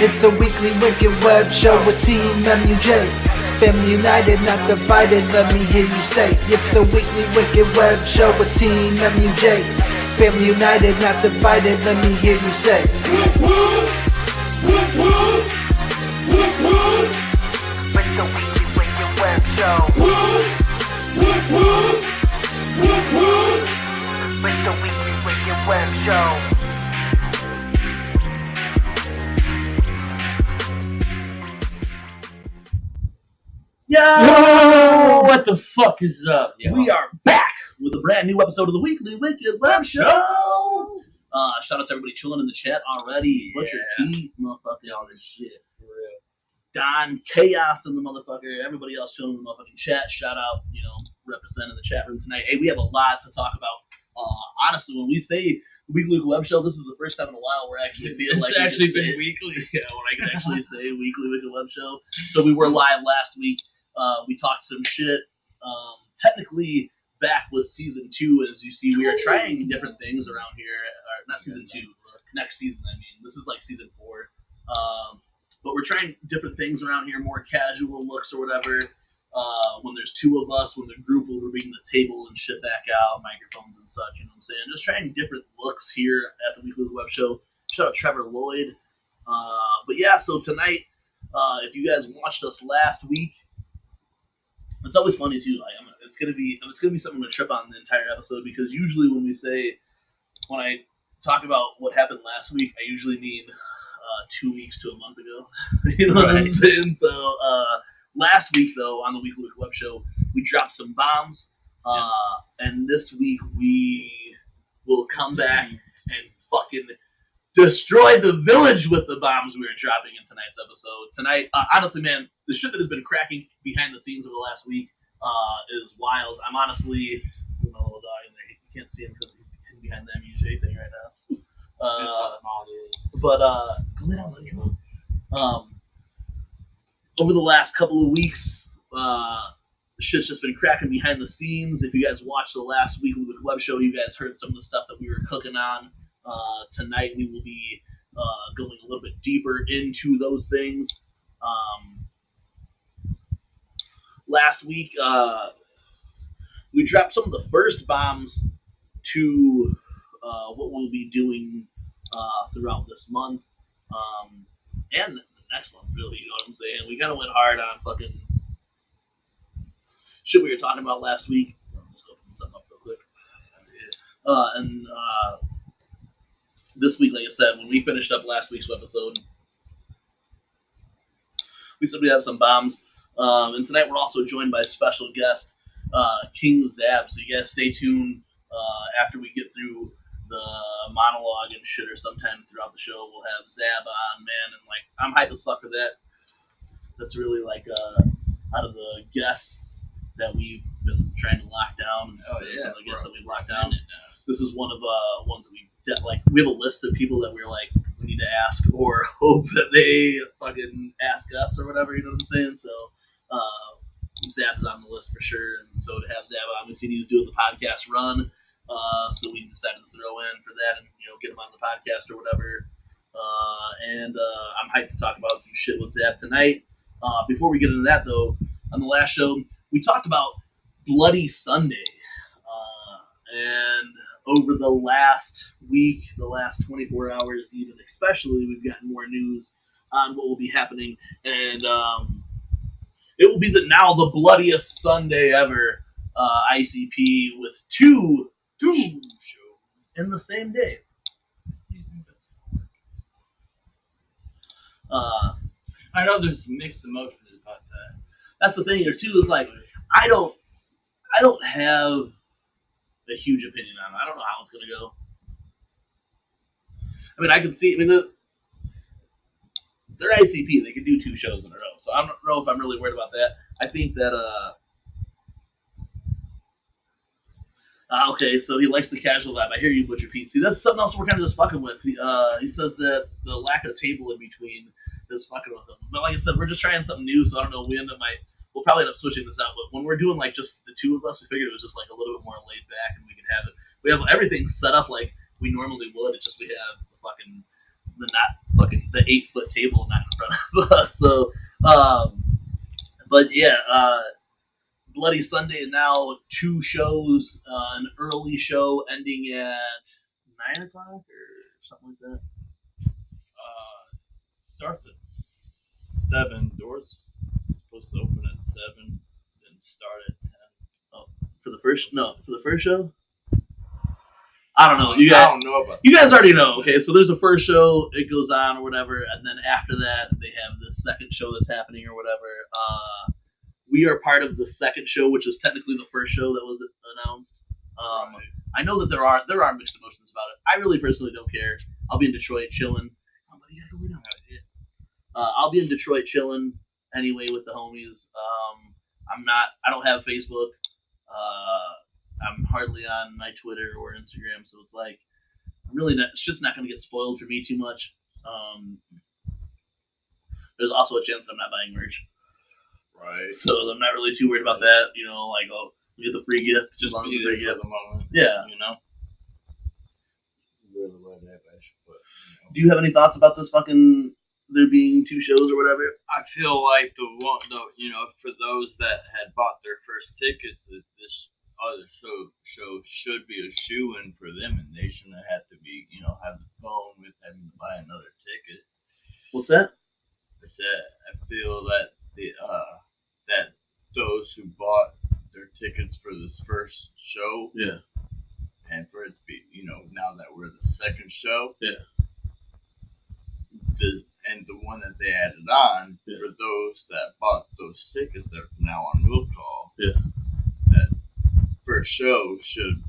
It's the weekly wicked web show with TeamMUJ. Family united, not divided, let me hear you say. It's the weekly wicked web show with TeamMUJ. Family united, not divided, let me hear you say. It's the weekly wicked web show. It's the weekly wicked web show. Yo! What the fuck is up, yo? We are back with a brand new episode of the Weekly Wicked Web Show. Shout out to everybody chilling in the chat already. Yeah. Butcher Pete, motherfucking all this shit. For real. Don Chaos and the motherfucker. Everybody else chilling in the motherfucking chat. Shout out, representing the chat room tonight. Hey, we have a lot to talk about. Honestly, when we say Weekly Web Show, this is the first time in a while where I actually feel like it's actually been weekly. Yeah, when I can actually say Weekly Wicked Web Show. So we were live last week. We talked some shit. Technically back with season 2, as you see, we are trying different things around here. Not season 2, next season. I mean, this is like season 4. But we're trying different things around here, more casual looks or whatever. When there's 2 of us, when the group will be bringing the table and shit back out, microphones and such. You know what I'm saying? Just trying different looks here at the Weekly Web Show. Shout out Trevor Lloyd. But yeah, so tonight, if you guys watched us last week. It's always funny too. It's gonna be something I'm gonna trip on the entire episode, because usually when I talk about what happened last week, I usually mean 2 weeks to a month ago. You know what I'm saying? So last week though, on the Weekly Web Show, we dropped some bombs, and this week we will come back and fucking destroy the village with the bombs we are dropping in tonight's episode. Tonight, honestly, man, the shit that has been cracking behind the scenes over the last week is wild. I'm honestly, with my little dog in there, you can't see him because he's hidden behind the MUJ thing right now. But go lay down, buddy. Over the last couple of weeks, shit's just been cracking behind the scenes. If you guys watched the last Weekly Wicked Web Show, you guys heard some of the stuff that we were cooking on. Tonight we will be going a little bit deeper into those things. Last week, we dropped some of the first bombs to what we'll be doing throughout this month and the next month, really. You know what I'm saying? We kind of went hard on fucking shit we were talking about last week. I'm just opening something up real quick. And this week, like I said, when we finished up last week's episode, we said we have some bombs. And tonight we're also joined by a special guest, King Zabb. So you guys stay tuned after we get through the monologue and shit, or sometime throughout the show, we'll have Zabb on, man. And like, I'm hyped as fuck for that. That's really like out of the guests that we've been trying to lock down, and some of the guests that we've locked down. This is one of the ones that we have a list of people that we're like, we need to ask or hope that they fucking ask us or whatever. You know what I'm saying? So Zabb's on the list for sure, and so to have Zabb on, we seen he was doing the podcast run, so we decided to throw in for that and get him on the podcast or whatever. And I'm hyped to talk about some shit with Zabb tonight. Before we get into that, though, on the last show we talked about Bloody Sunday, and over the last week, the last 24 hours, even especially, we've gotten more news on what will be happening, and it will be the bloodiest Sunday ever, ICP, with two shows in the same day. I know there's mixed emotions about that. That's the thing is too, is like I don't have a huge opinion on it. I don't know how it's gonna go. I mean, I can see. I mean, they're ICP. They can do two shows in a row. So I don't know if I'm really worried about that. I think that okay, so he likes the casual vibe. I hear you, Butcher Pete. See, that's something else we're kind of just fucking with. He says that the lack of table in between is fucking with him. But like I said, we're just trying something new, so I don't know. We'll probably end up switching this out. But when we're doing like just the two of us, we figured it was just like a little bit more laid back, and we can have it. We have everything set up like we normally would. It's just we have the 8-foot table not in front of us. So, but yeah. Bloody Sunday now, 2 shows, an early show ending at 9 o'clock or something like that. Starts at 7. Doors supposed to open at 7, then start at 10. Oh, for the first show. I don't know. I don't know about. You guys already know. Okay, so there's a first show, it goes on or whatever, and then after that they have the second show that's happening or whatever. We are part of the second show, which is technically the first show that was announced. Right. I know that there are mixed emotions about it. I really personally don't care. I'll be in Detroit chilling. Oh, buddy, you gotta go lay down. I'll be in Detroit chilling anyway with the homies. I don't have Facebook. I'm hardly on my Twitter or Instagram, so it's like shit's not gonna get spoiled for me too much. There's also a chance I'm not buying merch. Right. So I'm not really too worried about that. Like, oh, we get the free gift just as long as it's a free gift. For the moment. Yeah. Really love that bashing, but do you have any thoughts about this fucking there being 2 shows or whatever? I feel like for those that had bought their first tickets, that this other show should be a shoe-in for them, and they shouldn't have to be, have the phone with having to buy another ticket. What's that? I feel that that those who bought their tickets for this first show, yeah, and for it to be, now that we're the second show, yeah, and the one that they added on, yeah, for those that bought those tickets that are now on Will Call, yeah, that first show should,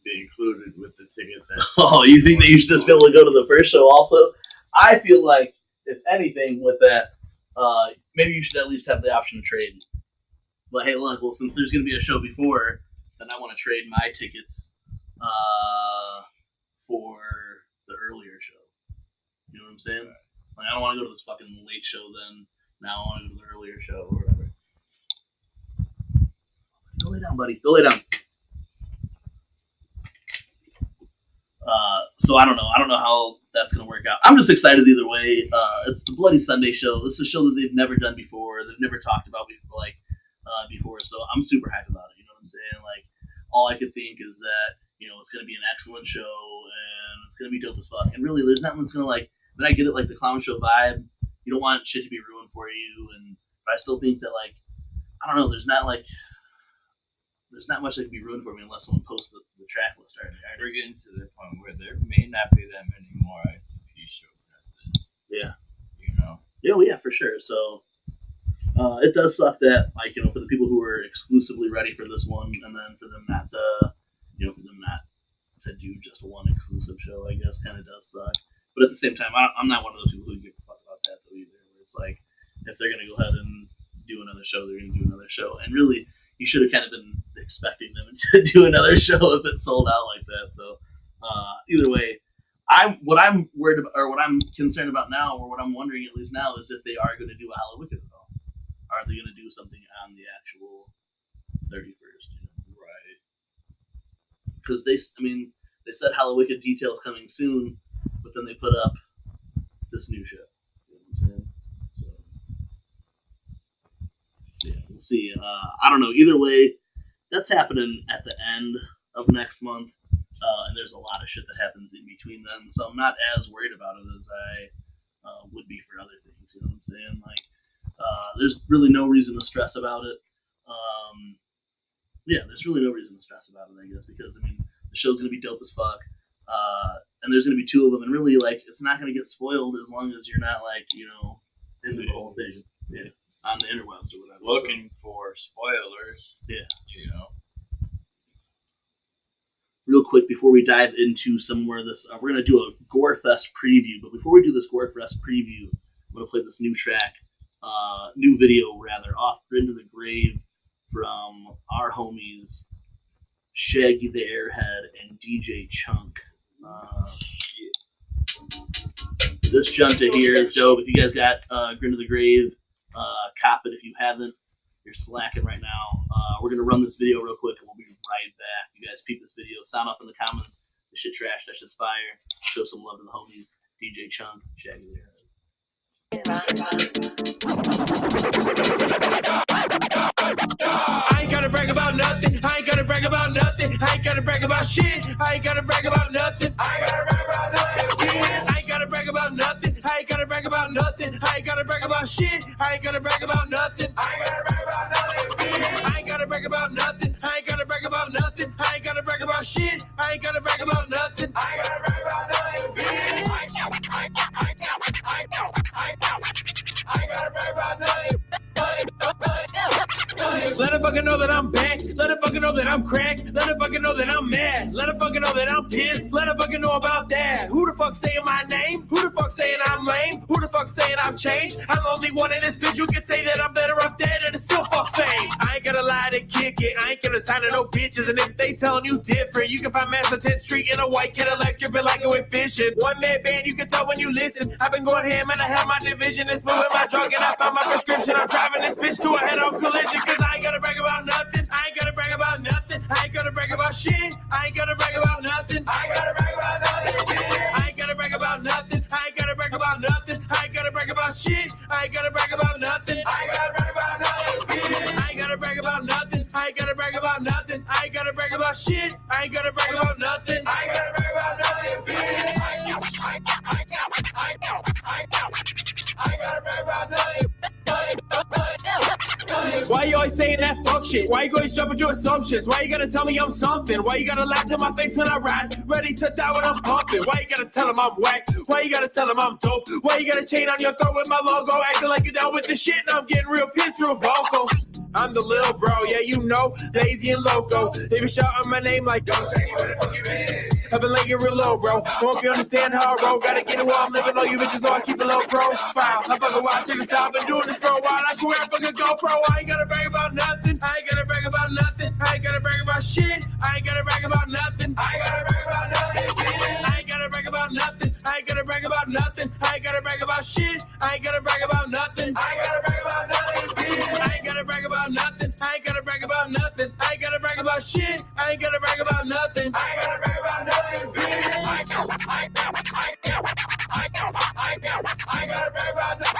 be included with the ticket that. Oh, you think that you should just be able to go to the first show also? I feel like, if anything, with that, maybe you should at least have the option to trade. But hey, look, well, since there's going to be a show before, then I want to trade my tickets for the earlier show. You know what I'm saying? Like, I don't want to go to this fucking late show then. Now I want to go to the earlier show or whatever. Go lay down, buddy. Go lay down. So I don't know. I don't know how that's going to work out. I'm just excited either way. It's the Bloody Sunday show. This is a show that they've never done before. They've never talked about before. So I'm super hyped about it. You know what I'm saying? Like, all I could think is that, you know, it's going to be an excellent show and it's going to be dope as fuck. And really, there's nothing that's going to, like, but I get it, like, the clown show vibe. You don't want shit to be ruined for you. But I still think that, like, I don't know, there's not much that can be ruined for me unless someone posts the track list. Right? We're getting to the point where there may not be that many more ICP shows as is. Yeah. You know? Yeah, for sure. So it does suck that, like, you know, for the people who are exclusively ready for this one, and then for them not to, you know, do just one exclusive show, I guess, kind of does suck. But at the same time, I'm not one of those people who give a fuck about that, though, either. Where it's like, if they're going to go ahead and do another show, they're going to do another show. And really, you should have kind of been expecting them to do another show if it sold out like that. So either way, what I'm worried about, or what I'm concerned about now, or what I'm wondering at least now, is if they are going to do a Hallowicked at all. Are they going to do something on the actual 31st? You know? Right. Because they said Hallowicked details coming soon, but then they put up this new show. You know what I'm saying? So yeah, we'll see. I don't know. Either way, that's happening at the end of next month, and there's a lot of shit that happens in between then. So I'm not as worried about it as I would be for other things. You know what I'm saying? Like, there's really no reason to stress about it. There's really no reason to stress about it, I guess, because I mean, the show's gonna be dope as fuck, and there's gonna be two of them, and really, like, it's not gonna get spoiled as long as you're not, like, you know, into the whole thing. Yeah. On the interwebs or whatever. Looking for spoilers. Yeah. You know. Real quick, before we dive into some more of this, we're going to do a Gorefest preview. But before we do this Gorefest preview, I'm going to play this new track, new video, rather, off Into the Grave from our homies, Shaggy the Airhead and DJ Chunk. This junta here is dope. If you guys got Grin to the Grave, cop it if you haven't. You're slacking right now. We're going to run this video real quick and we'll be right back. You guys peep this video. Sound off in the comments. This shit trash. That shit's fire. Show some love to the homies. DJ Chunk, Shaggy there. I ain't gotta brag about nothing. I ain't gotta brag about nothing. I ain't gotta brag about shit. I ain't gotta brag about nothing. I ain't gotta brag about nothing. I ain't gotta brag about nothing. I ain't gotta brag about nothing. I ain't gotta brag about shit. I ain't gotta brag about nothing. I ain't gotta brag about nothing. I ain't gotta brag about nothing. I ain't gotta brag about nothing. I ain't gotta brag about shit. I ain't gotta brag about nothing. I ain't gotta brag about nothing. I ain't gotta brag about nothing. Let a fucker know that I'm back. Let a fucker know that I'm cracked. Let a fucker know that I'm mad. Let a fucker know that I'm pissed. Let a fucker know about that. Who the fuck saying my name? Who the fuck saying I'm lame? Who the fuck saying I've changed? I'm the only one in this bitch who can say that I'm better off dead and it's still fuck fame. I ain't gonna lie to kick it. I ain't gonna sign to no bitches. And if they telling you different, you can find Master 10th Street in a white Cadillac dripping like it went fishing. One man band, you can tell when you listen. I've been going ham and I have my division. It's moving my drug and I found my prescription. I'm driving this bitch to a head-on collision. Cause I ain't gotta brag about nothing. I ain't gotta brag about nothing. I ain't gotta brag about shit. I ain't gotta brag about nothing. I ain't gotta brag about nothing. I ain't gotta brag about nothing. I ain't gotta brag about nothing. I ain't gotta brag about shit. I ain't gotta brag about nothing. I ain't gotta brag about nothing. I ain't gotta brag about nothing. I ain't gotta brag about nothing. I ain't gotta brag about shit. I ain't gotta brag about nothing. I ain't gotta brag about nothing. I ain't gotta brag about nothing. Why you always saying that fuck shit? Why you always jumping to assumptions? Why you gotta tell me I'm something? Why you gotta lie to my face when I ride? Ready to die when I'm pumping. Why you gotta tell him I'm whack? Why you gotta tell him I'm dope? Why you got a chain on your throat with my logo? Acting like you're down with the shit and I'm getting real pissed, real vocal. I'm the lil bro, yeah, you know, lazy and loco. They be shouting my name like, don't say where the fuck you been. I've been laying real low, bro. Hope you understand how I roll. Gotta get it while I'm living low. You bitches know I keep a low profile. I fucking watching this out. Been doing this for a while. I swear I fucking GoPro. I ain't gotta brag about nothing. I ain't gotta brag about nothing. I ain't gotta brag about shit. I ain't gotta brag about nothing. I ain't gotta brag about nothing. I ain't gotta brag about nothing. I ain't gotta brag about nothing. I ain't gotta brag about shit. I ain't gotta brag about nothing. I ain't gotta brag about nothing. I ain't gotta brag about nothing. I ain't gotta brag about nothing. I ain't gotta brag about shit. I ain't gotta brag about nothing. I ain't gotta brag about nothing. I gotta brag about nothing.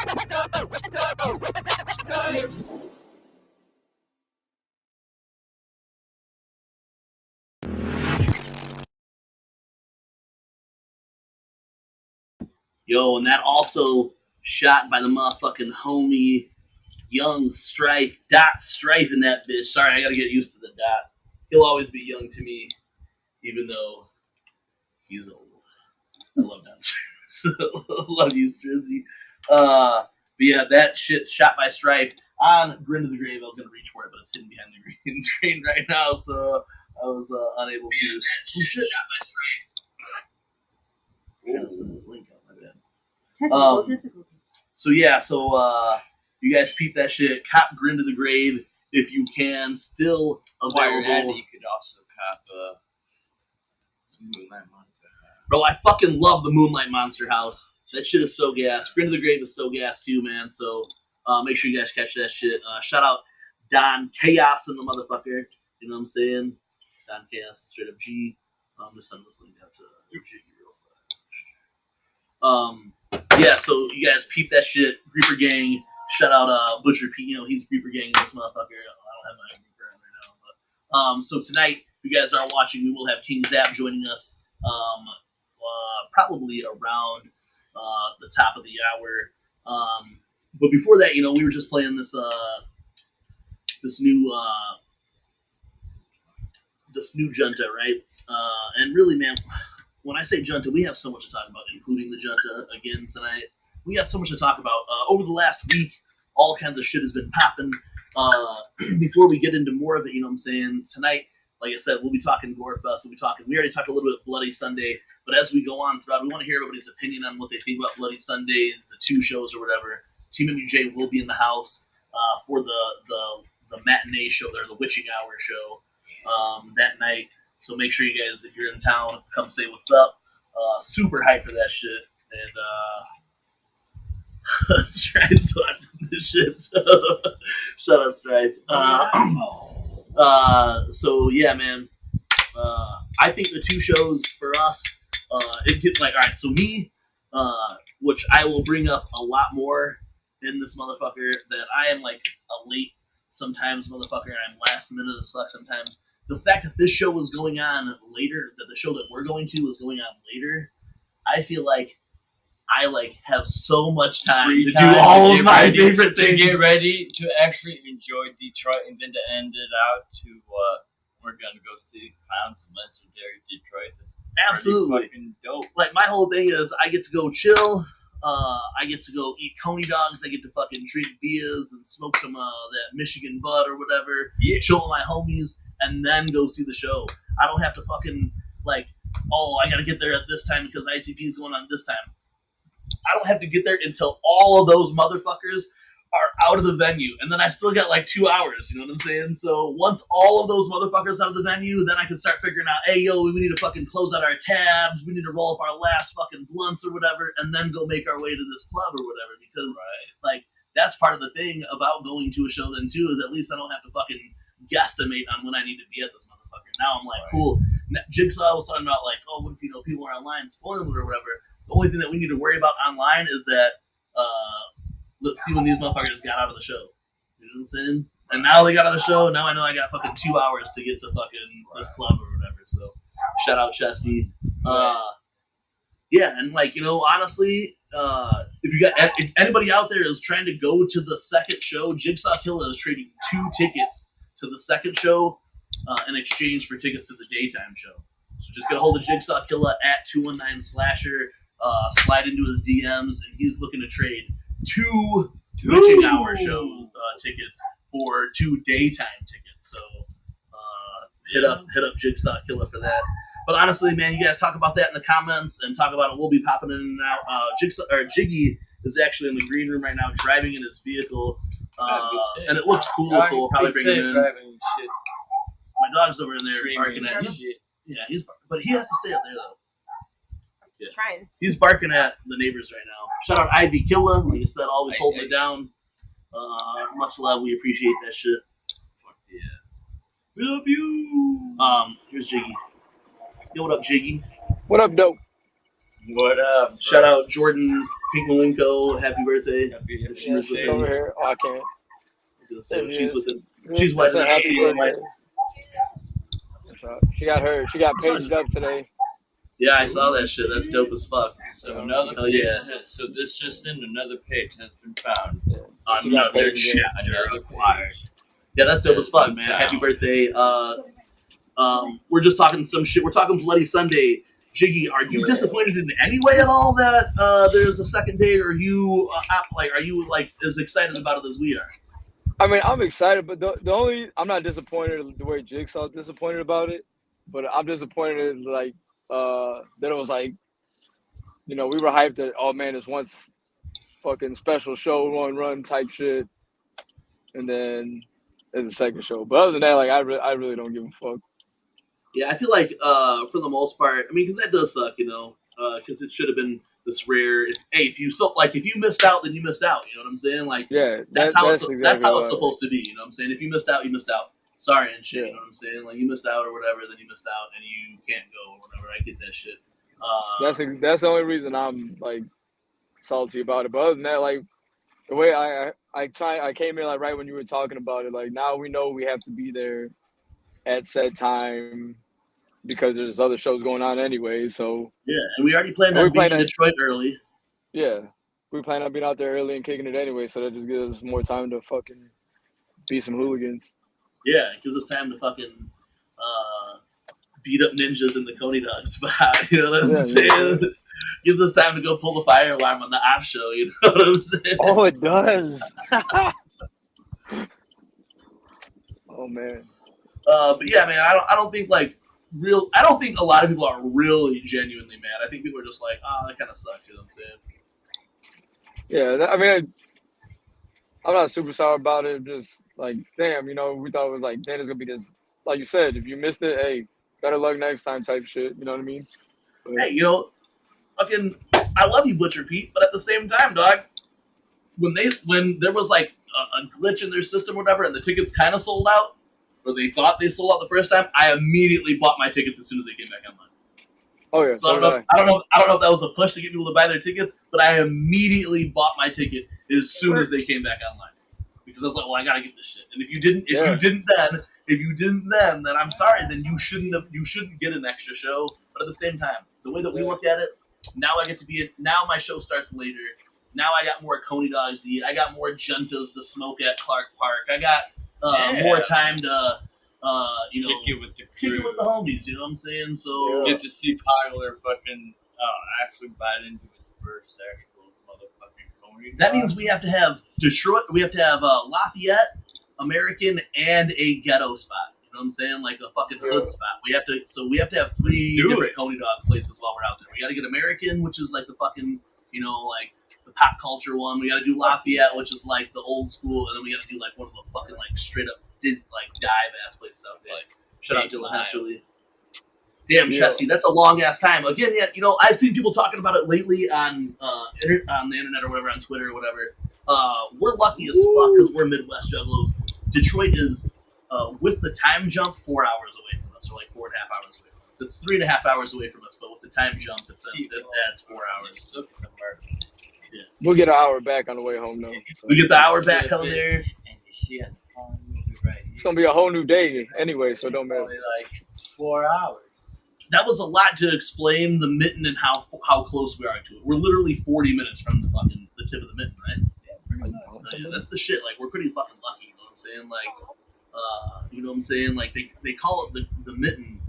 Yo, and that also shot by the motherfucking homie Young Strife. Dot Strife in that bitch. Sorry, I gotta get used to the dot. He'll always be young to me, even though he's old. I love Dot Strife. Love you, Strizzy. But yeah, that shit shot by Strife on Grin to the Grave. I was gonna reach for it, but it's hidden behind the green screen right now, so I was unable to. That shit shot by Strife. I'm trying to send this link out, my bad. Technical difficulties. So yeah, you guys peep that shit. Cop Grin to the Grave if you can. Still While you're at it, available. you could also cop Moonlight Monster. Bro, I fucking love the Moonlight Monster House. That shit is so gas. Grin to the Grave is so gas too, man. So make sure you guys catch that shit. Shout out Don Chaos and the motherfucker. You know what I'm saying? Don Chaos, straight up G. I'm gonna send this link out to Jiggy real fast. Yeah, so you guys peep that shit. Creeper Gang. Shout out Butcher Pete. You know, he's Creeper Gang in this motherfucker. I don't have my Creeper on right now. But, so tonight, if you guys are watching, we will have King Zabb joining us probably around the top of the hour. But before that, you know, we were just playing this new junta, right? And really, man, when I say junta, we have so much to talk about, including the junta again tonight. We got so much to talk about. Over the last week, all kinds of shit has been popping. Before we get into more of it, you know what I'm saying? Tonight, like I said, we'll be talking Gorefest. We already talked a little bit Bloody Sunday, but as we go on throughout, we want to hear everybody's opinion on what they think about Bloody Sunday, the two shows or whatever. TeamMUJ will be in the house for the matinee show there, the Witching Hour show that night. So make sure you guys, if you're in town, come say what's up. Super hyped for that shit. And Stripe's watching this shit, so shout out Stripe. So yeah, man. I think the two shows for us, it get like, all right. So me, which I will bring up a lot more in this motherfucker, that I am like a late sometimes motherfucker. I'm last minute as fuck sometimes. The fact that this show was going on later, that the show that we're going to is going on later, I feel like I have so much time to do all of my favorite things. To get ready to actually enjoy Detroit, and then to end it out to we're gonna go see Clowns of Legendary Detroit. That's absolutely fucking dope. Like my whole thing is I get to go chill. I get to go eat coney dogs. I get to fucking drink beers and smoke some that Michigan bud or whatever. Yeah. Chill with my homies and then go see the show. I don't have to fucking I gotta get there at this time because ICP is going on this time. I don't have to get there until all of those motherfuckers are out of the venue. And then I still got 2 hours, you know what I'm saying? So once all of those motherfuckers out of the venue, then I can start figuring out, hey, yo, we need to fucking close out our tabs. We need to roll up our last fucking blunts or whatever, and then go make our way to this club or whatever. Because, that's part of the thing about going to a show then, too, is at least I don't have to fucking guesstimate on when I need to be at this motherfucker. Now I'm like, cool. Jigsaw was talking about, what if, people are online spoiling it or whatever. The only thing that we need to worry about online is that, let's see when these motherfuckers got out of the show. You know what I'm saying? And now they got out of the show. Now I know I got fucking 2 hours to get to fucking this club or whatever. So, shout out Chesty. Yeah, and honestly, if anybody out there is trying to go to the second show, Jigsaw Killa is trading 2 tickets to the second show in exchange for tickets to the daytime show. So just get a hold of Jigsaw Killa at 219slasher. Slide into his DMs, and he's looking to trade 2 Witching Hour show tickets for 2 daytime tickets. So hit up Jigsaw Killer for that. But honestly, man, you guys talk about that in the comments and talk about it. We'll be popping in and out. Jiggy is actually in the green room right now, driving in his vehicle, and it looks cool. So we'll probably bring him in. My dog's over in there barking at him. Yeah, but he has to stay up there though. Yeah. Trying. He's barking at the neighbors right now. Shout out Ivy Killa, like I said, always holding it down. Much love, we appreciate that shit. Fuck yeah. We love you. Here's Jiggy. Yo, what up, Jiggy? What up, dope? What up? Bro? Shout out Jordan Pink Malenko. Happy birthday. Happy She was with She's him. over here. Oh, I can't. I was gonna say when she's with him. Yeah, She's white that's a enough to happy see the light. birthday. She got paged up today. Yeah, I saw that shit. That's dope as fuck. So another Oh, page yeah. so this just in, another page has been found. Another page, Another page. Yeah, that's dope as fuck, man. Happy birthday. We're just talking some shit. We're talking Bloody Sunday. Jiggy, are you disappointed in any way at all that there's a second date, or are you as excited about it as we are? I mean, I'm excited, but I'm not disappointed the way Jigsaw's disappointed about it, but I'm disappointed like that it was like, we were hyped that, oh man, this once fucking special show run type shit, and then there's a second show. But other than that, like I really don't give a fuck. Yeah, I feel like for the most part, I mean, because that does suck, because it should have been this rare. If you missed out, then you missed out. You know what I'm saying? Like, Yeah, that's how it's exactly supposed to be. You know what I'm saying? If you missed out, you missed out. Sorry and shit. Yeah. You know what I'm saying? Like, you missed out or whatever, then you missed out and you can't go or whatever. I get that shit. That's the only reason I'm like salty about it. But other than that, like the way I came in like right when you were talking about it. Like now we know we have to be there at said time because there's other shows going on anyway. So yeah, and we already planned on being in Detroit early. Yeah, we plan on being out there early and kicking it anyway. So that just gives us more time to fucking be some hooligans. Yeah, it gives us time to fucking beat up ninjas in the Coney Dog spot. You know what I'm saying? Yeah. Gives us time to go pull the fire alarm on the op show. You know what I'm saying? Oh, it does. Oh man. But yeah, man, I don't think I don't think a lot of people are really genuinely mad. I think people are just like, that kind of sucks. You know what I'm saying? Yeah, I mean, I'm not super sour about it. Just like, damn, we thought it was like, damn, it's gonna be this. Like you said, if you missed it, hey, better luck next time, type shit. You know what I mean? But, hey, fucking, I love you, Butcher Pete, but at the same time, dog, when there was like a glitch in their system or whatever, and the tickets kind of sold out, or they thought they sold out the first time, I immediately bought my tickets as soon as they came back online. Oh yeah. So I don't know if that was a push to get people to buy their tickets, but I immediately bought my ticket as soon as they came back online because I was like, well, I gotta get this shit. And if you didn't then I'm sorry. Then you shouldn't get an extra show. But at the same time, the way that we look at it, now I get to be now my show starts later. Now I got more Coney Dogs to eat. I got more Juntas to smoke at Clark Park. I got more time to kick it with the kick crew. it with the homies. You know what I'm saying? So Get to see Tyler fucking actually bite into his first actual motherfucking Coney. that means we have to have Detroit. We have to have Lafayette, American, and a ghetto spot. You know what I'm saying? Like a fucking hood spot. We have to have 3 different Coney Dog places while we're out there. We got to get American, which is like the fucking like the pop culture one. We got to do Lafayette, which is like the old school, and then we got to do like one of the fucking like straight up dive ass places out there. Shout out Dylan Hesterly. Damn, Chesty, that's a long ass time. Again, I've seen people talking about it lately on the internet or whatever, on Twitter or whatever. We're lucky as fuck because we're Midwest Juggalos. Detroit is, with the time jump, 4 hours away from us, or like 4.5 hours away from us. It's 3.5 hours away from us, but with the time jump, it adds 4 hours. Yeah. we'll get an hour back on the way home though. So. We get the hour back coming there. It's gonna be a whole new day anyway, so it don't matter. Probably like 4 hours. That was a lot to explain the mitten and how close we are to it. We're literally 40 minutes from the tip of the mitten, right? Yeah, that's the shit. Like, we're pretty fucking lucky. You know what I'm saying? Like, you know what I'm saying? Like, they call it the mitten,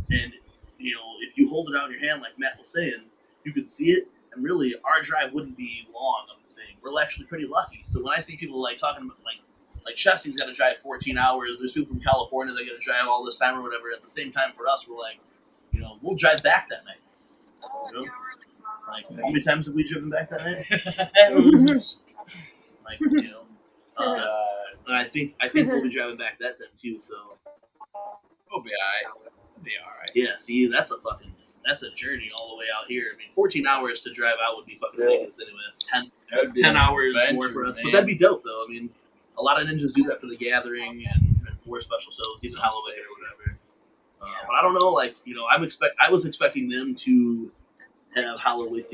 and if you hold it out in your hand, like Matt was saying, you could see it, and really, our drive wouldn't be long of the anything. We're actually pretty lucky. So when I see people like talking about like Chelsea's got to drive 14 hours. There's people from California that got to drive all this time or whatever. At the same time, for us, we're like, we'll drive back that night. Like, how many times have we driven back that night? Like, and I think we'll be driving back that time too. So We'll be alright. We'll be alright. yeah, see, that's a journey all the way out here. I mean, 14 hours to drive out would be fucking ridiculous anyway. That's 10 hours more for us. Man. But that'd be dope, though. I mean, a lot of ninjas do that for the gathering and for special shows, even Halloween or whatever. But I don't know, I was expecting them to have Halloween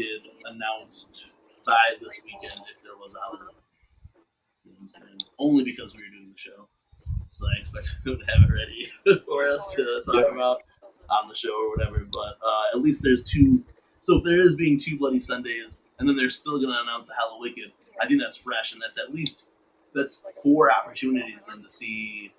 announced by this weekend if there was a Halloween. You know what I'm saying? Only because we were doing the show. So I expected them to have it ready for us to talk about on the show or whatever. But at least there's two. So if there is being 2 Bloody Sundays, and then they're still going to announce a Halloween, I think that's fresh, and that's 4 opportunities then to see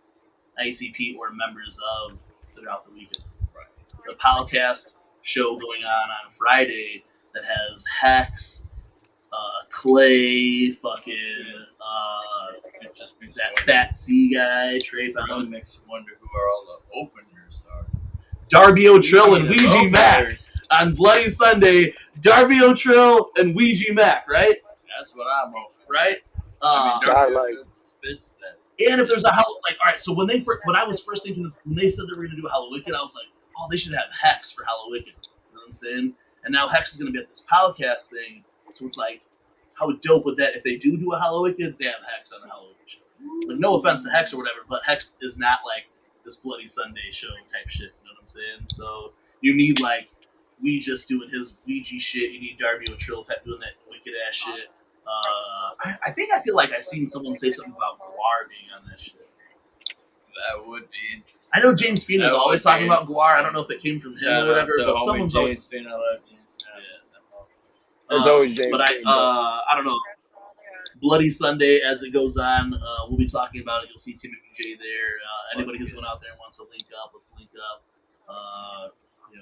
ICP or members of throughout the weekend. Right. The podcast show going on Friday that has Hex, Clay, fucking that Fat C guy, Trey It makes you wonder who are all the openers are. Darby O'Trill and Ouija Mac on Bloody Sunday. Darby O'Trill and Ouija Mac, right? That's what I'm hoping. Right? Darby O'Trill fits that. And if there's a Halloween, all right. So when I was first thinking, when they said they were going to do a Halloween, I was like, oh, they should have Hex for Halloween. You know what I'm saying? And now Hex is going to be at this podcast thing, so it's like, how dope would that if they do a Halloween? They have Hex on the Halloween show. Like, no offense to Hex or whatever, but Hex is not like this Bloody Sunday show type shit. You know what I'm saying? So you need like we just doing his Ouija shit. You need Darby O'Trill type doing that wicked ass shit. I feel like I seen someone say something about Guar being on that shit. That would be interesting. I know James Fina is always talking about Guar. I don't know if it came from him or whatever, but someone's always. James Fina, I love James Fina. There's always James. But I don't know. Bloody Sunday, as it goes on, we'll be talking about it. You'll see TeamMUJ there. Anybody who's going out there and wants to link up, let's link up.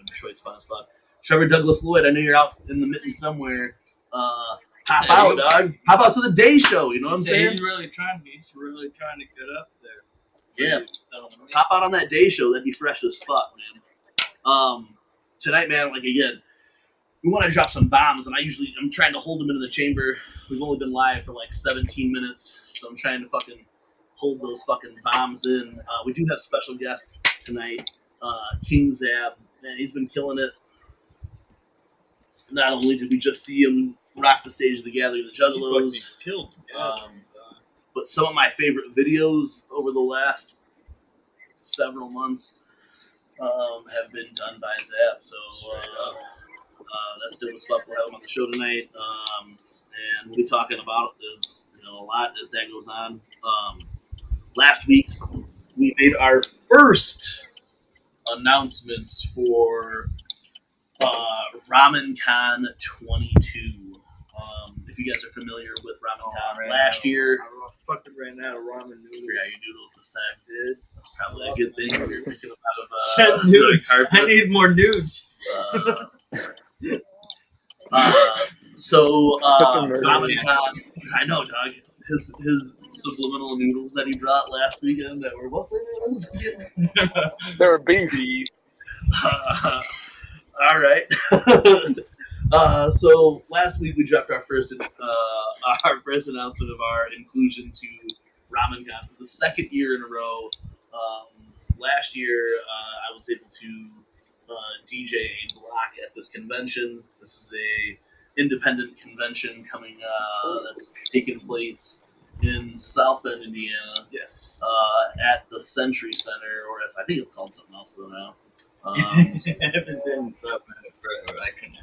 Detroit's fun as fuck. Trevor Douglas Lloyd, I know you're out in the mitten somewhere. Pop out, dog. Pop out to the day show. You know what I'm saying? He's really trying to get up there. Yeah. Pop out on that day show. That'd be fresh as fuck, man. Tonight, man, like again, we want to drop some bombs, and I'm trying to hold them into the chamber. We've only been live for like 17 minutes, so I'm trying to fucking hold those fucking bombs in. We do have special guest tonight, King Zabb. Man, he's been killing it. Not only did we just see him rock the stage of the Gathering of the Juggalos, Killed. but some of my favorite videos over the last several months have been done by Zabb. So that's dope as fuck. We'll have him on the show tonight, and we'll be talking about this a lot as that goes on. Last week we made our first announcements for RamenCon 22. If you guys are familiar with RamenCon, last year I fucking ran out of ramen noodles. forgot your noodles this time. Did that's probably a good thing. You're picking them out of Send nudes. I need more nudes. So RamenCon, I know, dog. His subliminal noodles that he brought last weekend that were what flavor were those again? They were beef. All right. So last week we dropped our first announcement of our inclusion to RamenCon for the second year in a row. Last year I was able to DJ a block at this convention. This is a independent convention coming that's taking place in South Bend, Indiana. Yes. At the Century Center, or I think it's called something else though now. I haven't been in South Bend forever. I can.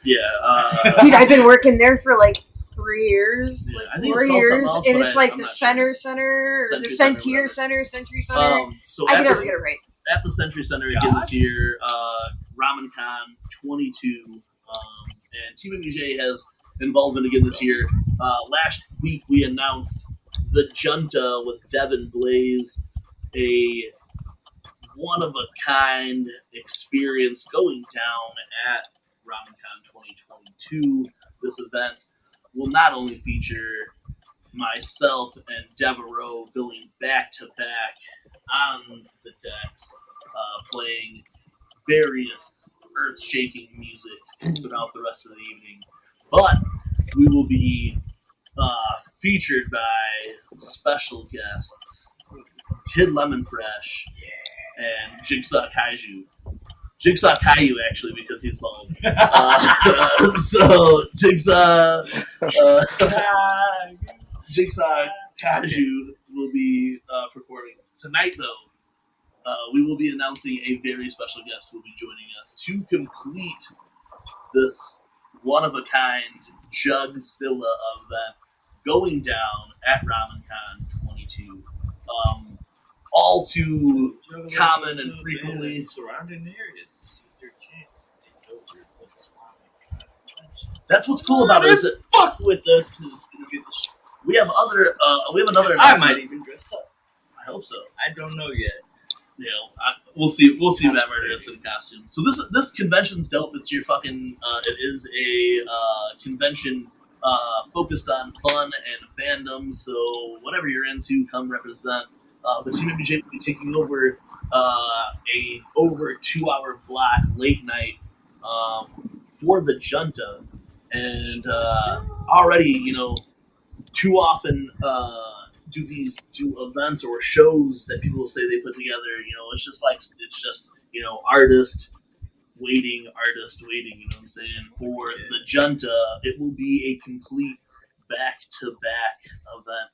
Yeah. Dude, I've been working there for like 3 years, Yeah, like I think 4 it's called something years, else, and but it's like I'm the not Center sure. Center, or Century the Center, Century whatever. Center, Century Center. So I at can never the, get it right. at the Century Center again this year, RamenCon 22, and TeamMUJ has involvement again this year. Last week we announced the Junta with Devin Blaze, a one-of-a-kind experience going down at RamenCon 2022. This event will not only feature myself and Devereaux going back to back on the decks, playing various earth-shaking music throughout the rest of the evening, but we will be featured by special guests, Kid Lemon Fresh and Jigsaw Kaiju. Jigsaw Caillou, actually, because he's bald. So Jigsaw Kaiju will be performing tonight. Though we will be announcing a very special guest who will be joining us to complete this one-of-a-kind Jugzilla event going down at RamenCon 22. All too common and frequently surrounding areas. This is your chance to take over this. That's what's cool about it. Is it fuck with us because it's gonna get the shit. we have another I announcement. might even dress up. I hope so. I don't know yet. You know, we'll see. We'll see Matt Murderous in costume. So this convention's dope. It's your fucking. It is a convention focused on fun and fandom. So whatever you're into, come represent. But TeamMUJ will be taking over a over 2-hour block late night for the Junta, and already too often do events or shows that people say they put together. It's just artist waiting. You know what I'm saying? For the Junta, it will be a complete back-to-back event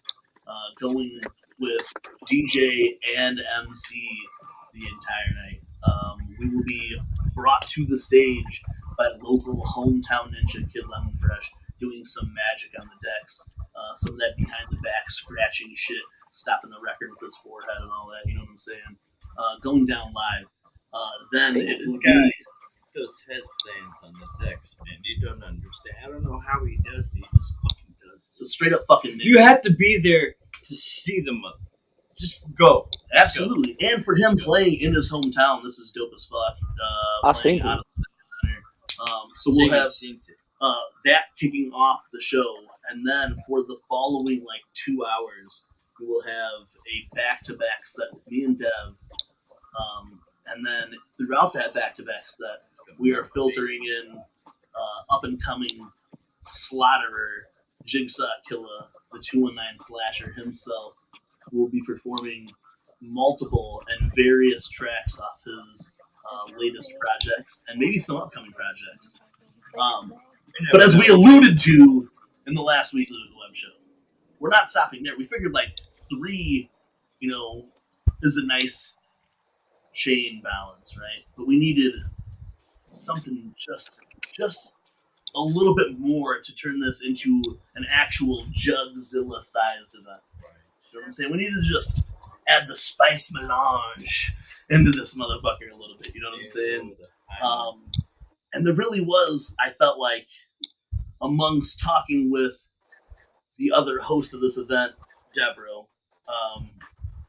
going with DJ and MC the entire night. We will be brought to the stage by local hometown ninja Kid Lemon Fresh doing some magic on the decks. Some of that behind the back scratching shit, stopping the record with his forehead and all that, you know what I'm saying? Going down live. Then it will be Those headstands on the decks, man. You don't understand. I don't know how he does it. He just fucking does it's a straight up fucking ninja. You have to be there to see them up. Just go. Absolutely. And for him playing in his hometown, this is dope as fuck. I seen it. Out of the center. So we'll have that kicking off the show, and then for the following 2 hours, we will have a back-to-back set with me and Dev. And then throughout that back-to-back set, we are filtering in up-and-coming slaughterer Jigsaw Killa, the 219 slasher himself, who will be performing multiple and various tracks off his latest projects, and maybe some upcoming projects. But as we alluded to in the last weekly web show, we're not stopping there. We figured 3, is a nice chain balance, right? But we needed something just a little bit more to turn this into an actual Jugzilla-sized event. You know what I'm saying? We needed to just add the spice melange into this motherfucker a little bit. You know what I'm saying? And there really was, I felt like, amongst talking with the other host of this event, Devereaux,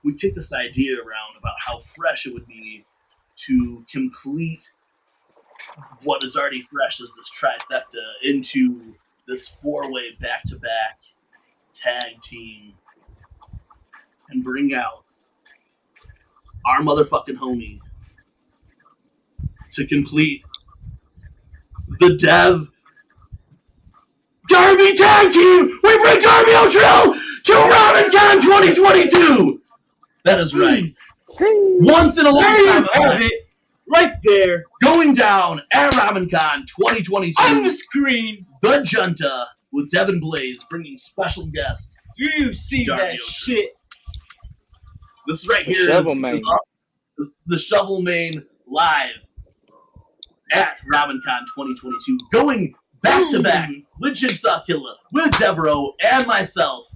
we kicked this idea around about how fresh it would be to complete what is already fresh as this trifecta into this 4-way back-to-back tag team and bring out our motherfucking homie to complete the Dev Darby tag team. We bring Darby O'Trill to RamenCon 2022. That is right. Once in a lifetime event, right there, going down at RamenCon 2022 on the screen. The Junta with Devin Blaze bringing special guest. Do you see Darby that O'Trill. shit? This right here is the Shovel Main live at RamenCon 2022, going back to back with Jigsaw Killa, with Devereaux, and myself,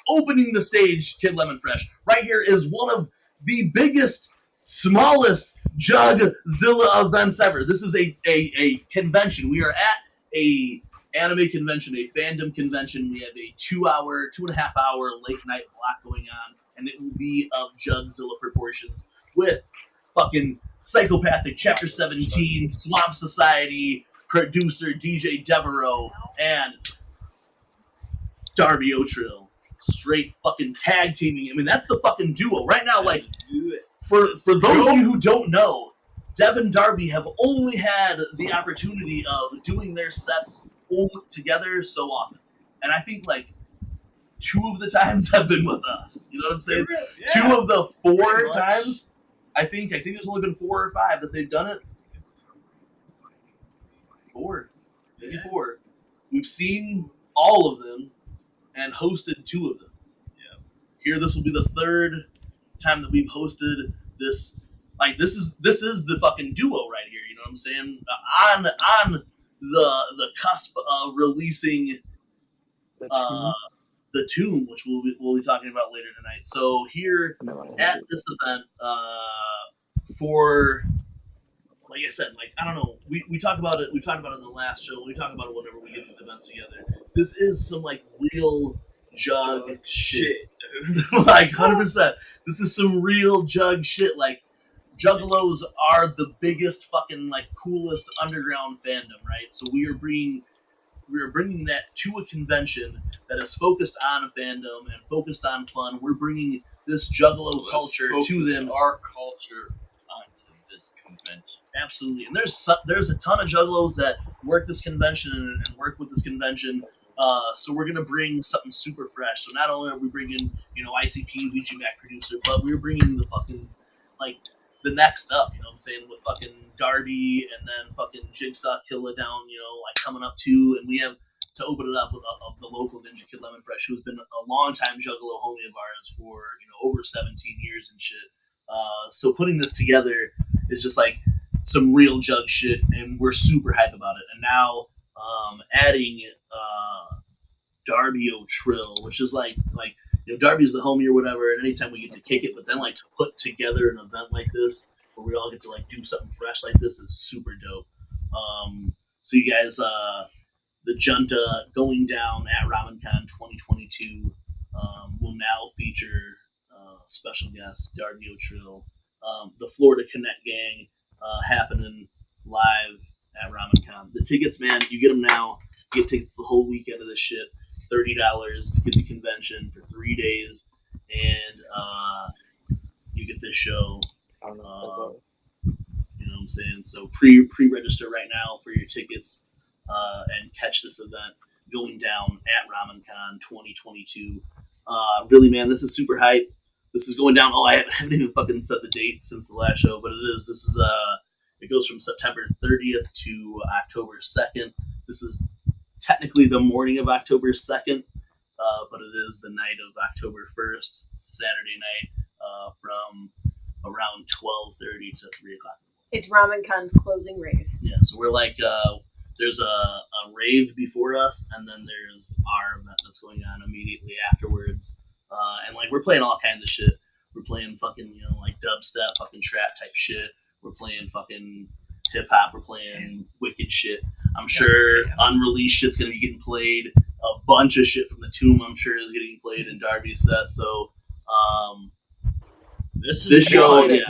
opening the stage, Kid Lemon Fresh. Right here is one of the biggest, smallest Jugzilla events ever. This is a convention. We are at a anime convention, a fandom convention. We have a 2.5 hour late night block going on, and it will be of Jugzilla proportions with fucking Psychopathic Chapter 17, Swamp Society, producer DJ Devereaux, and Darby O'Trill, straight fucking tag teaming. I mean, that's the fucking duo right now. Like, for those of you who don't know, Dev and Darby have only had the opportunity of doing their sets together so often, and I think like 2 of the times have been with us. You know what I'm saying? Yeah. 2 of the 4 times, I think there's only been 4 or 5 that they've done it. 4, maybe 4. We've seen all of them and hosted 2 of them. Yeah. Here, this will be the 3rd time that we've hosted this. Like, this is the fucking duo right here. You know what I'm saying? On the cusp of releasing the Tomb, which we'll be talking about later tonight. So here at this event, for, like I said, like, I don't know, we talk about it. We talked about it in the last show. We talk about it whenever we get these events together. This is some like real jug shit, like 100%. This is some real jug shit. Like, Juggalos are the biggest fucking like coolest underground fandom, right? So we are bringing that to a convention that is focused on fandom and focused on fun. We're bringing this Juggalo culture to them. Our culture onto this convention. Absolutely, and there's a ton of Juggalos that work this convention and work with this convention. So we're gonna bring something super fresh. So not only are we bringing, ICP, Ouija Mac producer, but we're bringing the fucking like the next up. You know what I'm saying, with fucking Darby and then fucking Jigsaw Killa down. Like coming up too, and we have to open it up with the local Ninja Kid Lemon Fresh, who's been a long time Juggalo homie of ours for over 17 years and shit. So putting this together is just like some real jug shit, and we're super hype about it. And now adding Darby O'Trill, which is like Darby's the homie or whatever, and anytime we get to kick it, but then like to put together an event like this where we all get to like do something fresh like this is super dope. So you guys, the Junta going down at RamenCon 2022 will now feature special guest Darby O'Trill, the Florida Connect gang happening live at RamenCon. The tickets, man, you get them now. You get tickets the whole weekend of this shit. $30 to get the convention for 3 days, and you get this show. You know what I'm saying? So pre-register right now for your tickets and catch this event going down at RamenCon 2022. Really, man, this is super hype. This is going down. Oh, I haven't even fucking set the date since the last show, but it goes from September 30th to October 2nd. This is technically the morning of October 2nd, but it is the night of October 1st, Saturday night, from around 12:30 to 3 o'clock. It's RamenCon's closing rave. Yeah, so we're like, there's a rave before us, and then there's our event that's going on immediately afterwards. And like, we're playing all kinds of shit. We're playing fucking, like dubstep, fucking trap type shit. We're playing fucking hip hop. We're playing wicked shit. I'm sure unreleased shit's gonna be getting played. A bunch of shit from the Tomb, I'm sure, is getting played in Darby's set. So, this show, yeah.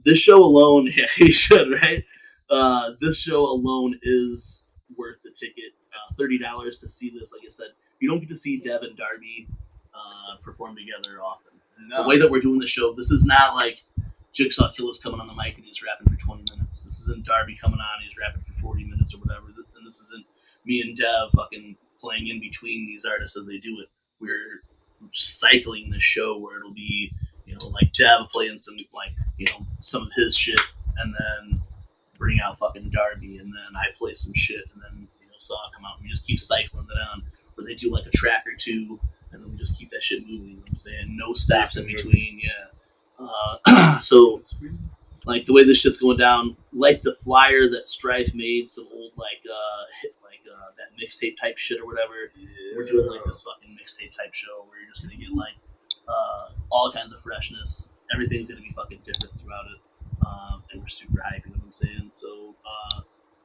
This show alone, yeah, he should, right? This show alone is worth the ticket. $30 to see this. Like I said, you don't get to see Dev and Darby perform together often. No. The way that we're doing the show, this is not like Jigsaw Killa's coming on the mic and he's rapping for 20 minutes. This isn't Darby coming on and he's rapping for 40 minutes or whatever. And this isn't me and Dev fucking playing in between these artists as they do it. We're cycling the show where it'll be, like Dev playing some, like, some of his shit, and then bring out fucking Darby, and then I play some shit, and then, Saw come out, and we just keep cycling it on, where they do like a track or two, and then we just keep that shit moving, you know what I'm saying? No stops in between, yeah. So, like, the way this shit's going down, like the flyer that Strife made, some old, that mixtape type shit or whatever, we're doing, like, this fucking mixtape type show, where you're just gonna get, like, all kinds of freshness. Everything's gonna be fucking different throughout it, and we're super hyped, you know what I'm saying? So,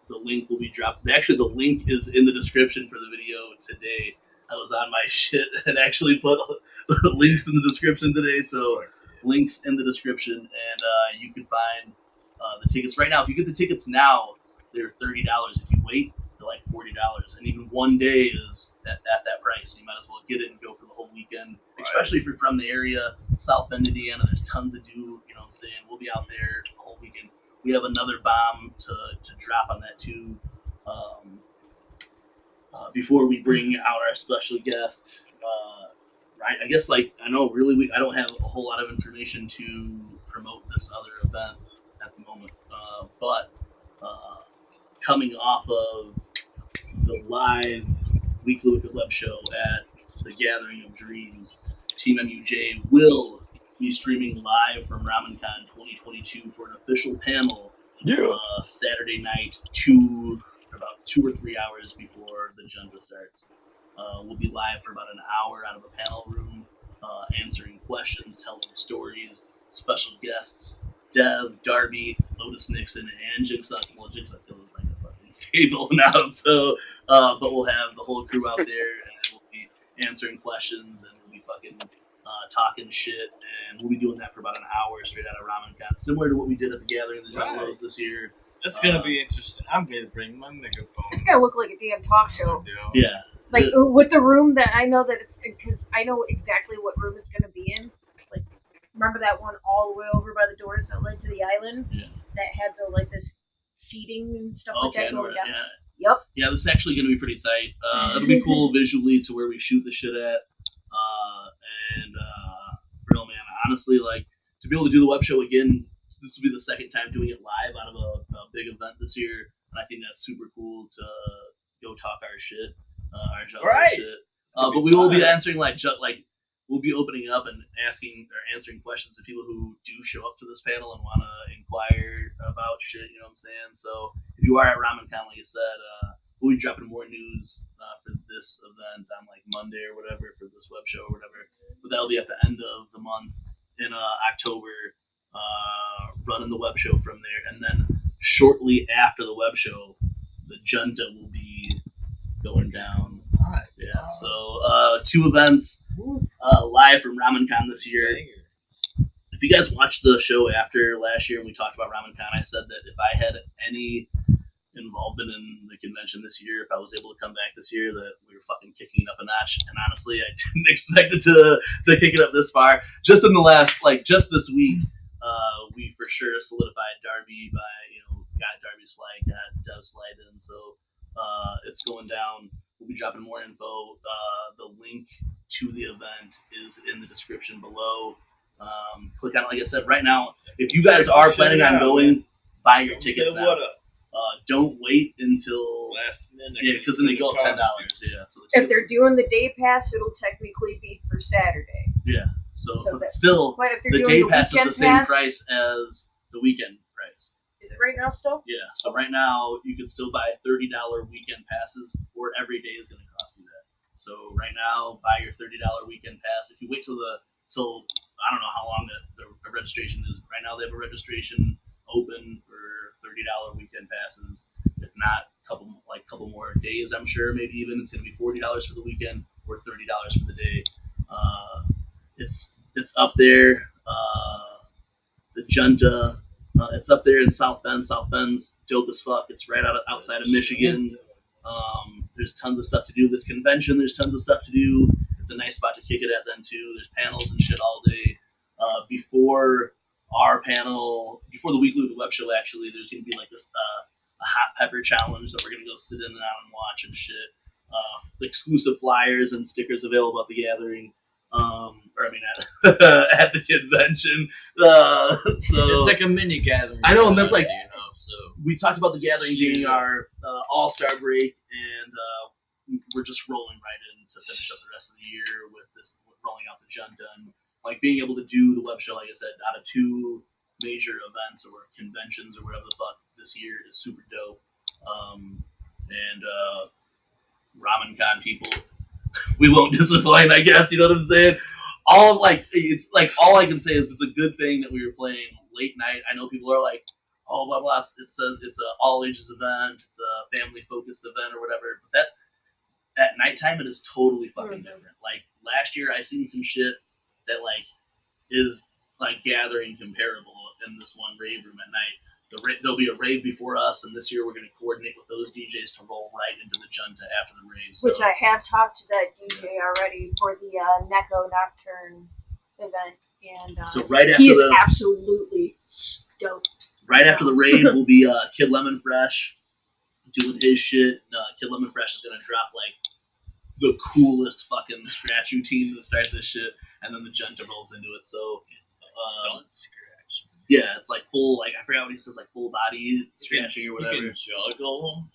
the link will be dropped. Actually, the link is in the description for the video today. I was on my shit and actually put links in the description today, so links in the description, and you can find the tickets right now. If you get the tickets now, they're $30. If you wait, to like $40, and even one day is at that price. You might as well get it and go for the whole weekend, especially if you're from the area, South Bend, Indiana. There's tons to do. You know what I'm saying? We'll be out there the whole weekend. We have another bomb to drop on that too. Before we bring out our special guest, right? I guess I don't have a whole lot of information to promote this other event at the moment, but coming off of the live weekly Wicked Web show at the Gathering of Dreams, TeamMUJ will be streaming live from RamenCon 2022 for an official panel Saturday night, about 2 or 3 hours before the Junta starts. We'll be live for about an hour out of a panel room, answering questions, telling stories, special guests, Dev, Darby, Lotus Nixon, and Jigsaw. Well, Jigsaw feels like a fucking staple now, so, but we'll have the whole crew out there, and we'll be answering questions, and we'll be fucking talking shit, and we'll be doing that for about an hour straight out of RamenCon, similar to what we did at the Gathering of the Juggalos this year. That's gonna be interesting. I'm gonna bring my megaphone. It's gonna look like a damn talk show. Yeah. Like with the room that I know that it's because I know exactly what room it's gonna be in. Like, remember that one all the way over by the doors that led to the island? Yeah. That had this seating and stuff like that going down. Yeah. Yep. Yeah, this is actually going to be pretty tight. It'll be cool visually to where we shoot the shit at. And for real, man, honestly, to be able to do the web show again, this will be the second time doing it live out of a big event this year. And I think that's super cool to go talk our shit, our Juggalo shit. But we will be answering, we'll be opening up and answering questions to people who do show up to this panel and want to inquire about shit, you know what I'm saying? So if you are at RamenCon, like I said, we'll be dropping more news for this event on Monday or whatever, for this web show or whatever. But that'll be at the end of the month in October, running the web show from there. And then shortly after the web show, the Junta will be going down. All right. Yeah, so 2 events live from RamenCon this year. If you guys watched the show after last year and we talked about RamenCon, I said that if I had any involvement in the convention this year, if I was able to come back this year, that we were fucking kicking it up a notch. And honestly, I didn't expect it to kick it up this far. Just in the last, just this week, we for sure solidified Darby by, got Darby's flight, got Dev's flight in. So it's going down. We'll be dropping more info. The link to the event is in the description below. Click on it. Like I said, right now, if you guys are planning on going, buy your tickets now. Don't wait until last minute. Yeah, because then they go up $10. Yeah. So if they're doing the day pass, it'll technically be for Saturday. Yeah. So but still, the day pass is the same price as the weekend price. Is it right now still? Yeah. So right now you can still buy $30 weekend passes, or every day is going to cost you that. So right now, buy your $30 weekend pass. If you wait till I don't know how long the registration is. Right now they have a registration open for $30 weekend passes. If not, a couple more days, I'm sure. Maybe even it's going to be $40 for the weekend or $30 for the day. It's up there. The Junta. It's up there in South Bend. South Bend's dope as fuck. It's right outside of Michigan. There's tons of stuff to do. This convention, there's tons of stuff to do. It's a nice spot to kick it at then too. There's panels and shit all day. Before our panel, before the weekly web show, actually, there's going to be this a hot pepper challenge that we're going to go sit in and watch and shit. Exclusive flyers and stickers available at the Gathering. At the convention. So it's like a mini gathering. I know, and that's so we talked about the Gathering being our all-star break, and we're just rolling right in to finish up the rest of the year with this, rolling out the Junta, and being able to do the web show, like I said, out of 2 major events or conventions or whatever the fuck this year is super dope. And RamenCon people, we won't disappoint, I guess. You know what I'm saying? All I can say is it's a good thing that we were playing late night. I know people are like, oh, blah blah. It's a all ages event. It's a family focused event or whatever. But that's at nighttime. It is totally fucking different. Last year, I seen some shit that is Gathering comparable in this one rave room at night. there'll be a rave before us, and this year we're going to coordinate with those DJs to roll right into the Junta after the rave. So. Which I have talked to that DJ already for the Neko Nocturne event, and so right after he is absolutely stoked. Right after the rave will be Kid Lemon Fresh doing his shit. Kid Lemon Fresh is going to drop like the coolest fucking scratch routine to start this shit, and then the Junta rolls into it. So It's like stunt scratch. yeah, it's like full, like I forgot what he says, like full body scratching or whatever. You can juggle them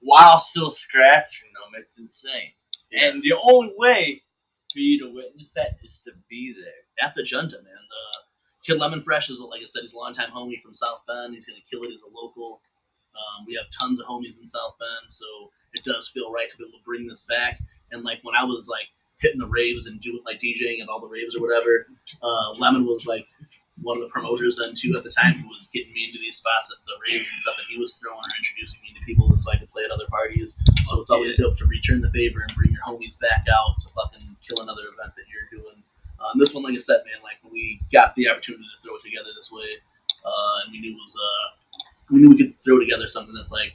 while still scratching them. It's insane. Yeah. And the only way for you to witness that is to be there. At the Junta, man. Kid Lemon Fresh is, like I said, he's a longtime homie from South Bend. He's going to kill it as a local. We have tons of homies in South Bend, so it does feel right to be able to bring this back. And like when I was like hitting the raves and doing like DJing at all the raves or whatever, Lemon was like one of the promoters then too at the time, who was getting me into these spots at the raves and stuff that he was throwing or introducing me to people so I could play at other parties. So it's always dope to return the favor and bring your homies back out to fucking kill another event that you're doing. And this one, like I said, man, like when we got the opportunity to throw it together this way, and we knew we could throw together something that's like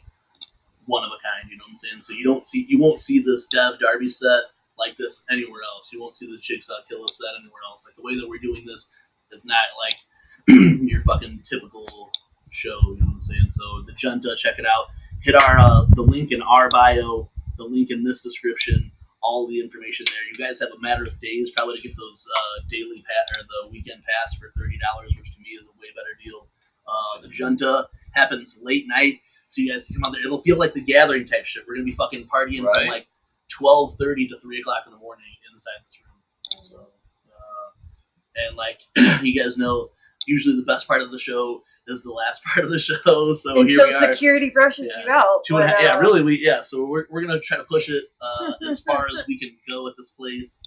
one of a kind, you know what I'm saying? So you won't see this Dev Darby set like this anywhere else. You won't see this Jigsaw Killer set anywhere else. Like the way that we're doing this, it's not like your fucking typical show, you know what I'm saying? So the Junta, check it out. Hit our the link in our bio, the link in this description, all the information there. You guys have a matter of days probably to get those daily or the weekend pass for $30, which to me is a way better deal. The Junta happens late night, so you guys can come out there. It'll feel like the gathering type shit. We're gonna be fucking partying from like 12:30 to 3 o'clock in the morning inside this room. So, and like you guys know, usually the best part of the show is the last part of the show. So here we are. Security brushes you out. So we're gonna try to push it as far as we can go at this place,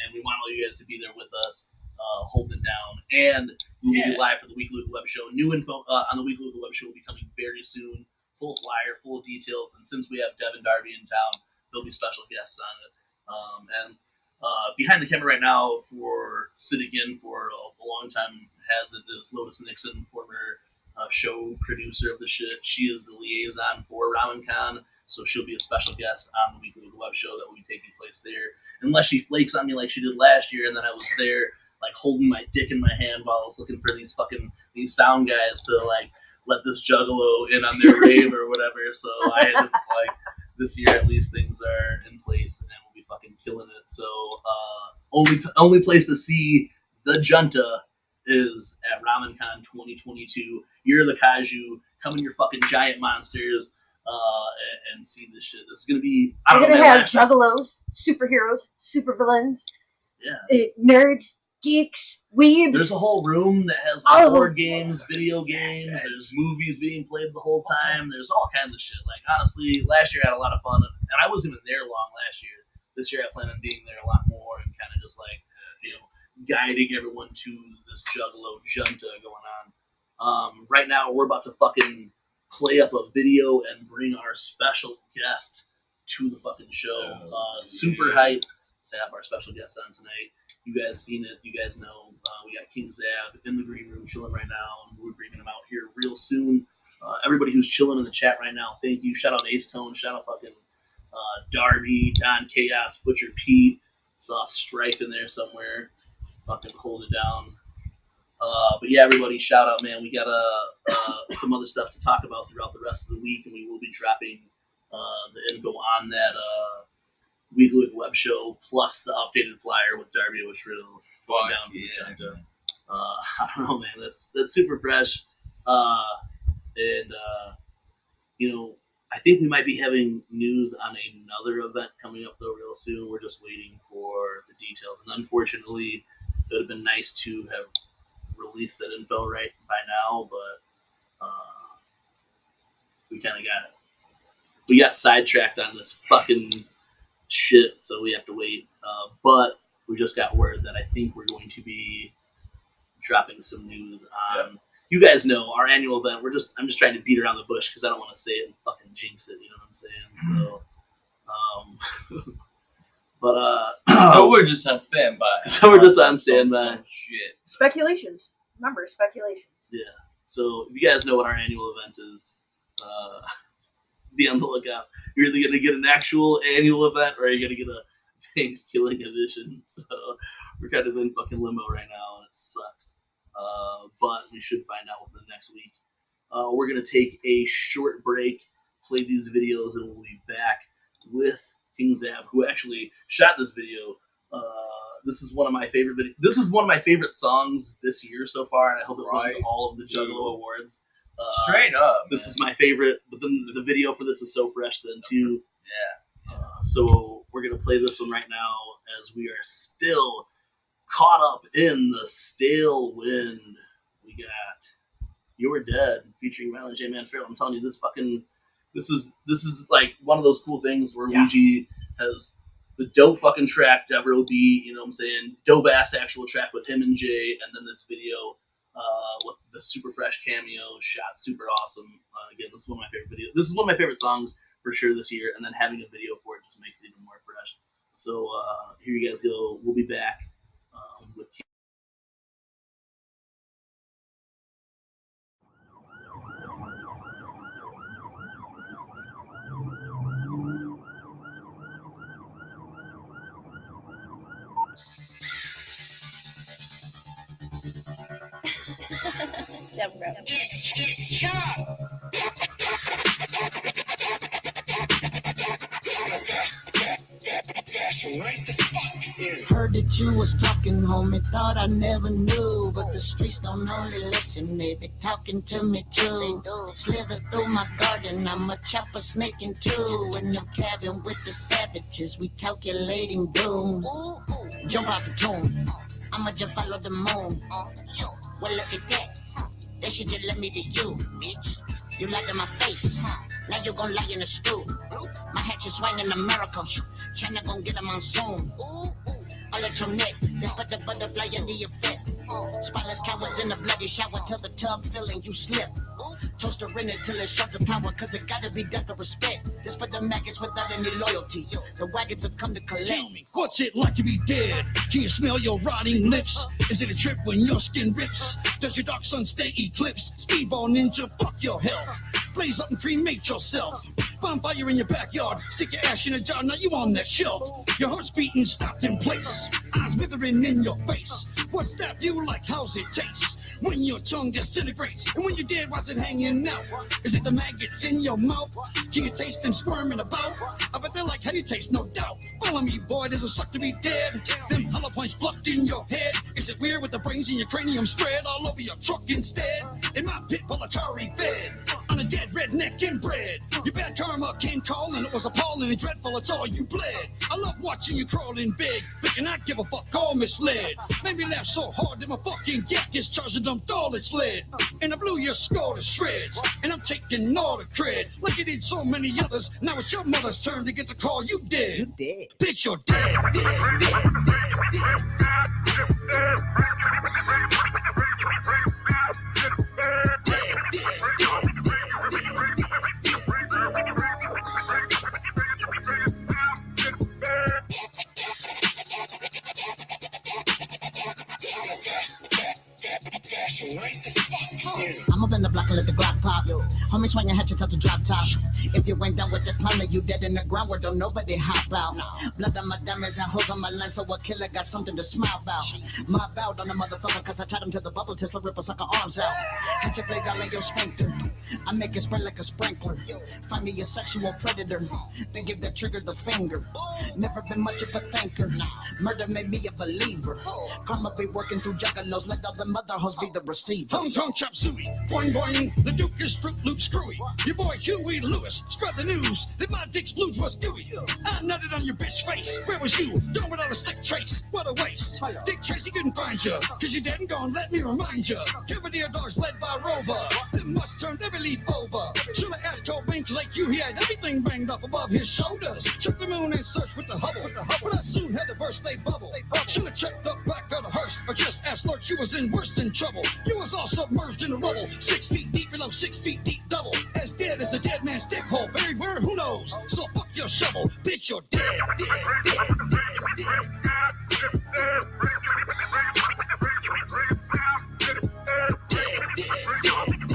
and we want all you guys to be there with us, holding it down. And we will be live for the Weekly Web Show. New info on the Weekly Web Show will be coming very soon. Full flyer, full details, and since we have Dev and Darby in town, there'll be special guests on it. And behind the camera right now, for sitting in for a long time, is Lotus Nixon, former show producer of the shit. She is the liaison for RamenCon, so she'll be a special guest on the Weekly Web Show that will be taking place there. Unless she flakes on me like she did last year, and then I was there, like holding my dick in my hand while I was looking for these sound guys to like let this juggalo in on their rave or whatever. So I had to, like, this year at least things are in place and we'll be fucking killing it. So only place to see the Junta is at RamenCon 2022. You're the Kaiju. Come in your fucking giant monsters and see this shit. This is gonna be. We're gonna have juggalos, superheroes, supervillains, nerds, geeks, weebs. There's a whole room that has board games, video games. There's movies being played the whole time. There's all kinds of shit. Like honestly, last year I had a lot of fun, and I wasn't even there long last year. This year I plan on being there a lot more and kind of just like guiding everyone to this Juggalo Junta going on. Right now we're about to fucking play up a video and bring our special guest to the fucking show. Super hype to have our special guest on tonight. You guys seen it. You guys know we got King Zabb in the green room chilling right now, and we're bringing him out here real soon. Everybody who's chilling in the chat right now, thank you. Shout out Ace Tone. Shout out fucking Darby, Don Chaos, Butcher Pete. Saw Strife in there somewhere. Fucking hold it down. But yeah, everybody, shout out, man. We got some other stuff to talk about throughout the rest of the week, and we will be dropping the info on that Weekly Web Show, plus the updated flyer with Darby, which will go down for the Junta. I don't know, man. That's super fresh. And I think we might be having news on another event coming up though real soon. We're just waiting for the details, and unfortunately, it would have been nice to have released that info right by now, but we kind of got sidetracked on this fucking shit, so we have to wait. But we just got word that I think we're going to be dropping some news on. You guys know our annual event. I'm just trying to beat around the bush because I don't want to say it and fucking jinx it. You know what I'm saying? So, but we're just on standby. So we're just on standby. Shit. Speculations. Remember, speculations. Yeah. So if you guys know what our annual event is, be on the lookout. You're either going to get an actual annual event or you're going to get a Thanksgiving edition. So we're kind of in fucking limbo right now, and it sucks. But we should find out within the next week. We're going to take a short break, play these videos, and we'll be back with King Zabb, who actually shot this video. This is one of my favorite videos. This is one of my favorite songs this year so far, and I hope it wins all of the Juggalo Awards. Straight up. This is my favorite, but then the video for this is so fresh then too. Yeah. So we're going to play this one right now as we are still caught up in the stale wind. We got You're Dead featuring Violent J Man Farrell. I'm telling you, this is like one of those cool things where Ouija has the dope fucking track, Devereaux beat, you know what I'm saying? Dope ass actual track with him and Jay, and then this video with the super fresh cameo shot, super awesome. Again, this is one of my favorite videos. This is one of my favorite songs for sure this year, and then having a video for it just makes it even more fresh. So here you guys go. We'll be back with King. Heard that you was talking, homie, thought I never knew. But the streets don't only listen, they be talking to me too. Slither through my garden, I'm a chopper snake in two. In the cabin with the savages, we calculating doom. Jump out the tomb, I'ma just follow the moon. Well, look at that, they should just let me to you, bitch. You lied to my face, now you gon' lie in the stew. My hatchet swing in America, China gon' get a monsoon. All at your neck, let's put the butterfly in the effect. Spotless cowards in the bloody shower till the tub filling you slip. Toaster in it till it shut the power, cause it gotta be death of respect. This for the maggots without any loyalty. The wagons have come to collect. Tell me, what's it like to be dead? Can you smell your rotting lips? Is it a trip when your skin rips? Does your dark sun stay eclipsed? Speedball ninja, fuck your health. Blaze up and cremate yourself. Bonfire in your backyard, stick your ash in a jar, now you on that shelf. Your heart's beating, stopped in place. Eyes withering in your face. What's that view like? How's it taste? When your tongue disintegrates, and when you're dead, why's it hanging out? Is it the maggots in your mouth? Can you taste them squirming about? I bet they like how you taste, no doubt. Follow me, boy, does it suck to be dead? Them hollow points plucked in your head. Is it weird with the brains in your cranium spread all over your truck instead? In my pit, Atari fed on a dead redneck inbred. Your bad karma came calling, it was appalling and dreadful, it's all you bled. I love watching you crawl in big, thinking I give a fuck, all misled. Made me laugh so hard that my fucking gap gets charged and dumped all its lead. And I blew your skull to shreds, and I'm taking all the cred. Like it did so many others, now it's your mother's turn to get the call, you dead. You dead. Bitch, you're dead, dead, dead, dead, I'm up in the block and let the Glock pop. Homie swing your hatchet up the drop top. If you ain't done with the planet, you dead in the ground where don't nobody hop out. Blood on my diamonds and holes on my lens, so a killer got something to smile about. My bout on the motherfucker, cause I tied him to the bubble till the ripper suck her arms out. Hatchet blade all in your sphincter. I make it spread like a sprinkler. Find me a sexual predator, then give that trigger the finger. Never been much of a thinker. Murder made me a believer. Karma be working through juggalos, let all the mother hoes be the receiver. Hong Kong chop suey, boing boing, the Duke is Fruit Loop screwy. Your boy Huey Lewis, spread the news that my dick's blues was gooey. I nutted on your bitch face, where was you? Done without a sick trace, what a waste. Dick Tracy couldn't find you, cause you dead and gone, let me remind you. Killdeer dogs led by Rover, them must turn every leaf over. Should've asked Cobain, cause like you, he had everything banged up above his shoulders. Check the moon and search with the Hubble, but I soon had to burst they bubble. Should've checked up back of the hearse, or just asked Lord, you was in worse than trouble. You was all submerged in the rubble, 6 feet deep below 6 feet deep double. As dead as a dead man's stick hole, buried where, who knows? So fuck your shovel, bitch, you're dead, dead, dead, dead, dead, dead, dead, dead.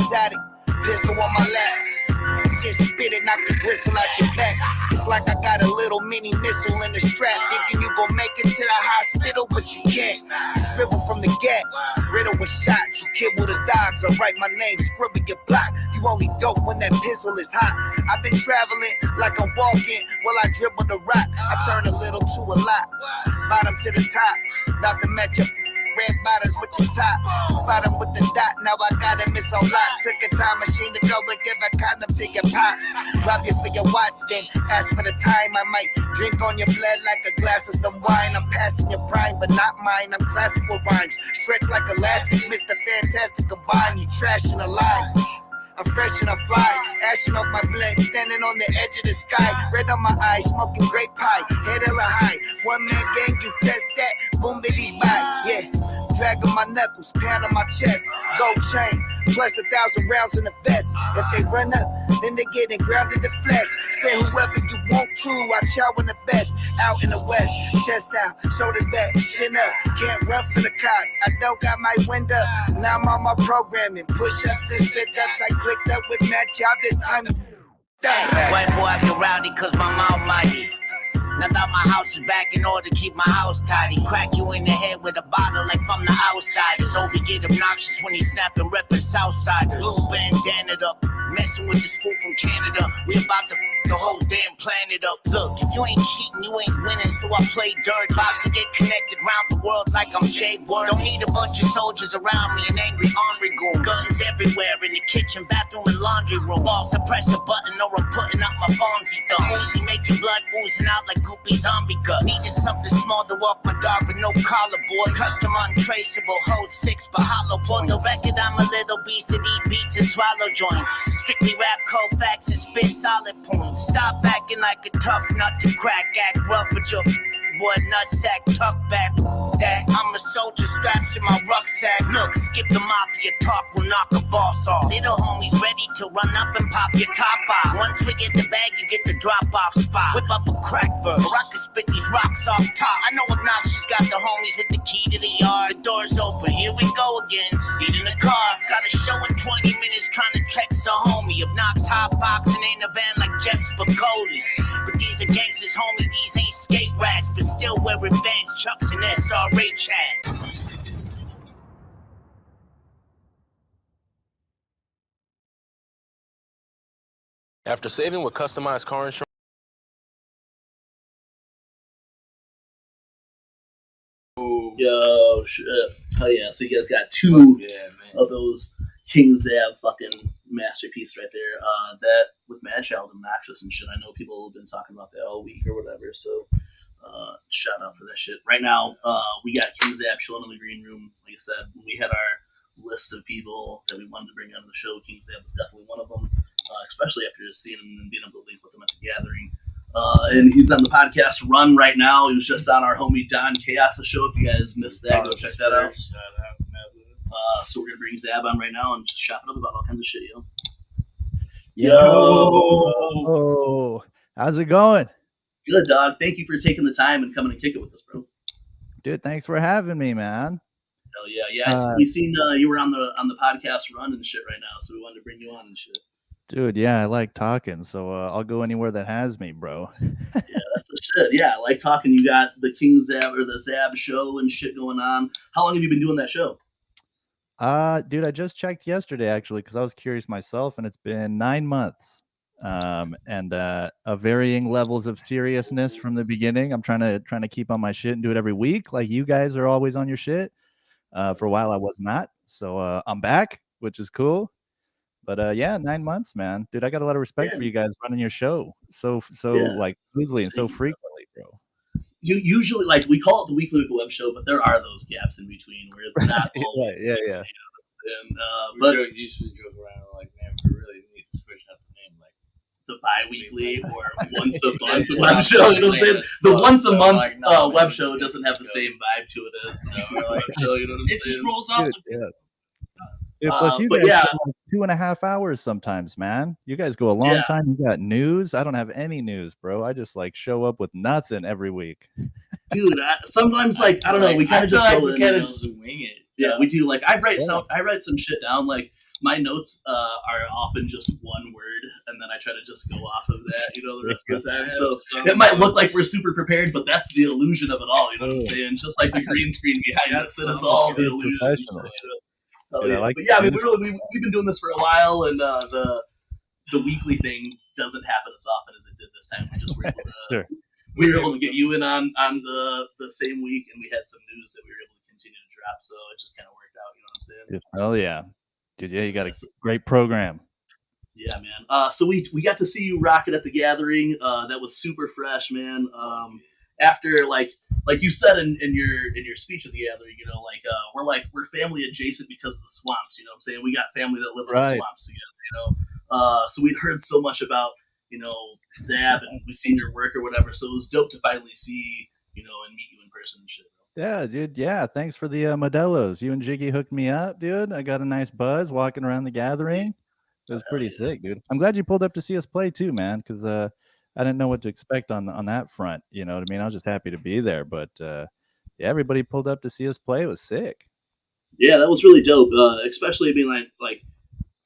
exotic. Pistol on my lap. Just spit it, knock the gristle out your back. It's like I got a little mini missile in the strap. Thinking you gon' make it to the hospital, but you can't. You swivel from the gap. Riddle with shots. You kibble the dogs. I write my name, scribble your block. You only dope when that pistol is hot. I've been traveling like I'm walking while I dribble the rock. I turn a little to a lot. Bottom to the top. About to match your red bottoms with your top. Spot him with the dot, now I gotta miss on lot. Took a time machine to go and give a condom to your pops. Rob you for your watch, then ask for the time. I might drink on your blood like a glass of some wine. I'm passing your prime, but not mine. I'm classic with rhymes. Stretch like elastic, Mr. Fantastic combine. You trash and alive. I'm fresh and I fly, ashing off my blood, standing on the edge of the sky. Red on my eyes, smoking grape pie, head hella high. One man gang, you test that, boom bitty bye. Yeah, dragging my knuckles, pound on my chest, gold chain, plus 1,000 rounds in the vest. If they run up, then they getting ground in the flesh. Say whoever you want to, I chow in the best. Out in the west, chest out, shoulders back, chin up. Can't run for the cops, I don't got my wind up. Now I'm on my programming, push-ups and sit-ups. I clicked up with that job this time. White boy, I get rowdy cause my mouth mighty. Now that my house is back in order, keep my house tidy. Crack you in the head with a bottle like from the outsiders. Obi get obnoxious when he snapping, reppin' Southsiders. Blue bandana up, messing with this fool from Canada. We about to the whole damn planet up. Look, if you ain't cheating, you ain't winning, so I play dirt. About to get connected round the world like I'm Jay Word. Don't need a bunch of soldiers around me, an angry Henri goon. Guns everywhere in the kitchen, bathroom, and laundry room. Boss, I press a button or I'm putting out my Fonzie thumb. Uzi making blood oozing out like goopy zombie gut. Needed something small to walk my dog with no collar, boy. Custom untraceable, hold 6 but hollow. For the record, I'm a little beast that eat beats and swallow joints. Strictly rap, cold facts, and spit solid points. Stop acting like a tough nut to crack, act rough with your boy nutsack, tuck back. That I'm a soldier, straps in my rucksack. Look, skip the mafia talk, will knock a boss off. Little homies ready to run up and pop your top off. Once we get the bag, you get the drop off spot. Whip up a crack verse, or I can spit these rocks off top. I know Obnoxious got the homies with the key to the yard. The door's open, here we go again. Seat in the car, got a show in 20 minutes trying to text a homie. Obnox hotboxing ain't a van like Jeff Spicoli. But these are gangsters, homie, these ain't skate rats. But still wearing Vans, Chucks, and SRA chat. After saving with customized car insurance. Yo, shit. Oh yeah, so you guys got two of those King Zabb fucking masterpieces right there. That with Madchild, Obnoxious and shit. I know people have been talking about that all week or whatever, so shout out for that shit. Right now, we got King Zabb chilling in the green room. Like I said, when we had our list of people that we wanted to bring onto the show, King Zabb was definitely one of them, especially after just seeing him and being able to link with him at the gathering. And he's on the podcast Run right now. He was just on our homie Don Chaos' show. If you guys missed that, go check that out. So we're going to bring Zabb on right now and just chop it up about all kinds of shit, yo. Yo! How's it going? Good, dog. Thank you for taking the time and coming to kick it with us, bro. Dude, thanks for having me, man. Hell yeah. Yeah, we seen you were on the podcast Run and shit right now, so we wanted to bring you on and shit. Dude, yeah, I like talking, so I'll go anywhere that has me, bro. Yeah, that's the shit. Yeah, I like talking. You got the King Zabb or the Zabb show and shit going on. How long have you been doing that show? Dude, I just checked yesterday, actually, because I was curious myself, and it's been 9 months. And varying levels of seriousness from the beginning. I'm trying to keep on my shit and do it every week, like you guys are always on your shit. For a while I was not, so I'm back, which is cool. But yeah, 9 months, man. Dude, I got a lot of respect for you guys running your show so like smoothly and so frequently, bro. You usually, like, we call it the Weekly Web Show, but there are those gaps in between where it's not always. Yeah. And, but usually joke around like, man, we really need to switch up the name, like the bi-weekly or once a month web show. You know what I'm saying? The once a month web show doesn't have the same vibe to it as web show. You know what I'm saying? It just rolls off. Dude, plus you guys go like 2.5 hours sometimes, man. You guys go a long time. You got news. I don't have any news, bro. I just like show up with nothing every week. Dude, sometimes I don't know. We kind of just go in. We kind of just wing it. Yeah, we do. Like I write some shit down. Like my notes are often just one word, and then I try to just go off of that, the rest of the time. So it might look like we're super prepared, but that's the illusion of it all. You know what I'm saying? Just like the green screen behind us, it is all the illusion. But yeah, I mean, we've been doing this for a while, and the weekly thing doesn't happen as often as it did this time. We just were able to Sure. we were able to get you in on the same week, and we had some news that we were able to continue to drop, so it just kind of worked out. You know what I'm saying? Dude, hell yeah, dude. Yeah, you got a great program. Yeah, man. So we got to see you rock it at the gathering. That was super fresh, man. After like you said in your speech at the gathering, we're family adjacent because of the swamps. You know what I'm saying? We got family that live in the swamps together. So we'd heard so much about Zabb, and we've seen your work or whatever. So it was dope to finally see and meet you in person and shit. Yeah, dude. Yeah, thanks for the Modelos. You and Jiggy hooked me up, dude. I got a nice buzz walking around the gathering. It was pretty sick, dude. I'm glad you pulled up to see us play too, man, because I didn't know what to expect on that front. You know what I mean? I was just happy to be there, but yeah, everybody pulled up to see us play. It was sick. Yeah, that was really dope. Especially being like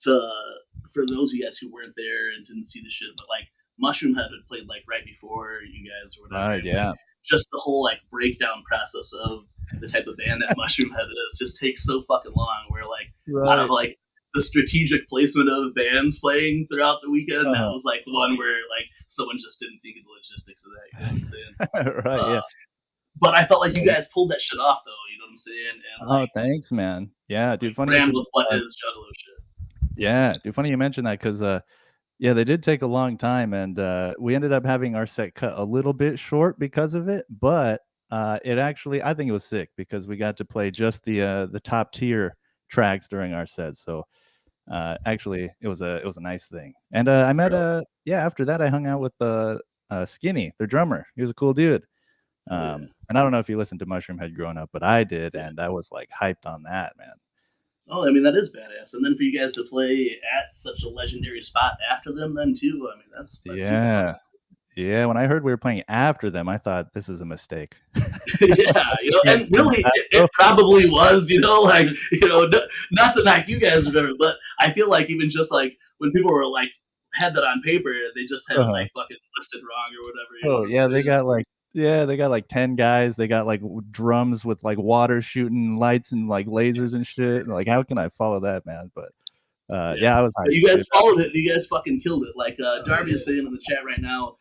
for those of you guys who weren't there and didn't see the shit, but like Mushroom Head had played like right before you guys or whatever. Right, yeah. Like, just the whole like breakdown process of the type of band that Mushroom Head is just takes so fucking long. Where like out of like the strategic placement of bands playing throughout the weekend, that was like the one where like someone just didn't think of the logistics of that. You know what I'm saying? Right, yeah. But I felt like you guys pulled that shit off, though. You know what I'm saying? And like, thanks, man. Yeah, dude. Funny ran with what is Juggalo shit. Yeah, dude. Funny you mentioned that because yeah, they did take a long time, and we ended up having our set cut a little bit short because of it. But it actually, I think it was sick because we got to play just the top tier tracks during our set. So actually, it was a nice thing. And I met after that I hung out with Skinny, their drummer. He was a cool dude. And I don't know if you listened to Mushroom Head growing up, but I did, and I was like hyped on that, man. Oh, I mean, that is badass. And then for you guys to play at such a legendary spot after them then too, I mean, that's yeah. Yeah, when I heard we were playing after them, I thought this is a mistake. Yeah, and really, it probably was, like, not to knock you guys or whatever, but I feel like even just like when people were like had that on paper, they just had like fucking listed wrong or whatever. Yeah, they got like 10 guys. They got like drums with like water shooting lights and like lasers and shit. Like, how can I follow that, man? But yeah, I was hyped. You guys followed it. You guys fucking killed it. Like Darby is saying in the chat right now,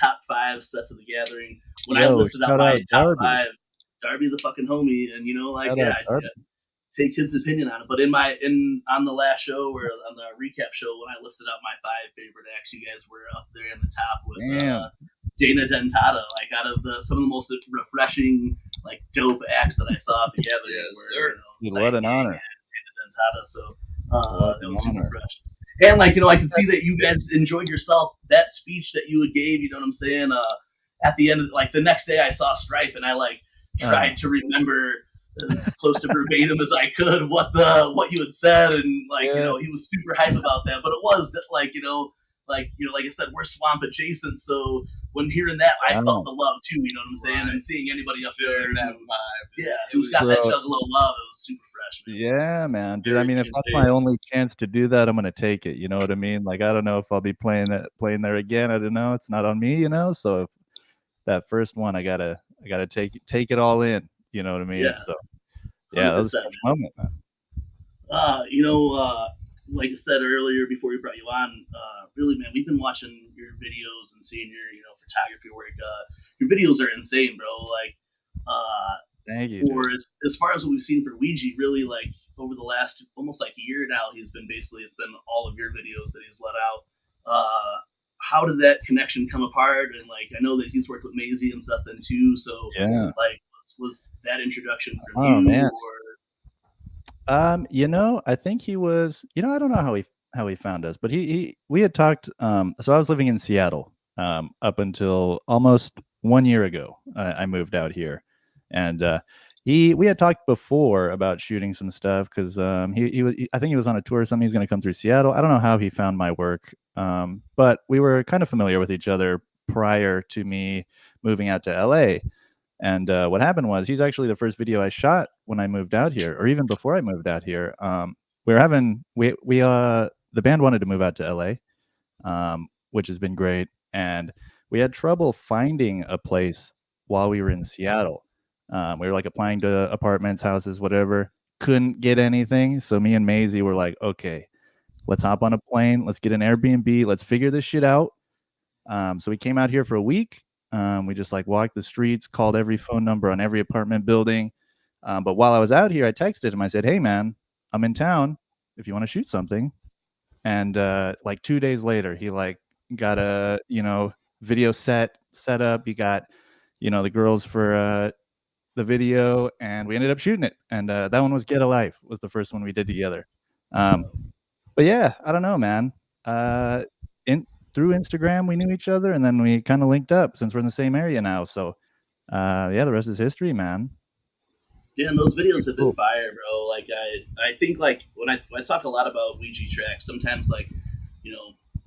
top 5 sets of the gathering. When I listed out my top 5, Darby the fucking homie, and I take his opinion on it. But on the last show or on the recap show, when I listed out my 5 favorite acts, you guys were up there in the top with Dana Dentata, like out of some of the most refreshing, like dope acts that I saw at the gathering. What an honor. Dana Dentata, so that was super fresh. And I can see that you guys enjoyed yourself. That speech that you gave, you know what I'm saying? At the end of the next day, I saw Strife, and I tried to remember as close to verbatim as I could what you had said, and he was super hype about that. But it was like I said, we're swamp adjacent, so when hearing that, I felt the love too. You know what I'm saying? And seeing anybody up there, that vibe, who's got that Juggalo love, it was super fresh, man. Yeah, man, dude. I mean, if that's my only chance to do that, I'm gonna take it. You know what I mean? Like, I don't know if I'll be playing there again. I don't know. It's not on me, So if that first one, I gotta take it all in. You know what I mean? Yeah. So yeah, that was a moment, man. Like I said earlier before we brought you on, really, man, we've been watching your videos and seeing your photography work. Your videos are insane, bro. Thank you. As far as what we've seen for Ouija, really, over the last almost a year now, it's been all of your videos that he's let out. How did that connection come apart? And I know that he's worked with Maisie and stuff then too. So was that introduction from you? Man. Or I think he was. I don't know how he found us, but we had talked. So I was living in Seattle up until almost 1 year ago. I moved out here, and we had talked before about shooting some stuff because I think he was on a tour or something. He's going to come through Seattle. I don't know how he found my work, but we were kind of familiar with each other prior to me moving out to LA. And what happened was he's actually the first video I shot when I moved out here, or even before I moved out here. we're having the band wanted to move out to LA, which has been great, and we had trouble finding a place while we were in Seattle. We were like applying to apartments, houses, whatever. Couldn't get anything. So me and Maisie were like, okay, let's hop on a plane. Let's get an Airbnb. Let's figure this shit out. So we came out here for a week. We just like walked the streets, called every phone number on every apartment building. But while I was out here, I texted him. I said, hey, man, I'm in town if you want to shoot something. And like 2 days later, he like got a, video set up. He got, the girls for the video, and we ended up shooting it. And that one was Get a Life, was the first one we did together. But yeah, I don't know, man. Through Instagram, we knew each other, and then we kind of linked up since we're in the same area now. So yeah, the rest is history, man. Yeah, and those videos have been fire, bro. Like I think like when I talk a lot about Ouija tracks, sometimes like,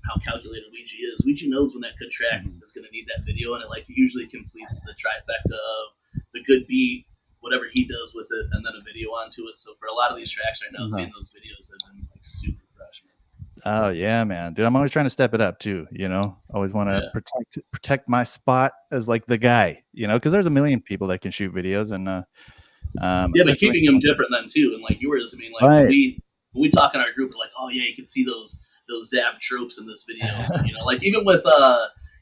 how calculated Ouija is. Ouija knows when that good track is going to need that video, and it like usually completes the trifecta of the good beat, whatever he does with it, and then a video onto it. So for a lot of these tracks right now, seeing those videos have been like super fresh, man. Oh yeah, man, dude. I'm always trying to step it up too. Always want to protect my spot as like the guy. Because there's a million people that can shoot videos, and yeah, but keeping them different then too, and like yours. I mean, like right. when we talk in our group, like, oh yeah, you can see those Zabb tropes in this video. Like even with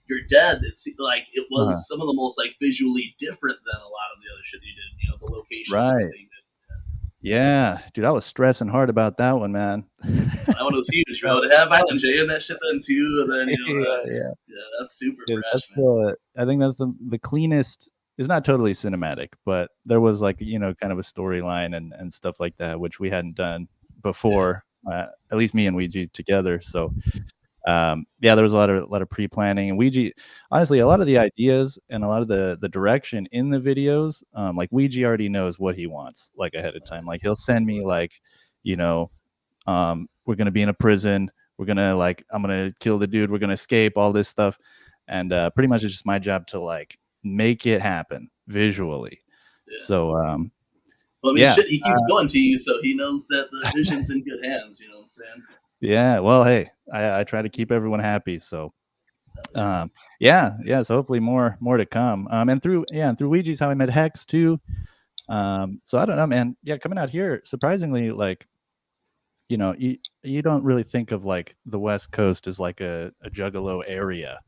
You're Dead, it's like it was some of the most like visually different than a lot of the other shit you did. The location, right? Yeah, dude, I was stressing hard about that one, man. That one was huge, bro. To have Island J in that shit then too, and then yeah, that's super dude, fresh, that's man. I think that's the cleanest. It's not totally cinematic, but there was like kind of a storyline and stuff like that, which we hadn't done before. At least me and Ouija together. So yeah, there was a lot of pre-planning, and Ouija, honestly, a lot of the ideas and a lot of the direction in the videos, like Ouija already knows what he wants like ahead of time. Like he'll send me like, we're gonna be in a prison, we're gonna like, I'm gonna kill the dude, we're gonna escape, all this stuff, and pretty much it's just my job to like make it happen visually. So well, I mean, shit, he keeps going to you, so he knows that the vision's in good hands. You know what I'm saying? Yeah, well, hey, I try to keep everyone happy, so yeah. So hopefully more to come. And through Ouija's how I met Hex too. So I don't know, man. Yeah, coming out here, surprisingly, like, you don't really think of like the West Coast as like a juggalo area,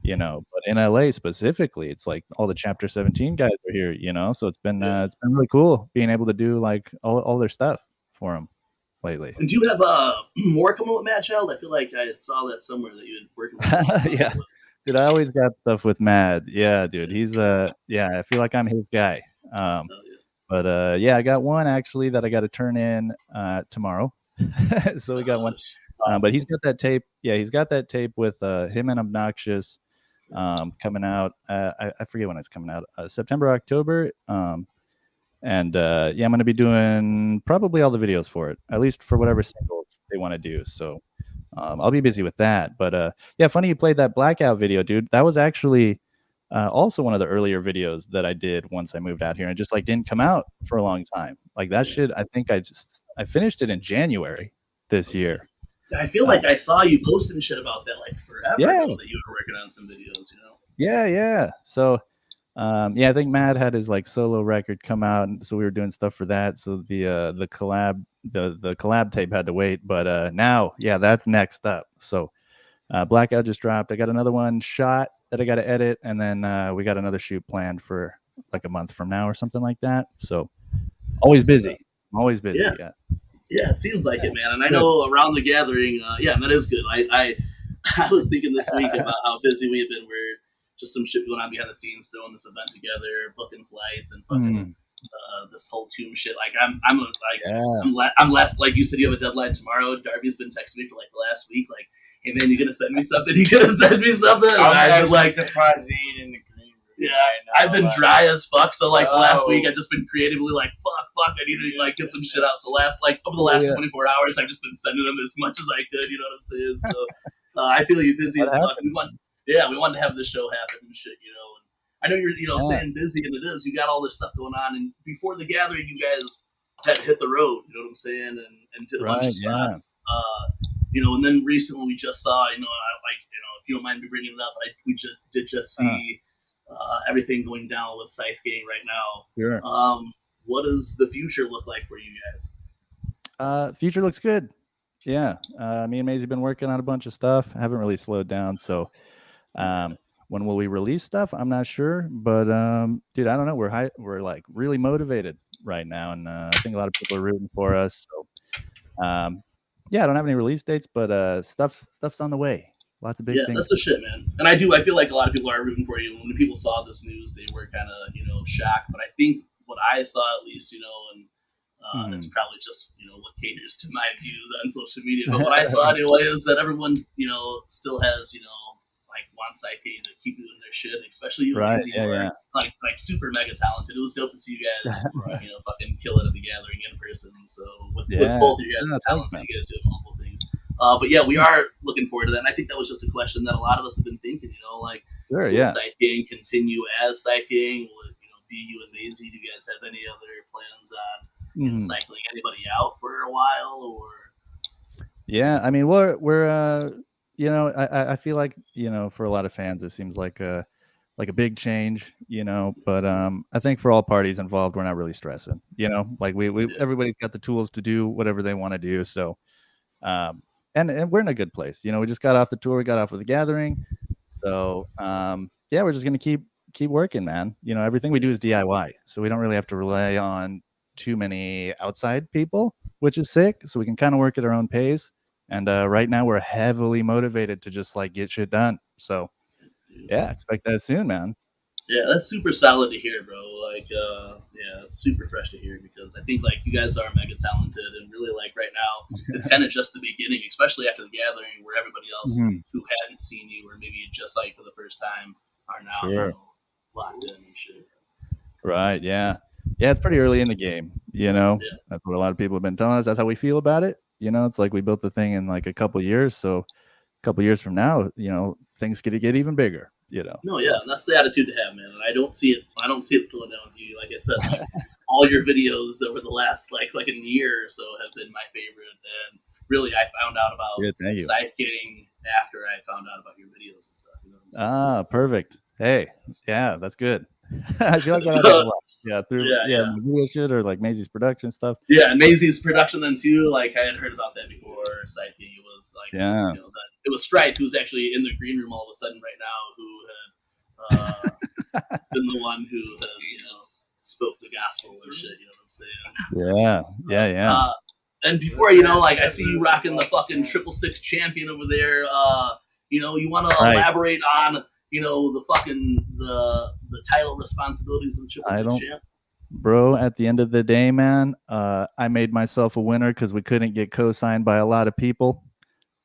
but in LA specifically, it's like all the Chapter 17 guys are here, so it's been really cool being able to do like all their stuff for them lately. And do you have more coming with Mad Child? I feel like I saw that somewhere that you had working with. Yeah, dude, I always got stuff with Mad. Yeah, dude, he's I feel like I'm his guy. But yeah, I got one actually that I got to turn in tomorrow. So we got one, but he's got that tape. Yeah, he's got that tape with him and Obnoxious coming out. I forget when it's coming out. September, October. And yeah, I'm going to be doing probably all the videos for it, at least for whatever singles they want to do. So I'll be busy with that. But yeah, funny you played that Blackout video, dude. That was actually also one of the earlier videos that I did once I moved out here, and it just like didn't come out for a long time. Like that shit, I think I finished it in January this year. I feel like I saw you posting shit about that like forever ago, that you were working on some videos, Yeah. So yeah, I think Matt had his like solo record come out, and so we were doing stuff for that. So the collab tape had to wait, but now, yeah, that's next up. So Blackout just dropped. I got another one shot that I got to edit, and then we got another shoot planned for like a month from now or something like that. So always busy. I'm always busy. Yeah, it seems like it, man. And I know around the gathering, that is good. I was thinking this week about how busy we have been. We're just some shit going on behind the scenes, throwing this event together, booking flights, and fucking this whole Tomb shit. Like I'm less, like you said, you have a deadline tomorrow. Darby's been texting me for like the last week, like, hey man, you gonna send me something? You gonna send me something? And I've been like, surprised he ain't in the green room. Yeah, I've been dry as fuck. So like the last week, I've just been creatively like, fuck, I need to like get some shit out. So over the last 24 hours, I've just been sending them as much as I could. You know what I'm saying? So I feel you busy as fuck. We wanted to have this show happen and shit. And I know you're saying busy, and it is. You got all this stuff going on, and before the gathering, you guys had hit the road. You know what I'm saying? And did a bunch of spots. And then recently we just saw. If you don't mind me bringing it up, we just see everything going down with Scythe Gang right now. Sure. What does the future look like for you guys? Future looks good. Yeah. Me and Maisie have been working on a bunch of stuff. Haven't really slowed down. So when will we release stuff? I'm not sure. But dude, I don't know. We're like really motivated right now. And I think a lot of people are rooting for us. So yeah, I don't have any release dates, but stuff's on the way. Lots of big things. Yeah, that's the shit, man. And I feel like a lot of people are rooting for you. When people saw this news, they were kind of, shocked. But I think what I saw, at least, and it's probably just, what caters to my views on social media. But what I saw anyway is that everyone, still has, wants Scythe to keep doing their shit, especially you and Izzy, who are like super mega talented. It was dope to see you guys, fucking kill it at the gathering in person. So with both of you guys' talents, you guys do multiple things. But yeah, we are looking forward to that. And I think that was just a question that a lot of us have been thinking, will Scythe Gang continue as Scythe Gang? Will it, be you and Maisie? Do you guys have any other plans on cycling anybody out for a while? Or yeah, I mean, we're I feel like, for a lot of fans, it seems like a big change, but I think for all parties involved, we're not really stressing, like everybody's got the tools to do whatever they want to do. So, and we're in a good place. We just got off the tour. We got off with the gathering. So, yeah, we're just going to keep working, man. Everything we do is DIY. So we don't really have to rely on too many outside people, which is sick. So we can kind of work at our own pace. And right now we're heavily motivated to just get shit done. So yeah, expect that soon, man. Yeah, that's super solid to hear, bro. Yeah, it's super fresh to hear, because I think you guys are mega talented, and really right now it's kind of just the beginning, especially after the gathering, where everybody else who hadn't seen you or maybe just saw you for the first time are now locked in and shit. Right. Yeah. Yeah. It's pretty early in the game. That's what a lot of people have been telling us. That's how we feel about it. It's like we built the thing in a couple years. So a couple years from now, things get even bigger. No, yeah, and that's the attitude to have, man. And I don't see it slowing down with you. Like I said, all your videos over the last like a year or so have been my favorite. And really, I found out about Scythe Gang after I found out about your videos and stuff. Perfect. Hey, yeah, that's good. I feel like that happens a lot. Yeah, through video shit or Maisie's production stuff. Yeah, Maisie's production then too. I had heard about that before. Scythe Gang was it was Stripe, who's actually in the green room all of a sudden right now, who had been the one who had spoke the gospel and shit. You know what I'm saying? Yeah. And before I see you rocking the fucking 666 champion over there. You want to elaborate on the title responsibilities of the 666 champ? Bro, at the end of the day, man, I made myself a winner because we couldn't get co-signed by a lot of people.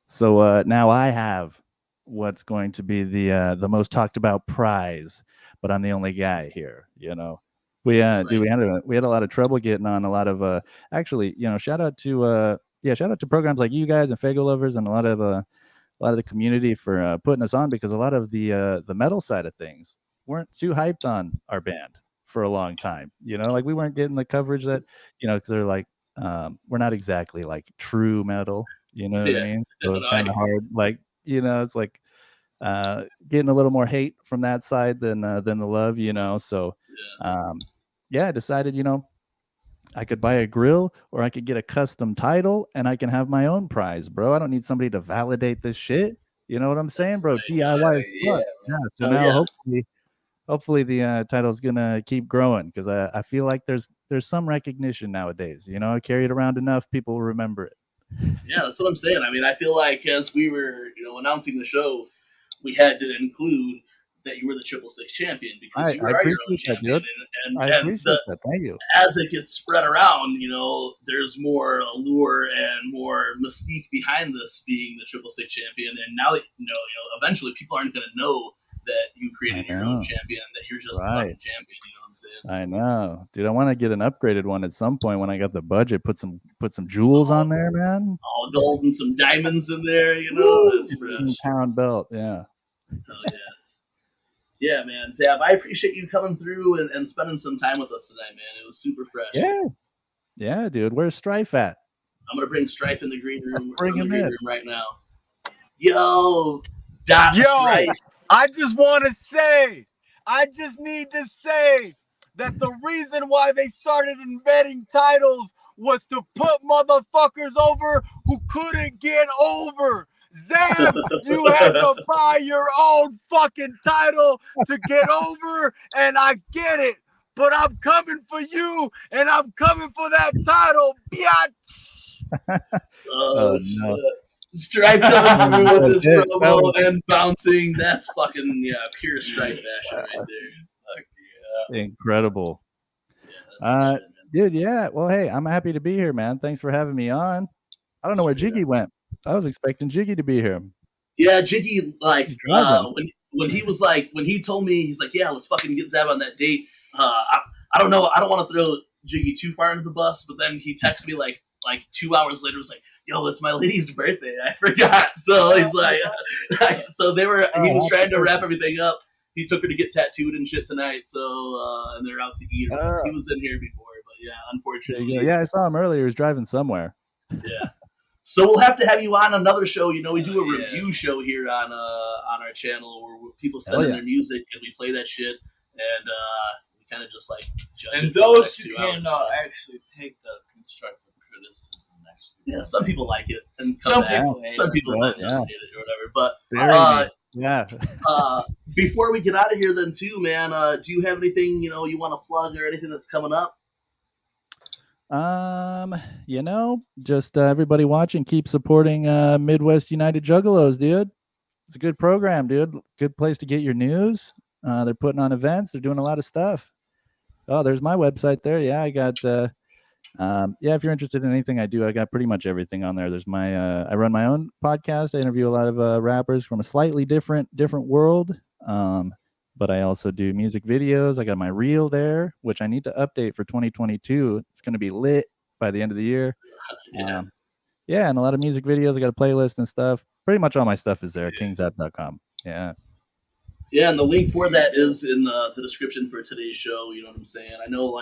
So now I have what's going to be the most talked about prize, but I'm the only guy here. We had a lot of trouble getting on a lot of actually, shout out to programs like you guys and Fago Lovers and a lot of the community for putting us on, because a lot of the metal side of things weren't too hyped on our band for a long time. We weren't getting the coverage that, because they're we're not exactly true metal, what I mean? So it's kind of hard. It's getting a little more hate from that side than the love, So I decided, I could buy a grill or I could get a custom title and I can have my own prize, bro. I don't need somebody to validate this shit. You know what I'm saying, bro? DIY is fuck. Yeah. So now hopefully the title's gonna keep growing, because I feel like there's some recognition nowadays. I carry it around enough, people will remember it. Yeah, that's what I'm saying. I mean, I feel like as we were, announcing the show, we had to include that you were the 666 champion, because you are your own champion. Thank you. As it gets spread around, there's more allure and more mystique behind this being the 666 champion. And now that eventually people aren't going to know that you created your own champion, that you're just the fucking champion. You know what I'm saying? I know, dude. I want to get an upgraded one at some point when I got the budget. Put some jewels on there, man. All gold and some diamonds in there. That's fresh. Pound belt, yeah. Oh yeah. Yeah, man. Zabb, I appreciate you coming through and spending some time with us tonight, man. It was super fresh. Yeah, dude. Where's Strife at? I'm gonna bring Strife in the green room. Bring him in right now. Yo, Strife. I just want to say, I just need to say that the reason why they started inventing titles was to put motherfuckers over who couldn't get over. Zabb, you had to buy your own fucking title to get over, and I get it. But I'm coming for you, and I'm coming for that title, biatch. Oh no. Stripe coming through with this promo and bouncing. That's fucking pure Stripe fashion right there. Incredible. Yeah, dude, yeah. Well, hey, I'm happy to be here, man. Thanks for having me on. I don't know where Jiggy went. I was expecting Jiggy to be here. Yeah, Jiggy, like, when he was like, when he told me, he's like, yeah, let's fucking get Zabb on that date. I don't know. I don't want to throw Jiggy too far into the bus, but then he texted me like 2 hours later, was like, yo, it's my lady's birthday. I forgot. So he's like, so he was trying to wrap everything up. He took her to get tattooed and shit tonight. So, and they're out to eat. He was in here before, but yeah, unfortunately. Yeah, I saw him earlier. He was driving somewhere. Yeah. So we'll have to have you on another show. You know, we do a review show here on our channel where people send in their music and we play that shit, and we kind of just like judge. And those who cannot actually take the constructive criticism, actually, some people like it, and some people just hate it or whatever. But before we get out of here, then too, man, do you have anything you want to plug or anything that's coming up? Just everybody watching, keep supporting Midwest United Juggalos, dude. It's a good program, dude. Good place to get your news. They're putting on events. They're doing a lot of stuff. Oh, there's my website there. Yeah, I got if you're interested in anything I do, I got pretty much everything on there. There's my I run my own podcast. I interview a lot of rappers from a slightly different world. But I also do music videos. I got my reel there, which I need to update for 2022. It's going to be lit by the end of the year. And a lot of music videos. I got a playlist and stuff. Pretty much all my stuff is there at kingzabb.com. Yeah. Yeah, and the link for that is in the description for today's show. You know what I'm saying? I know,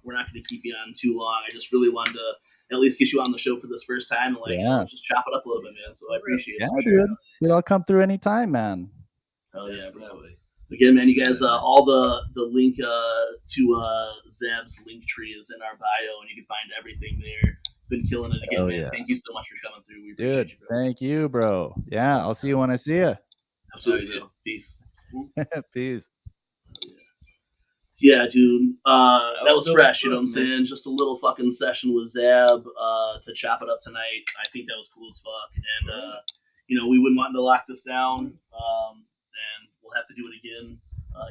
we're not going to keep you on too long. I just really wanted to at least get you on the show for this first time and, just chop it up a little bit, man. So I appreciate it. Yeah, dude. I'll come through anytime, man. Hell yeah, bro. Again, man, you guys, all the link to Zabb's link tree is in our bio, and you can find everything there. It's been killing it again, man. Thank you so much for coming through. We appreciate you, bro. Thank you, bro. Yeah, I'll see you when I see you. Absolutely, bro. Peace. Peace. Yeah, dude. That was fresh, you know what I'm saying? Just a little fucking session with Zabb to chop it up tonight. I think that was cool as fuck. And, we wouldn't want to lock this down. And we'll have to do it again,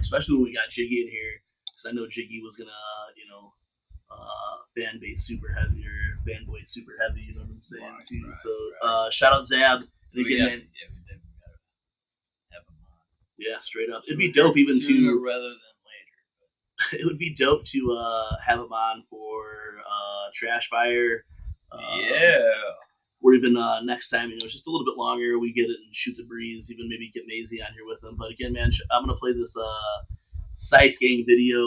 especially when we got Jiggy in here, because I know Jiggy was gonna, fanboy super heavy, you know what I'm saying, too. So shout out Zabb. So again, man. Yeah, straight up. It'd be Sooner dope even to rather than later. It would be dope to have him on for Trash Fire. Or even next time, just a little bit longer, we get it and shoot the breeze, even maybe get Maisie on here with him. But again, man, I'm going to play this Scythe Gang video.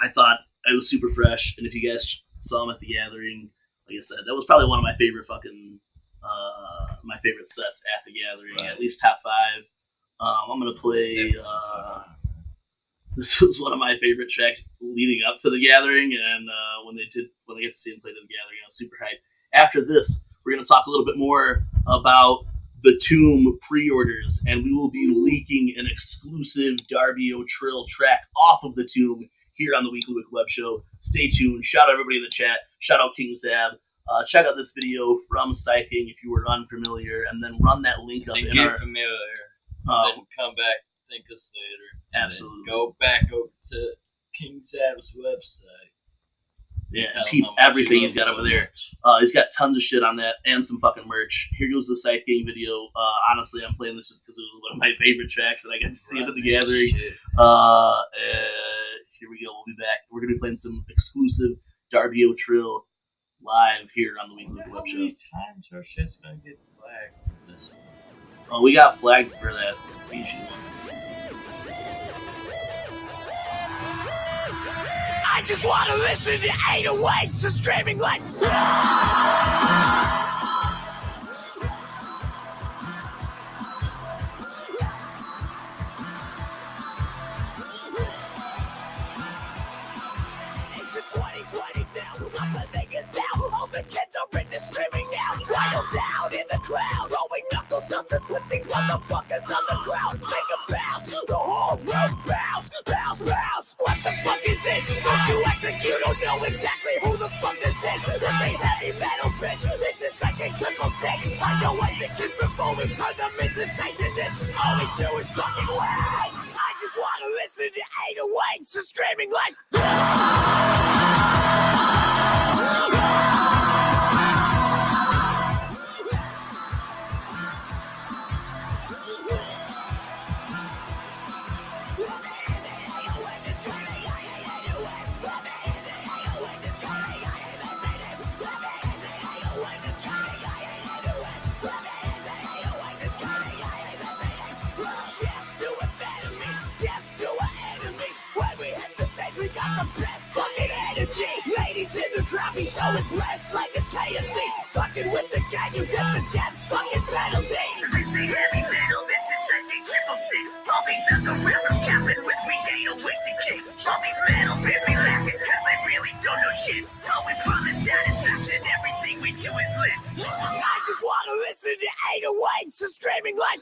I thought it was super fresh. And if you guys saw him at the gathering, like I said, that was probably one of my favorite my favorite sets at the gathering, at least top 5. I'm going to play... This was one of my favorite tracks leading up to the gathering, and when I got to see him play to the gathering, I was super hyped. After this, we're going to talk a little bit more about the Tomb pre-orders, and we will be leaking an exclusive Darby Trill track off of the Tomb here on the Weekly Wick Web Show. Stay tuned. Shout out everybody in the chat. Shout out King Zabb. Check out this video from Scythe Gang if you were unfamiliar, and then run that link up in our... familiar. Then come back, thank us later. Absolutely. Go back over to King Zabb's website. Yeah, peep everything he's got over there. He's got tons of shit on that and some fucking merch. Here goes the Scythe Gang video. Honestly, I'm playing this just because it was one of my favorite tracks and I got to see it at the gathering. Here we go. We'll be back. We're going to be playing some exclusive Darby Trill live here on the Weekly Web Show. How many times our shit's going to get flagged for this one? Oh, we got flagged for that Fiji one. I just wanna listen to 808s screaming like. It's the 2020s now, I'm making sound. All the kids are in this screaming now. Wild down in the crowd, rolling knuckle dusters, put these motherfuckers on the ground. Make a bounce, the whole room bounce, bounce, bounce. What the fuck is this? Don't you act like you don't know exactly who the fuck this is? This ain't heavy metal, bitch. This is psychic 666. I know what the kids before we turn them into saints in this. All we do is fucking wait. I just wanna listen to 808s screaming like. Ladies in the crowd be showing breasts like it's KFC. Fucking with the gang, you get the death fucking penalty. This ain't heavy metal, this is Sunday 666. All these other rappers capping with me 808s and kicks. All these metal bitches be laughing cause they really don't know shit. All we promise satisfaction, everything we do is lit. I just wanna listen to 808s screaming like.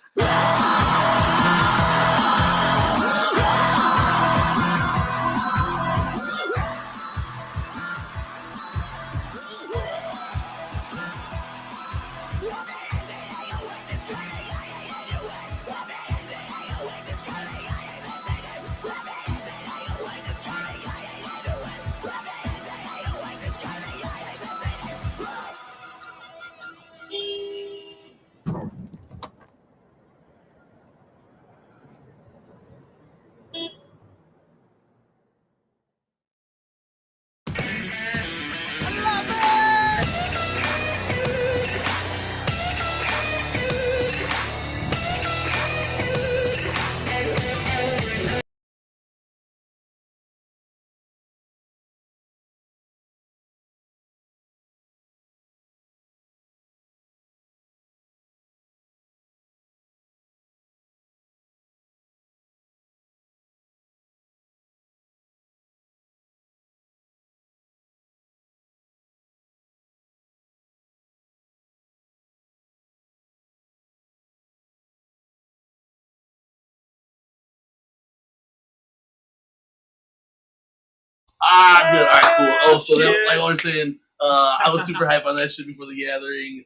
Good. All right, cool. Oh, so that, like I was saying, I was super hyped on that shit before the gathering,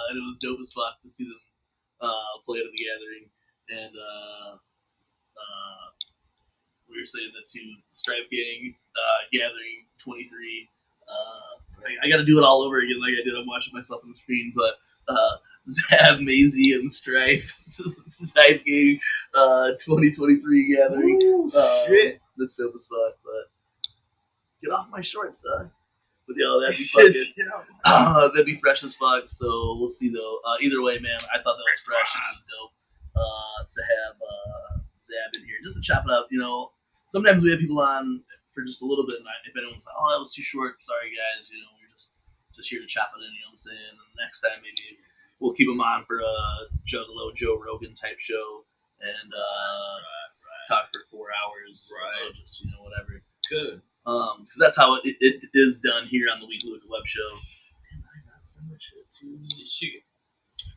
and it was dope as fuck to see them play at the gathering. And we were saying that too, Stripe Gang gathering 23. I got to do it all over again, like I did. I'm watching myself on the screen, but Zabb, Maisie, and Stripe Stripe Gang 2023 gathering. Shit. That's dope as fuck, but. Get off my shorts, dog. But yo, that'd be fucking, that'd be fresh as fuck. So we'll see though. Either way, man, I thought that was fresh and it was dope to have Zabb in here just to chop it up. You know, sometimes we have people on for just a little bit, and if anyone's like, "Oh, that was too short," sorry guys. You know, we're just here to chop it in. You know what I'm saying? And next time maybe we'll keep them on for a Juggalo Joe Rogan type show and talk for 4 hours. Right. Just whatever. Good. Because that's how it is done here on the Weekly with the Web Show. Can I not send that shit to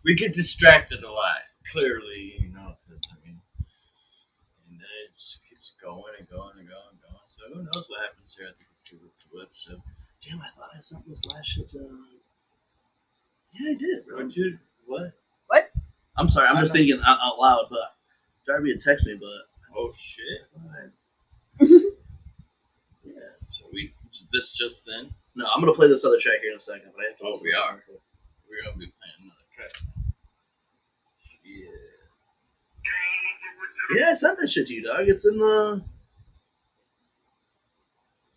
we get distracted a lot, clearly, because, and then it just keeps going and going and going and going. So who knows what happens here at the Web Show. Damn, I thought I sent this last shit to... Yeah, I did, bro. What? What? I'm sorry, I'm just thinking out loud, but Darby had texted me, but... Oh, shit. So this just then? No, I'm going to play this other track here in a second, but I have to... Oh, we are. We're going to be playing another track. Yeah, I sent that shit to you, dog. It's in the...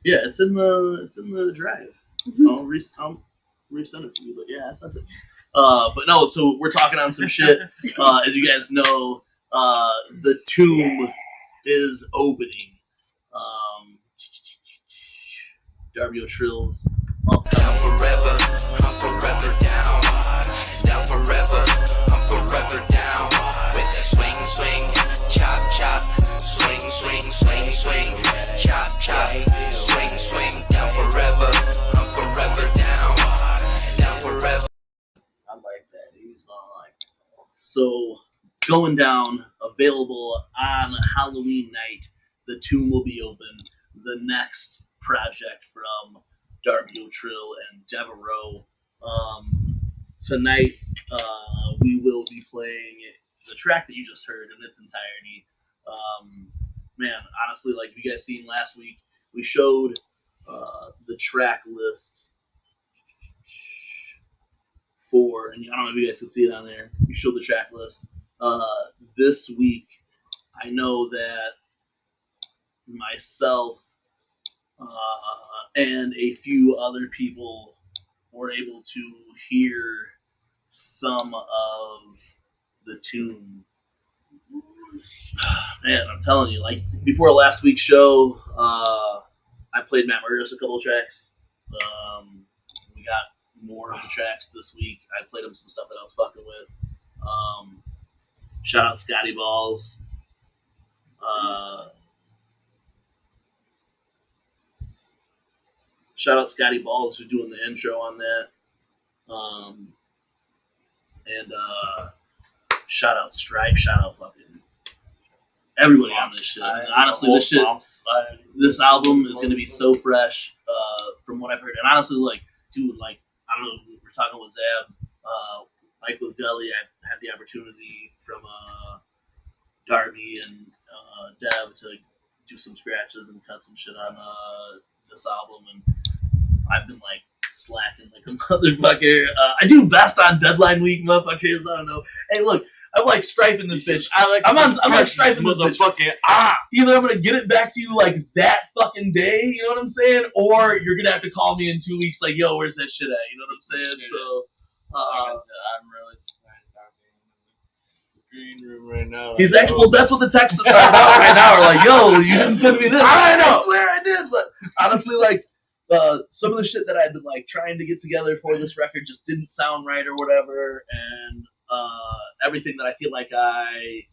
Yeah, it's in the drive. I'll resend it to you, but yeah, I sent it. But no, so we're talking on some shit. As you guys know, the Tomb is opening. Darby O'Trill's Down forever, I'm forever down. Down forever, I'm forever down. With the swing, swing, chop, chop. Swing, swing, swing, swing. Chop, chop. Swing, swing. Down forever, I'm forever down. Down forever. I like that. He's all like. So, going down, available on Halloween night. The Tomb will be open. The next project from Darby O'Trill and Devereaux. Tonight, we will be playing the track that you just heard in its entirety. Man, honestly, like you guys seen last week, we showed the track list for, and I don't know if you guys can see it on there. We showed the track list. This week, I know that myself and a few other people were able to hear some of the tune. Man, I'm telling you, like before last week's show, I played Matt Murdo's a couple of tracks. We got more of the tracks this week. I played him some stuff that I was fucking with. Shout out Scotty Balls. Shout out Scotty Balls who's doing the intro on that. And shout out Stripe. Shout out fucking everybody on this shit. And honestly, this album is going to be so fresh from what I've heard. And honestly, like, dude, like, I don't know, we were talking with Zabb, like with Gully, I had the opportunity from Darby and Dev to do some scratches and cut some shit on this album, and I've been like slacking like a motherfucker. I do best on deadline week, motherfuckers. I don't know. Hey, look, I'm like striping this bitch. I'm like striping this bitch. Either I'm gonna get it back to you like that fucking day, you know what I'm saying, or you're gonna have to call me in 2 weeks, like, yo, where's that shit at? You know what I'm saying? So, like I said, I'm really surprised Darby in the green room right now. He's actually, well, that's what the texts are about right now. Are like, yo, you didn't send me this. I know. I swear I did, but honestly, like. Some of the shit that I'd been like trying to get together for this record just didn't sound right or whatever, and everything that I feel like I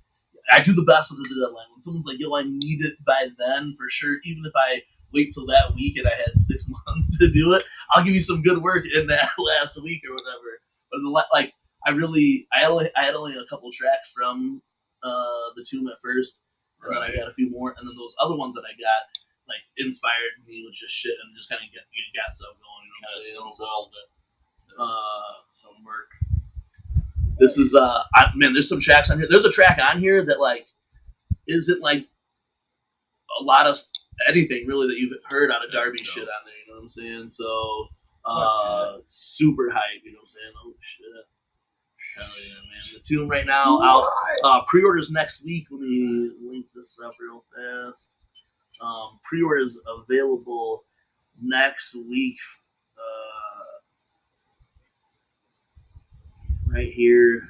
do the best with the deadline. When someone's like, "Yo, I need it by then for sure," even if I wait till that week and I had 6 months to do it, I'll give you some good work in that last week or whatever. But like, I had only a couple tracks from the Tomb at first, and then I got a few more, and then those other ones that I got. Like inspired me with just shit and just kind of got stuff going. You know what I'm saying? Some work. This is man. There's some tracks on here. There's a track on here that like isn't like a lot of anything really that you've heard out of Darby shit on there. You know what I'm saying? So super hype. You know what I'm saying? Oh shit. Hell yeah, man. The Tomb right now out. Pre-orders next week. Let me link this up real fast. Pre-orders available next week. Right here.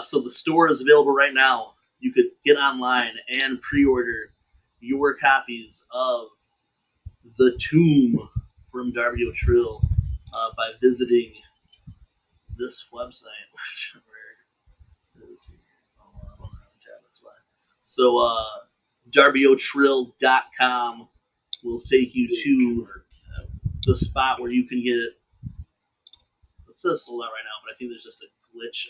So the store is available right now. You could get online and pre-order your copies of The Tomb from Darby O'Trill by visiting this website. So, DarbyO'Trill.com will take you to the spot where you can get it. It says sold out right now, but I think there's just a glitch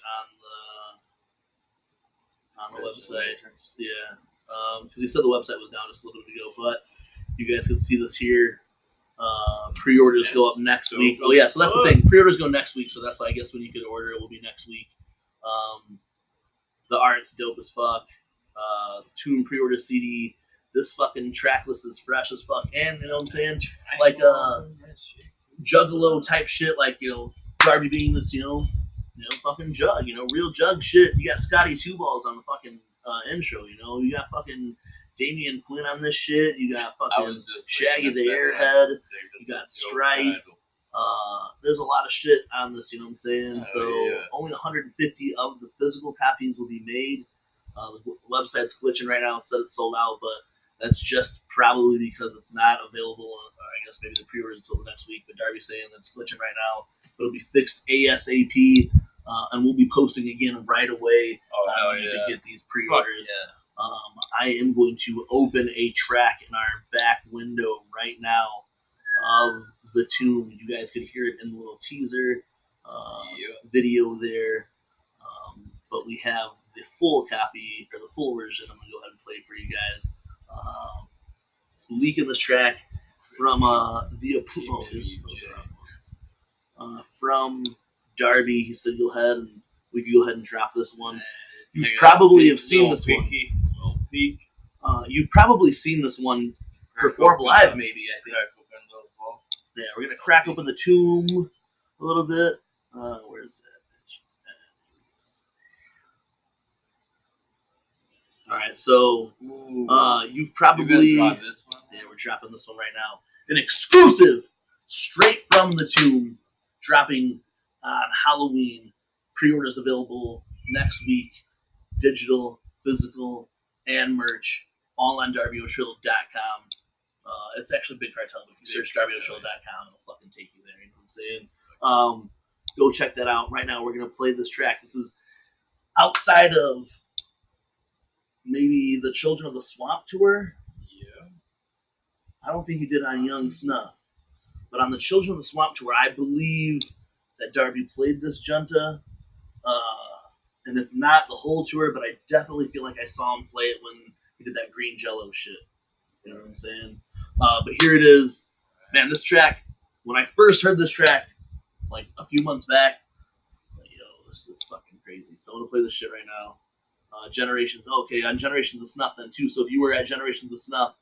on the website. Yeah, because he said the website was down just a little bit ago, but you guys can see this here. Pre-orders go up next week. Oh yeah, so that's the thing. Pre-orders go next week, so that's I guess when you could order it will be next week. The art's dope as fuck. Tomb pre-order CD. This fucking track list is fresh as fuck, and you know what I'm saying, like Juggalo type shit, like Darby being this fucking Jug, real Jug shit. You got Scotty Two Balls on the fucking intro, you got fucking Damian Quinn on this shit. You got fucking Shaggy the Airhead. You got Stripe. There's a lot of shit on this, you know what I'm saying? Only 150 of the physical copies will be made. The website's glitching right now. It said it's sold out, but that's just probably because it's not available. I guess maybe the pre-orders until the next week. But Darby's saying that's glitching right now. It'll be fixed ASAP, and we'll be posting again right away. When you can get these pre-orders. I am going to open a track in our back window right now of the Tomb. You guys could hear it in the little teaser video there. But we have the full copy, or the full version. I'm going to go ahead and play for you guys. Leaking this track from from Darby. He said, "Go ahead and we can go ahead and drop this one." You probably have seen this one. You've probably seen this one perform live, maybe. I think. Yeah, we're gonna crack open the Tomb a little bit. Where's that? All right, so you've probably we're dropping this one right now. An exclusive, straight from the Tomb, dropping on Halloween. Pre-orders available next week. Digital, physical, and merch. All on DarbyO'Trill.com. It's actually Big Cartel, but if you search DarbyO'Trill.com, it'll fucking take you there. You know what I'm saying? Go check that out. Right now, we're gonna play this track. This is outside of maybe the Children of the Swamp tour. Yeah. I don't think he did on Young Snuff. But on the Children of the Swamp tour, I believe that Darby played this junta. And if not, the whole tour, but I definitely feel like I saw him play it when he did that Green Jello shit. You know what I'm saying? But here it is. Man, this track, when I first heard this track, like a few months back, like, yo, this is fucking crazy. So I'm going to play this shit right now. Generations. Okay, on Generations of Snuff then too. So if you were at Generations of Snuff,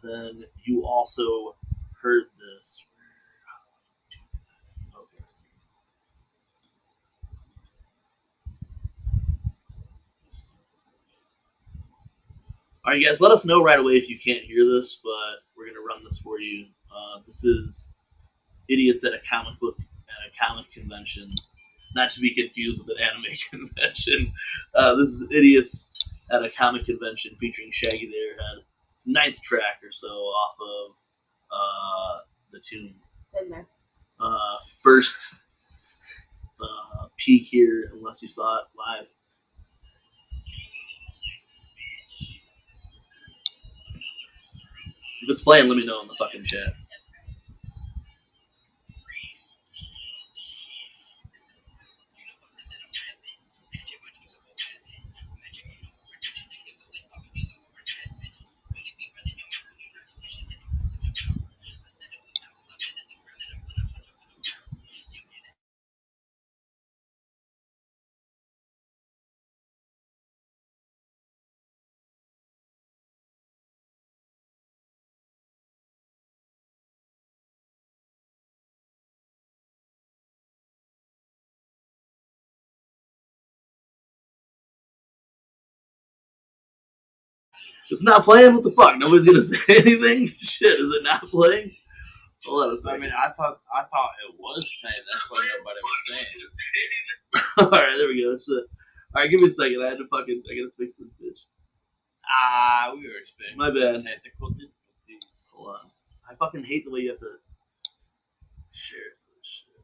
then you also heard this. Okay. All right, guys, let us know right away if you can't hear this, but we're gonna run this for you. This is Idiots at a Comic Book and a Comic Convention. Not to be confused with an anime convention. This is Idiots at a Comic Convention featuring Shaggy the Airhead. 9th track or so off of the Tomb. Been there. First peek here, unless you saw it live. If it's playing, let me know in the fucking chat. It's not playing? What the fuck? Nobody's gonna say anything? Shit, is it not playing? Hold on a second. I mean, I thought it was playing. That's why nobody was saying. Alright, there we go. Shit. Alright, give me a second. I gotta fix this bitch. We were expecting. My bad. Technical difficulties. Hold on. I fucking hate the way you have to share this shit.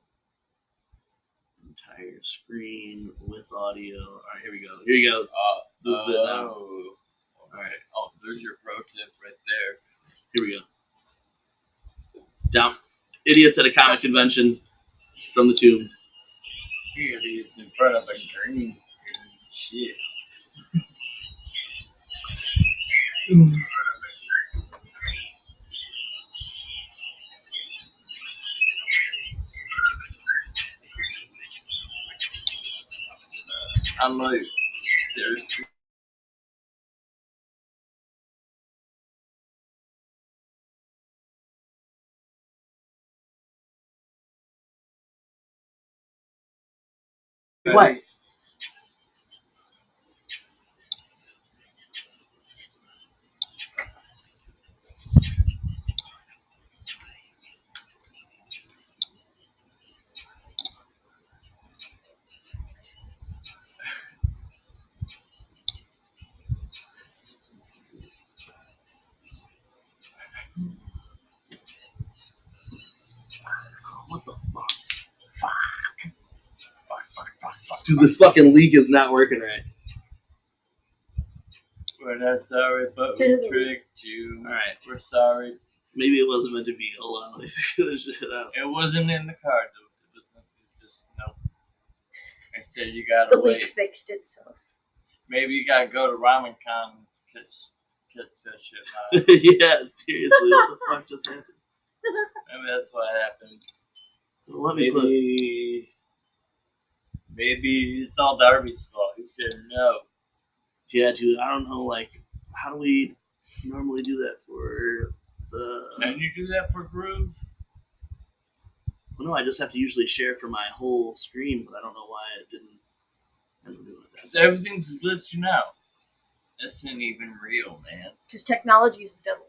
Entire screen with audio. Alright, here we go. Here he goes. This is it now. Alright. Oh, there's your pro tip right there. Here we go. Down. Idiots at a Comic Convention from the Tomb. Here he is in front of a green shit. I'm like, seriously. What? Dude, this fucking leak is not working right. We're not sorry, but we tricked you. Alright. We're sorry. Maybe it wasn't meant to be. Hold on, let me figure this shit out. It wasn't in the card, though. It's just, no. I said you gotta The wait. leak fixed itself. Maybe you gotta go to Ramen Con and catch that shit out. Yeah, seriously, what the fuck just happened? Maybe that's what happened. Well, let me put. Maybe it's all Darby's fault. He said no. Yeah, dude, I don't know, like, how do we normally do that for the... Can you do that for Groove? Well, no, I just have to usually share for my whole screen, but I don't know why it didn't do it like that. Because everything's glitching out. This isn't even real, man. Because technology is the devil.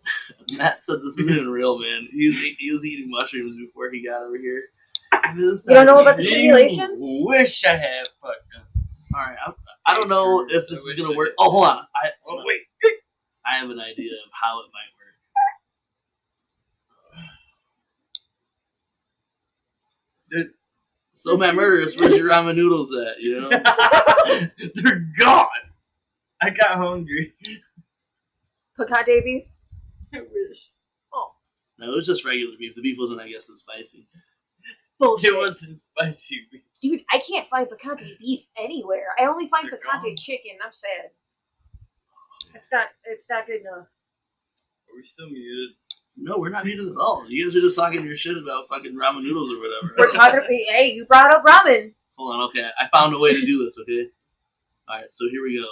Matt said this isn't even real, man. He was eating mushrooms before he got over here. You don't know about the simulation? Wish I had fucking... Alright, I don't know if this is going to work. Oh, hold on. Wait. I have an idea of how it might work. So, Matt Murderous, where's your ramen noodles at, you know? They're gone! I got hungry. Picante beef? I wish. Oh. No, it was just regular beef. The beef wasn't, I guess, as spicy. Bullshit. It wasn't spicy beef. Dude, I can't find picante beef anywhere. I only find They're picante gone. chicken. I'm sad. It's not good enough. Are we still muted? No, we're not muted at all. You guys are just talking your shit about fucking ramen noodles or whatever. We're talking. Hey, you brought up ramen. Hold on, okay. I found a way to do this, okay? Alright, so here we go.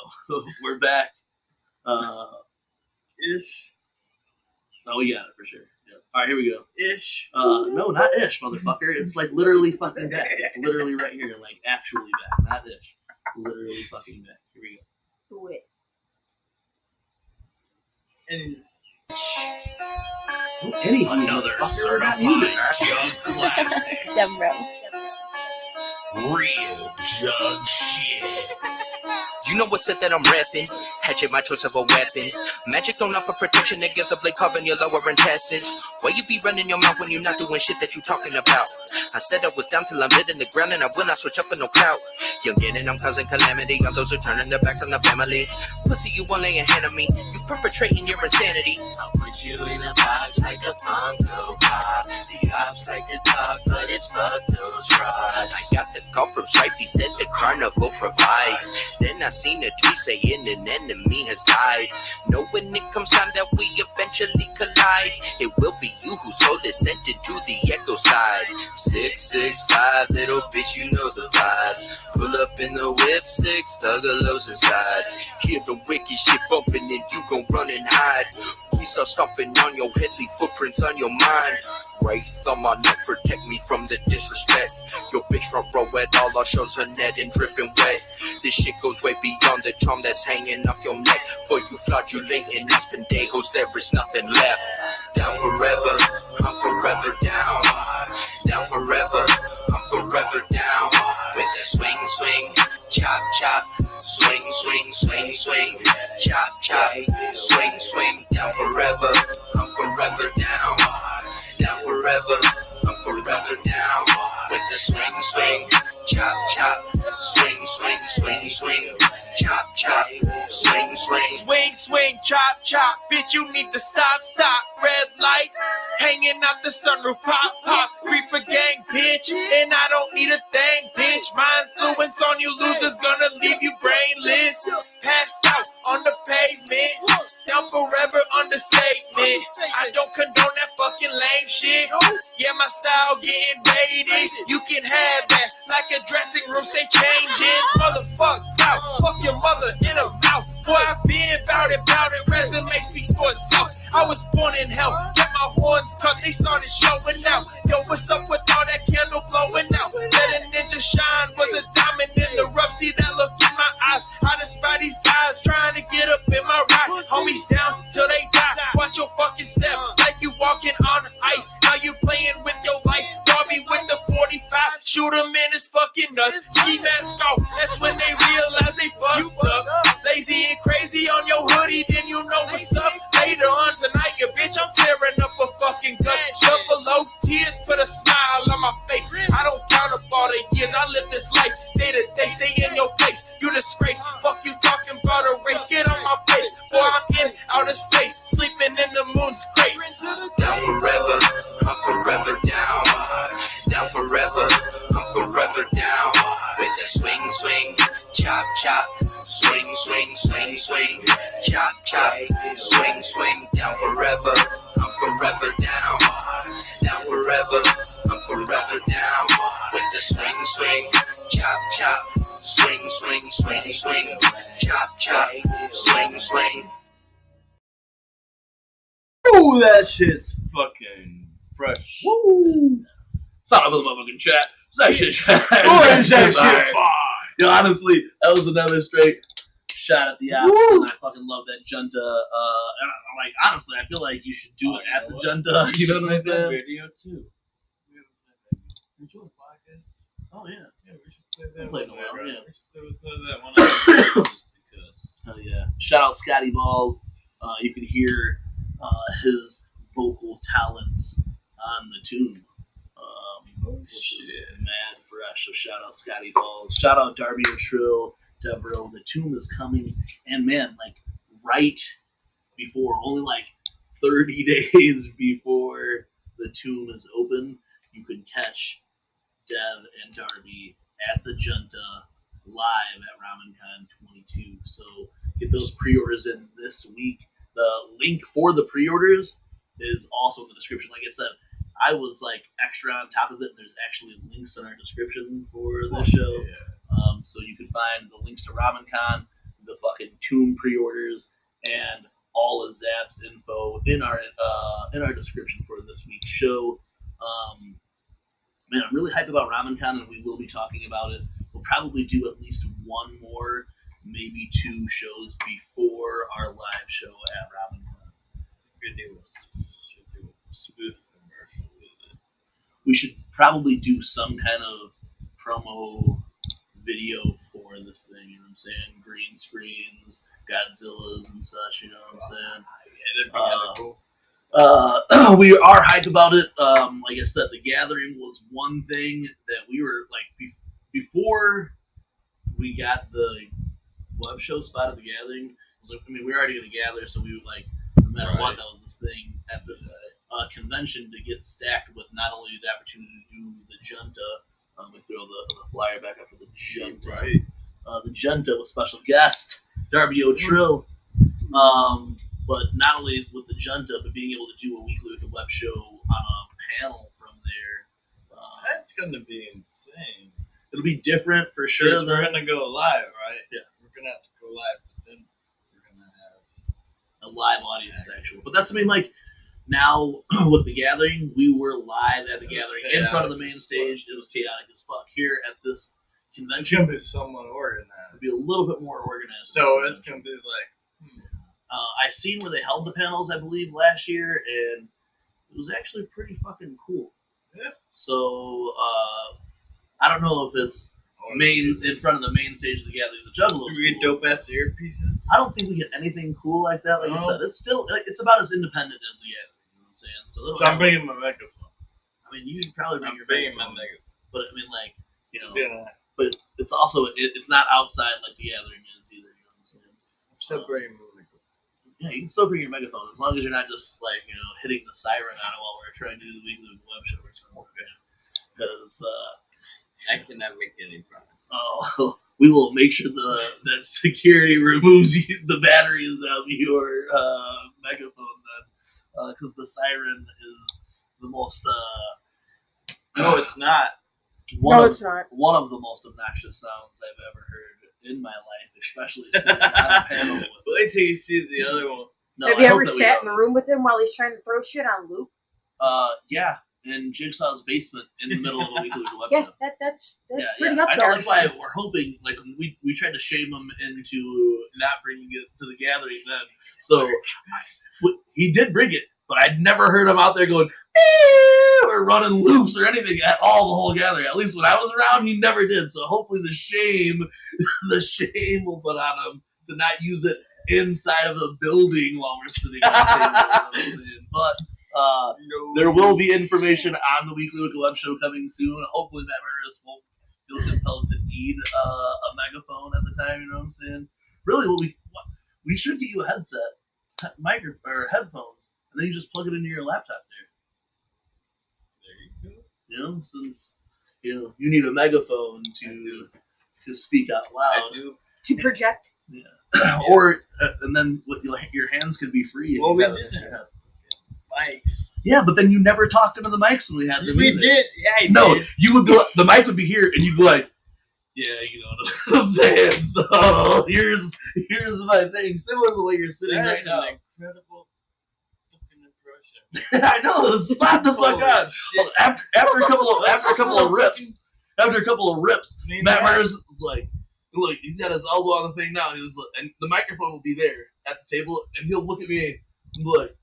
We're back. Ish. Oh, we got it for sure. Yeah. Alright, here we go. Ish. No, not ish, motherfucker. It's like literally fucking back. It's literally right here, like actually back, not ish. Literally fucking back. Here we go. Do it. Anyways. Another certified jug classic. Dumb bro. Real jug shit. You know what set that I'm rapping? Hatchet, my choice of a weapon. Magic don't offer protection, it gives a blade covering your lower intestines. Why you be running your mouth when you're not doing shit that you talking about? I said I was down till I'm lit in the ground and I will not switch up for no clout. Youngin' and I'm causing calamity on those who turning their backs on the family. Pussy, you won't lay a hand on me. You perpetrating your insanity. I'll put you in a box like a Funko Pop. The ops like to talk, but it's fuck those frauds. I got the call from Strife, he said the carnival provides. Then I seen a tweet saying an enemy has died. Know when it comes time that we eventually collide, it will be you who sold it, sent it to the echo side. 665, little bitch, you know the vibe. Pull up in the whip, 6 thuggalos inside. Hear the wicked shit bumping and you gon' run and hide. We start stomping on your head, leave footprints on your mind. Right thumb on neck, protect me from the disrespect. Your bitch front row at all our shows, her net and dripping wet. This shit goes way beyond the charm that's hanging off your neck. For you flagellating these pendejos, there is nothing left. Down forever, I'm forever down. Down forever, I'm forever down. With the swing, swing, chop, chop. Swing, swing, swing, swing. Chop, chop. Swing, swing. Down forever, I'm forever down. Down forever, I'm forever down. With the swing, swing, chop, chop. Swing, swing, swing, swing. Chop, chop. Swing, swing. Swing, swing, chop, chop. Bitch, you need to stop, stop. Red light, hanging out the sunroof. Pop, pop. Reaper gang, bitch. And I don't need a thing, bitch. My influence on you losers gonna leave you brainless. Passed out on the pavement. Down forever, understatement. I don't condone that fucking lame shit. Yeah, my style getting raided. You can have that like a dressing room, stay changing. Motherfuck out, fuck your mother in her mouth. Boy, I been bout it, resume speaks for itself. I was born in hell, kept my horns cut, they started showing out. Yo, what's up with all that candle blowing out? Let a ninja shine, was a diamond in the rough. See that look in my eyes, I despise these guys trying to get up in my ride. Homies down till they die, watch your fucking step like you walking on ice. Now you playing with your life, Darby with the 45. Shoot him in his fucking nuts, ski mask off, that's when they realize they fucked up. Lazy and crazy on your hoodie, then you know what's up. Later on tonight, your bitch, I'm tearing up a fucking fucking guts. Buffalo tears put a smile on my face. I don't count up all the years. I live this life day to day. Stay in your place. You disgrace. Fuck you talking about a race. Get on my face. Boy, I'm in outer space. Sleeping in the moon's crate. Down forever, I'm forever down. Down forever, I'm forever down. With the swing, swing, chop, chop. Swing, swing, swing, swing. Chop, chop. Swing, swing. Down forever, I'm forever down. Down forever, I'm forever down. With the swing, swing, chop, chop. Swing, swing, swing, swing. Chop, chop. Swing, swing. Ooh, that shit's Fucking fresh. woo. Son of a motherfucking chat. That shit. Boy, is that shit fire. Yo, honestly, that was another straight shot at the apps, and I fucking love that junta. And I'm like, honestly, I feel like you should do it at the junta. You know what I'm saying? Video too. Oh yeah. We should play that. Play the well, yeah. We should play that one just because. Hell yeah. Shout out Scotty Balls. You can hear his vocal talents on the tune. Which is mad fresh. So shout out Scotty Balls. Shout out Darby and Trill, Devereaux. The tune is coming. And man, like right before, only like 30 days before the tune is open, you can catch Dev and Darby at the Junta live at RamenCon 22. So get those pre-orders in this week. The link for the pre-orders is also in the description. Like I said, I was like extra on top of it, and there's actually links in our description for this show. So you can find the links to RamenCon, the fucking Tomb pre-orders, and all of Zabb's info in our description for this week's show. Man, I'm really hyped about RamenCon, and we will be talking about it. We'll probably do at least one more, maybe two shows before our live show at RamenCon. Should do a smooth commercial with it. We should probably do some kind of promo video for this thing, you know what I'm saying? Green screens, Godzillas and such, you know what I'm saying? Yeah, that'd be kind of cool. We are hyped about it. Like I said, the gathering was one thing that we were like before we got the Webshow spot at the gathering. Was like, I mean, we were already going to gather, so we were like, no matter what, that was this thing at this convention to get stacked with not only the opportunity to do the Junta. We throw the flyer back up for the Junta. Right. The Junta with special guest Darby O'Trill. But not only with the Junta, but being able to do a weekly web show on a panel from there. That's gonna be insane. It'll be different for sure. We're gonna go live, right? Yeah. We're gonna have to go live, but then we're gonna have a live audience, actually. But that's, I mean, like, now with the gathering, we were live at the gathering in front of the main stage. It was chaotic as fuck. Here at this convention, it's gonna be somewhat organized. It'll be a little bit more organized. So it's gonna be like. I seen where they held the panels, I believe, last year, and it was actually pretty fucking cool. Yeah. So I don't know if it's in front of the main stage of the gathering. The Juggalos. Do we get dope ass earpieces? I don't think we get anything cool like that. Like I said, it's about as independent as the gathering. You know what I'm saying? So I'm bringing my microphone. I mean, you should probably bring your microphone. But I mean, like, you know, but it's also it's not outside like the gathering is either. You know what I'm saying? I'm still bringing my microphone. Yeah, you can still bring your megaphone as long as you're not just like, you know, hitting the siren on it while we're trying to do the weekly web show or something. Because I cannot make any promises. Oh, we will make sure that security removes the batteries of your megaphone then, because the siren is the most. No, it's not. It's not. One of the most obnoxious sounds I've ever heard in my life, especially sitting on a panel with. Wait till you see the other one. No, have you ever sat in the room with him while he's trying to throw shit on loop? Yeah, in Jigsaw's basement in the middle of a weekly web Yeah, show. that's pretty up I there. know, that's why we're hoping, like, we tried to shame him into not bringing it to the gathering then. So he did bring it, but I'd never heard him out there going, or running loops or anything at all the whole gathering. At least when I was around, he never did. So hopefully the shame will put on him to not use it inside of the building while we're sitting on the table. You know what I'm saying? But There will be information on the Weekly Wicked Web Show coming soon. Hopefully Matt Murderous won't feel compelled to need a megaphone at the time, you know what I'm saying? Really, we should get you a headset, or headphones, and then you just plug it into your laptop there. There you go. Since you need a megaphone to speak out loud. I do. To project. Yeah. Or and then with your hands could be free. Well, we did have mics. Yeah, but then you never talked into the mics when we had them. We either. did. Yeah, no, did. You would be. The mic would be here, and you'd be like, "Yeah, you know what I'm saying." So here's my thing. Similar to the way you're sitting right now. Incredible fucking impression. I know. Spot the fuck on. After a couple of rips, Matt Myers is like, look, he's got his elbow on the thing now. And the microphone will be there at the table, and he'll look at me and be like,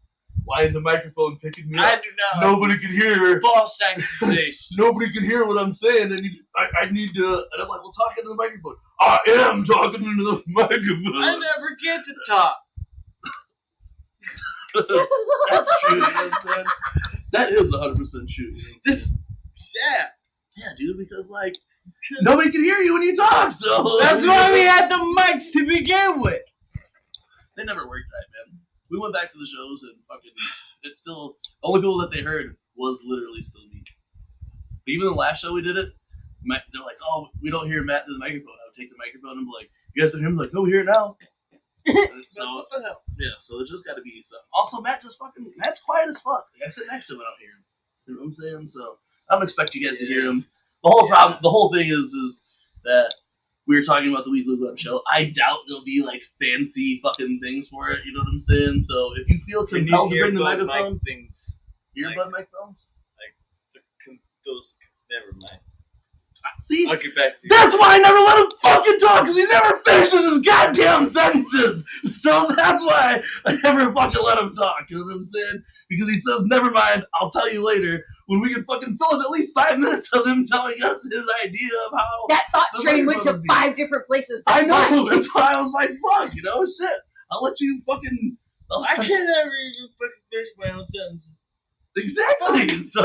"Why is the microphone picking me up? I do not. Nobody can hear. False accusation. Nobody can hear what I'm saying, and I need to." And I'm like, "Well, talk into the microphone." I am talking into the microphone. I never get to talk. That's true. You know what I'm saying? That is 100% true. Yeah, dude. Because like nobody can hear you when you talk. So that's why we had the mics to begin with. They never worked right, man. We went back to the shows and fucking. It's still the only people that they heard was literally still me. But even the last show we did it, they're like, "Oh, we don't hear Matt through the microphone." I would take the microphone and be like, "You guys don't hear him?" Like, "No, we hear it now." So yeah, so it's just got to be something. Also, Matt's quiet as fuck. Like, I sit next to him and I don't hear him. You know what I'm saying? So I don't expect you guys to hear him. The whole thing is that we were talking about the Weekly Web Show. I doubt there'll be like fancy fucking things for it. You know what I'm saying? So if you feel compelled to bring the microphone, earbud microphones, those. Never mind. See, I'll get back to you. That's why I never let him fucking talk, because he never finishes his goddamn sentences. So that's why I never fucking let him talk. You know what I'm saying? Because he says, "Never mind, I'll tell you later." When we can fucking fill up at least 5 minutes of him telling us his idea of how that thought train went to 5 different places. I know. That's why I was like, "Fuck, shit." I'll let you fucking. I can't ever even fucking finish my own sentences. Exactly. So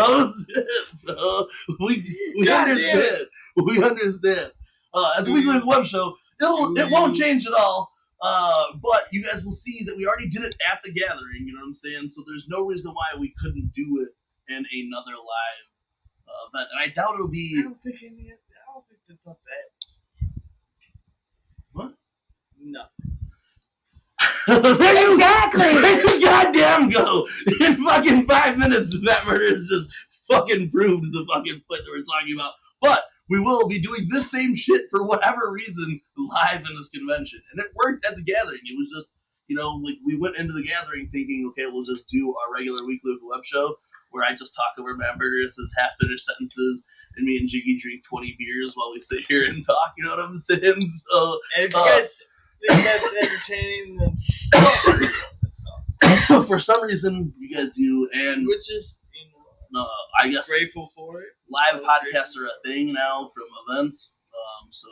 we understand. We understand. At the Weekly Web Show, it won't change at all. But you guys will see that we already did it at the gathering. You know what I'm saying? So there's no reason why we couldn't do it in another live event. And I doubt it'll be. I don't think they thought that. What? Nothing. Exactly. There you goddamn go. In fucking 5 minutes, Matt Murder has just fucking proved the fucking point that we're talking about. But we will be doing this same shit for whatever reason live in this convention. And it worked at the gathering. It was just, like we went into the gathering thinking, okay, we'll just do our regular Weekly Web Show where I just talk over Matt Murder's half-finished sentences and me and Jiggy drink 20 beers while we sit here and talk. You know what I'm saying? So, and if you guys think that's entertaining, then for some reason you guys do, and which is I guess grateful for it. Live podcasts are a thing now from events, so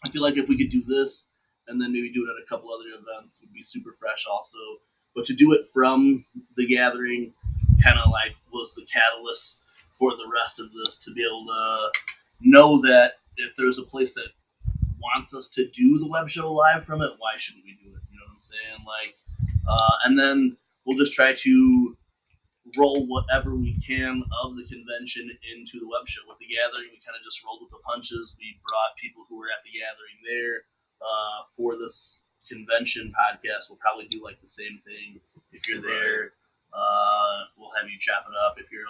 I feel like if we could do this and then maybe do it at a couple other events, would be super fresh also. But to do it from the gathering, kind of like was the catalyst for the rest of this, to be able to know that if there's a place that wants us to do the web show live from it, why shouldn't we do it? You know what I'm saying? Like, and then we'll just try to roll whatever we can of the convention into the web show. With the gathering, we kind of just rolled with the punches. We brought people who were at the gathering there for this convention podcast. We'll probably do like the same thing. If you're there, we'll have you chop it up. If you're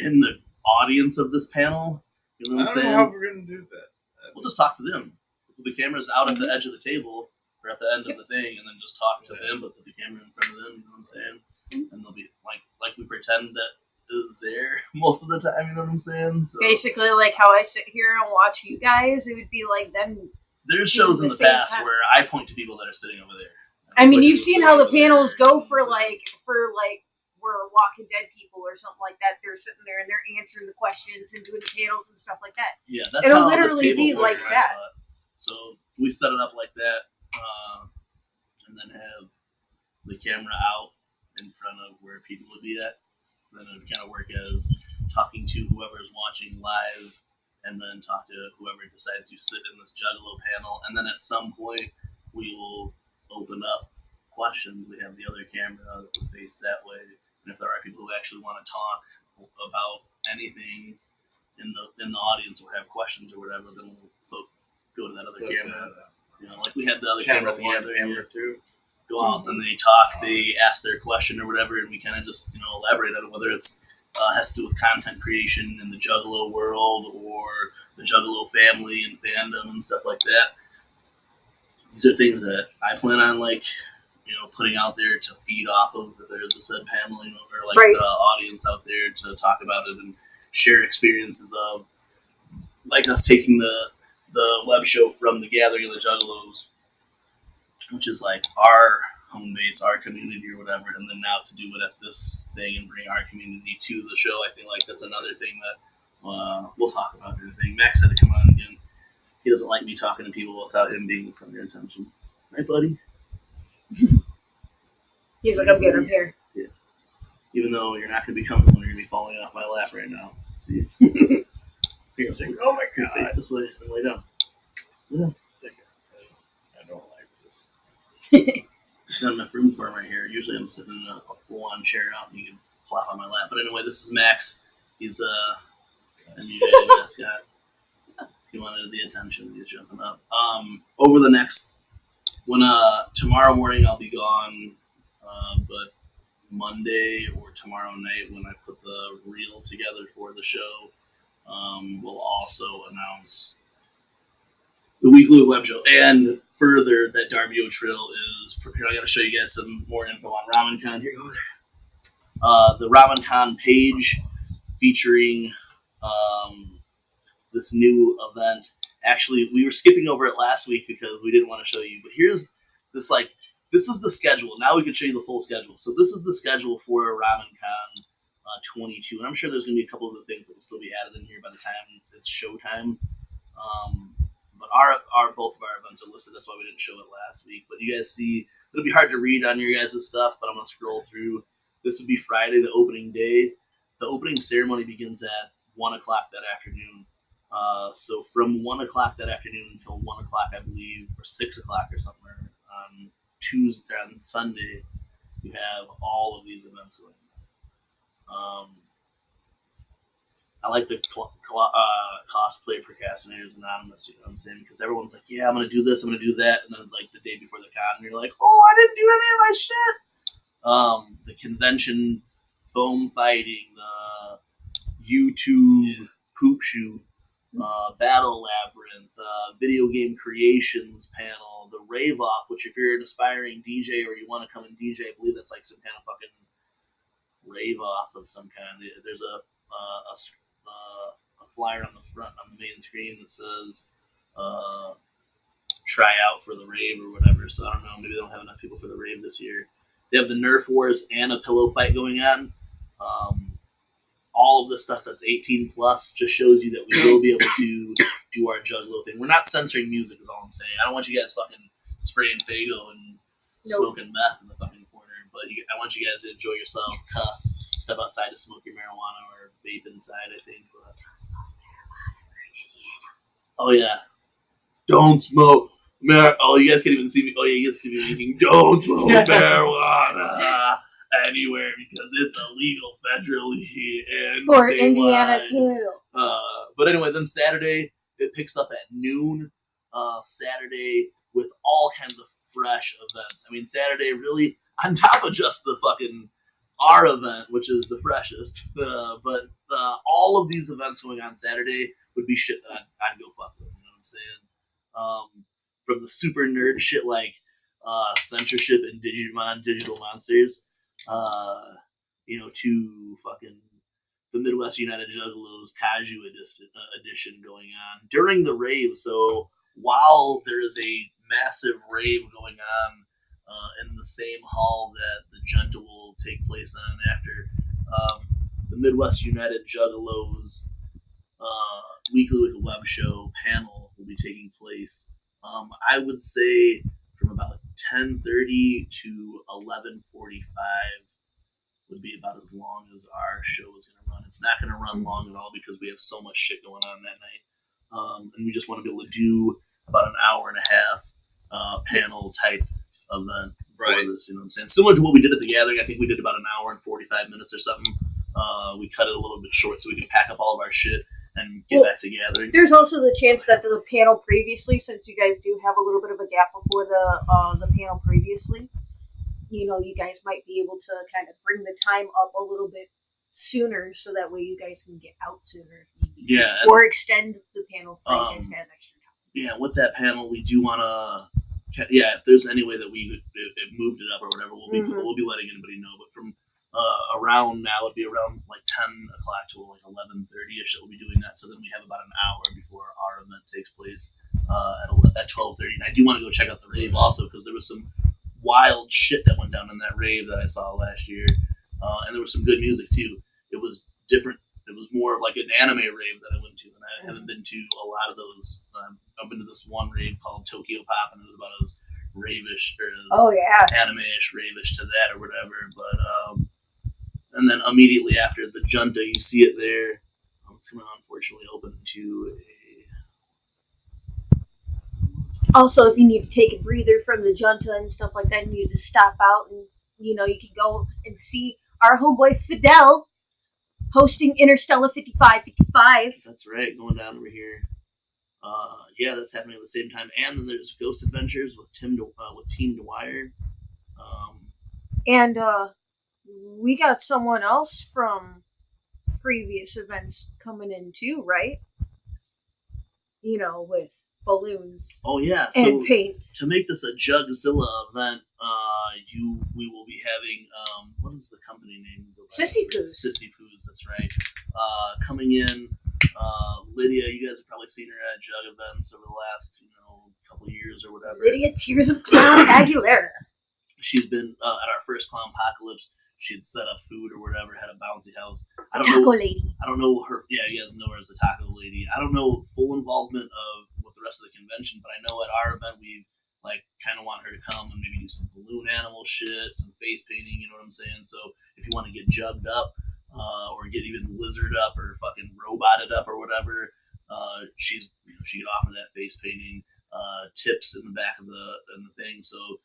in the audience of this panel, you know what I'm saying? I don't know how we're gonna do that. We'll just talk to them. Put the cameras out at the edge of the table or at the end of the thing, and then just talk to them, but put the camera in front of them. You know what I'm saying? And they'll be like we pretend that is there most of the time. You know what I'm saying? So basically, like how I sit here and watch you guys, it would be like them. There's shows in the past where I point to people that are sitting over there. I mean, you've seen how the panels go for we're Walking Dead people or something like that. They're sitting there and they're answering the questions and doing the panels and stuff like that. Yeah, that's it'll how literally this table be like that. So we set it up like that, and then have the camera out in front of where people would be at. Then it would kind of work as talking to whoever's watching live, and then talk to whoever decides to sit in this Juggalo panel. And then at some point, we will open up questions. We have the other camera that will face that way. And if there are people who actually want to talk about anything in the audience or have questions or whatever, then we'll go to that other camera. You know, like we had the other camera at the other camera too. Go out and they talk, they ask their question or whatever, and we kind of just, you know, elaborate on it, whether it's has to do with content creation in the Juggalo world or the Juggalo family and fandom and stuff like that. These are things that I plan on, like, you know, putting out there to feed off of if there's a said panel, you know, or like Right. audience out there to talk about it and share experiences of, like us taking the web show from the Gathering of the Juggalos, which is like our home base, our community or whatever, and then now to do it at this thing and bring our community to the show. I think like that's another thing that we'll talk about. Everything. Max had to come on again. He doesn't like me talking to people without him being the center of attention. Right, buddy? He's like, I'm getting him here. Yeah. Even though you're not going to be comfortable, you're going to be falling off my lap right now. See? Here, oh my God. Face this way and lay down. Lay down. I don't like this. There's not enough room for him right here. Usually I'm sitting in a full-on chair out and he can plop on my lap. But anyway, this is Max. He's a TeamMUJ mascot. He wanted the attention. He's jumping up. Over the next, tomorrow morning I'll be gone, but Monday or tomorrow night when I put the reel together for the show, we'll also announce the weekly web show. And further, that Darby Trail is prepared. I got to show you guys some more info on RamenCon. Here, go there. The RamenCon page featuring this new event. Actually, we were skipping over it last week because we didn't want to show you. But here's this, like, this is the schedule. Now we can show you the full schedule. So this is the schedule for RamenCon 22. And I'm sure there's going to be a couple of the things that will still be added in here by the time it's showtime. But both of our events are listed. That's why we didn't show it last week. But you guys see, it'll be hard to read on your guys' stuff, but I'm going to scroll through. This would be Friday, the opening day. The opening ceremony begins at 1 o'clock that afternoon. So from 1 o'clock that afternoon until 1 o'clock, I believe, or 6 o'clock or somewhere on Tuesday, on Sunday, you have all of these events going on. I like the cosplay procrastinators anonymous, you know what I'm saying? Because everyone's like, yeah, I'm going to do this, I'm going to do that. And then it's like the day before the con, and you're like, oh, I didn't do any of my shit. The convention foam fighting, the YouTube poop shoot, Battle Labyrinth, video game creations panel, the Rave Off, which if you're an aspiring DJ or you want to come and DJ, I believe that's like some kind of fucking rave off of some kind. There's a flyer on the front on the main screen that says try out for the rave or whatever. So I don't know, maybe they don't have enough people for the rave this year. They have the Nerf Wars and a pillow fight going on. All of the stuff that's 18 plus just shows you that we will be able to do our Juggalo thing. We're not censoring music is all I'm saying. I don't want you guys fucking spraying Faygo and smoking meth in the fucking corner, but I want you guys to enjoy yourself, cuss, step outside to smoke your marijuana or vape inside, I think. Oh yeah. Don't smoke oh, you guys can't even see me. Oh yeah, you can see me making don't smoke marijuana anywhere because it's illegal federally and For statewide. Indiana too. But anyway, then Saturday it picks up at noon. Saturday with all kinds of fresh events. I mean, Saturday really on top of just the fucking our event, which is the freshest. But all of these events going on Saturday would be shit that I'd go fuck with. You know what I'm saying? From the super nerd shit like censorship and Digimon Digital Monsters, to fucking the Midwest United Juggalos Kaju edition going on during the rave. So while there is a massive rave going on in the same hall that the Junta will take place on after, the Midwest United Juggalos weekly web show panel will be taking place. I would say from about 10:30 to 11:45 would be about as long as our show is going to run. It's not going to run long at all because we have so much shit going on that night. And we just want to be able to do about an hour and a half panel type event for this, you know what I'm saying? Similar to what we did at the Gathering. I think we did about an hour and 45 minutes or something. We cut it a little bit short so we could pack up all of our shit and get back to Gathering. There's also the chance that the panel previously, since you guys do have a little bit of a gap before the panel previously, you know, you guys might be able to kind of bring the time up a little bit sooner so that way you guys can get out sooner. Yeah. Or extend the panel for you guys to have extra time. Yeah, with that panel, we do want to... Yeah, if there's any way that we moved it up or whatever, we'll be letting anybody know. But from around now, it'd be around like 10 o'clock to like 11:30ish that we'll be doing that. So then we have about an hour before our event takes place at 12:30. And I do want to go check out the rave also because there was some wild shit that went down in that rave that I saw last year. And there was some good music too. It was different. It was more of like an anime rave that I went to, and I haven't been to a lot of those. I've been to this one rave called Tokyo Pop, and it was about as rave-ish or as anime-ish, rave-ish to that or whatever. But and then immediately after the Junta, you see it there. It's going to unfortunately open to a... Also, if you need to take a breather from the Junta and stuff like that, you need to stop out and, you know, you can go and see our homeboy Fidel hosting Interstellar 5555. That's right, going down over here. Yeah, that's happening at the same time. And then there's Ghost Adventures with Team Dwyer. And we got someone else from previous events coming in too, right? You know, with balloons. Oh yeah, and paint. To make this a Jugzilla event, we will be having what is the company name? Sissy Poos. Sissy Poos, that's right. Coming in, Lydia. You guys have probably seen her at Jug events over the last couple years or whatever. Lydia Tears of Clown Aguilera. She's been at our first Clown Apocalypse. She had set up food or whatever, had a bouncy house. Taco Lady. I don't know her. Yeah, you guys know her as the Taco Lady. I don't know full involvement with the rest of the convention, but I know at our event we kind of want her to come and maybe do some balloon animal shit, some face painting. You know what I'm saying? So if you want to get jugged up or get even lizard up or fucking roboted up or whatever, she could offer that face painting, tips in the back of the thing. So.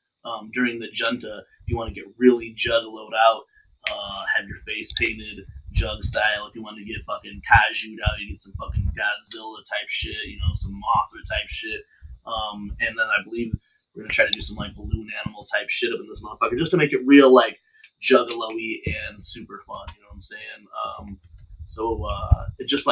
During the Junta, if you want to get really juggaloed out, have your face painted Jug style. If you want to get fucking kaju'd out, you get some fucking Godzilla type shit, some Mothra type shit. And then I believe we're gonna try to do some balloon animal type shit up in this motherfucker, just to make it real juggalo-y and super fun. You know what I'm saying? So it's just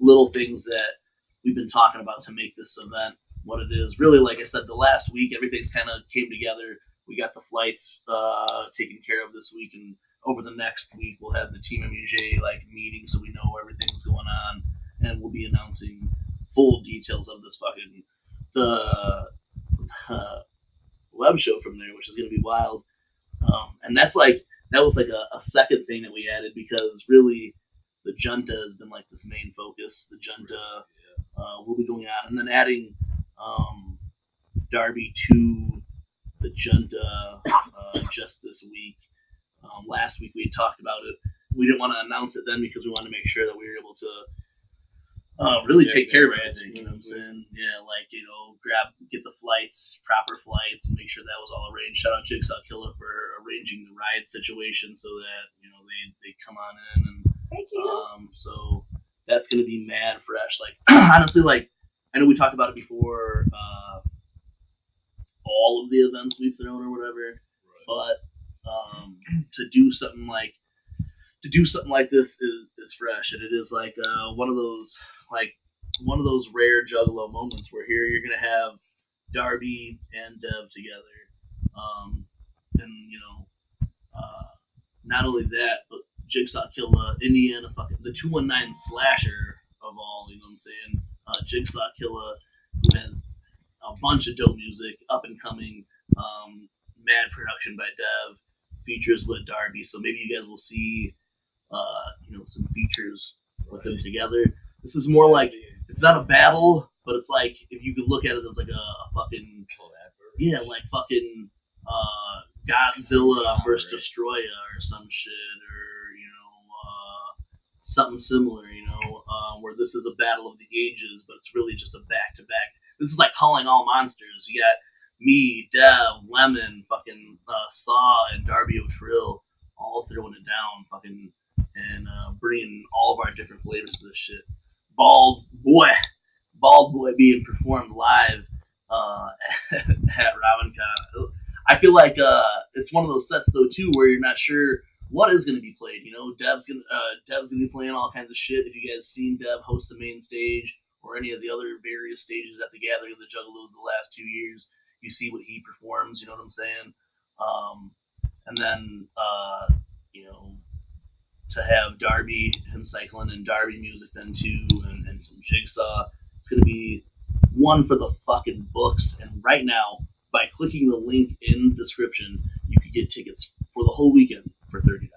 little things that we've been talking about to make this event what it is. Really, like I said, the last week, everything's kind of came together. We got the flights taken care of this week, and over the next week, we'll have the TeamMUJ meeting so we know everything's going on, and we'll be announcing full details of this fucking the web show from there, which is going to be wild. And that was a second thing that we added because really the Junta has been this main focus. The Junta will be going on, and then adding Darby to the Junta just this week. Last week we had talked about it. We didn't want to announce it then because we wanted to make sure that we were able to really take care of everything. You know what I'm saying? Yeah, get the flights, proper flights, and make sure that was all arranged. Shout out Jigsaw Killer for arranging the ride situation so that they come on in and thank you. So that's gonna be mad fresh. Honestly, I know we talked about it before. All of the events we've thrown or whatever, but to do something like this is fresh, and it is one of those rare Juggalo moments where here you're gonna have Darby and Dev together, and not only that, but Jigsaw Killa, Indiana, fucking the 219 slasher of all. You know what I'm saying? Jigsaw Killa, who has a bunch of dope music, up and coming, mad production by Dev, features with Darby. So maybe you guys will see, some features with them together. This is more it's not a battle, but it's if you could look at it as a fucking, yeah, fucking Godzilla versus Destroya or some shit, or something similar. Where this is a battle of the ages, but it's really just a back to back. This is like calling all monsters. You got me, Dev, Lemon, fucking Saw, and Darby O'Trill all throwing it down, fucking, and bringing all of our different flavors to this shit. Bald Boy being performed live at RamenCon. I feel like it's one of those sets though too where you're not sure what is going to be played. Dev's gonna be playing all kinds of shit. If you guys seen Dev host the main stage or any of the other various stages at the Gathering of the Juggalos the last 2 years, you see what he performs. You know what I'm saying? And then to have Darby, him cycling, and Darby music then too, and some Jigsaw. It's going to be one for the fucking books. And right now, by clicking the link in the description, you could get tickets for the whole weekend for $30.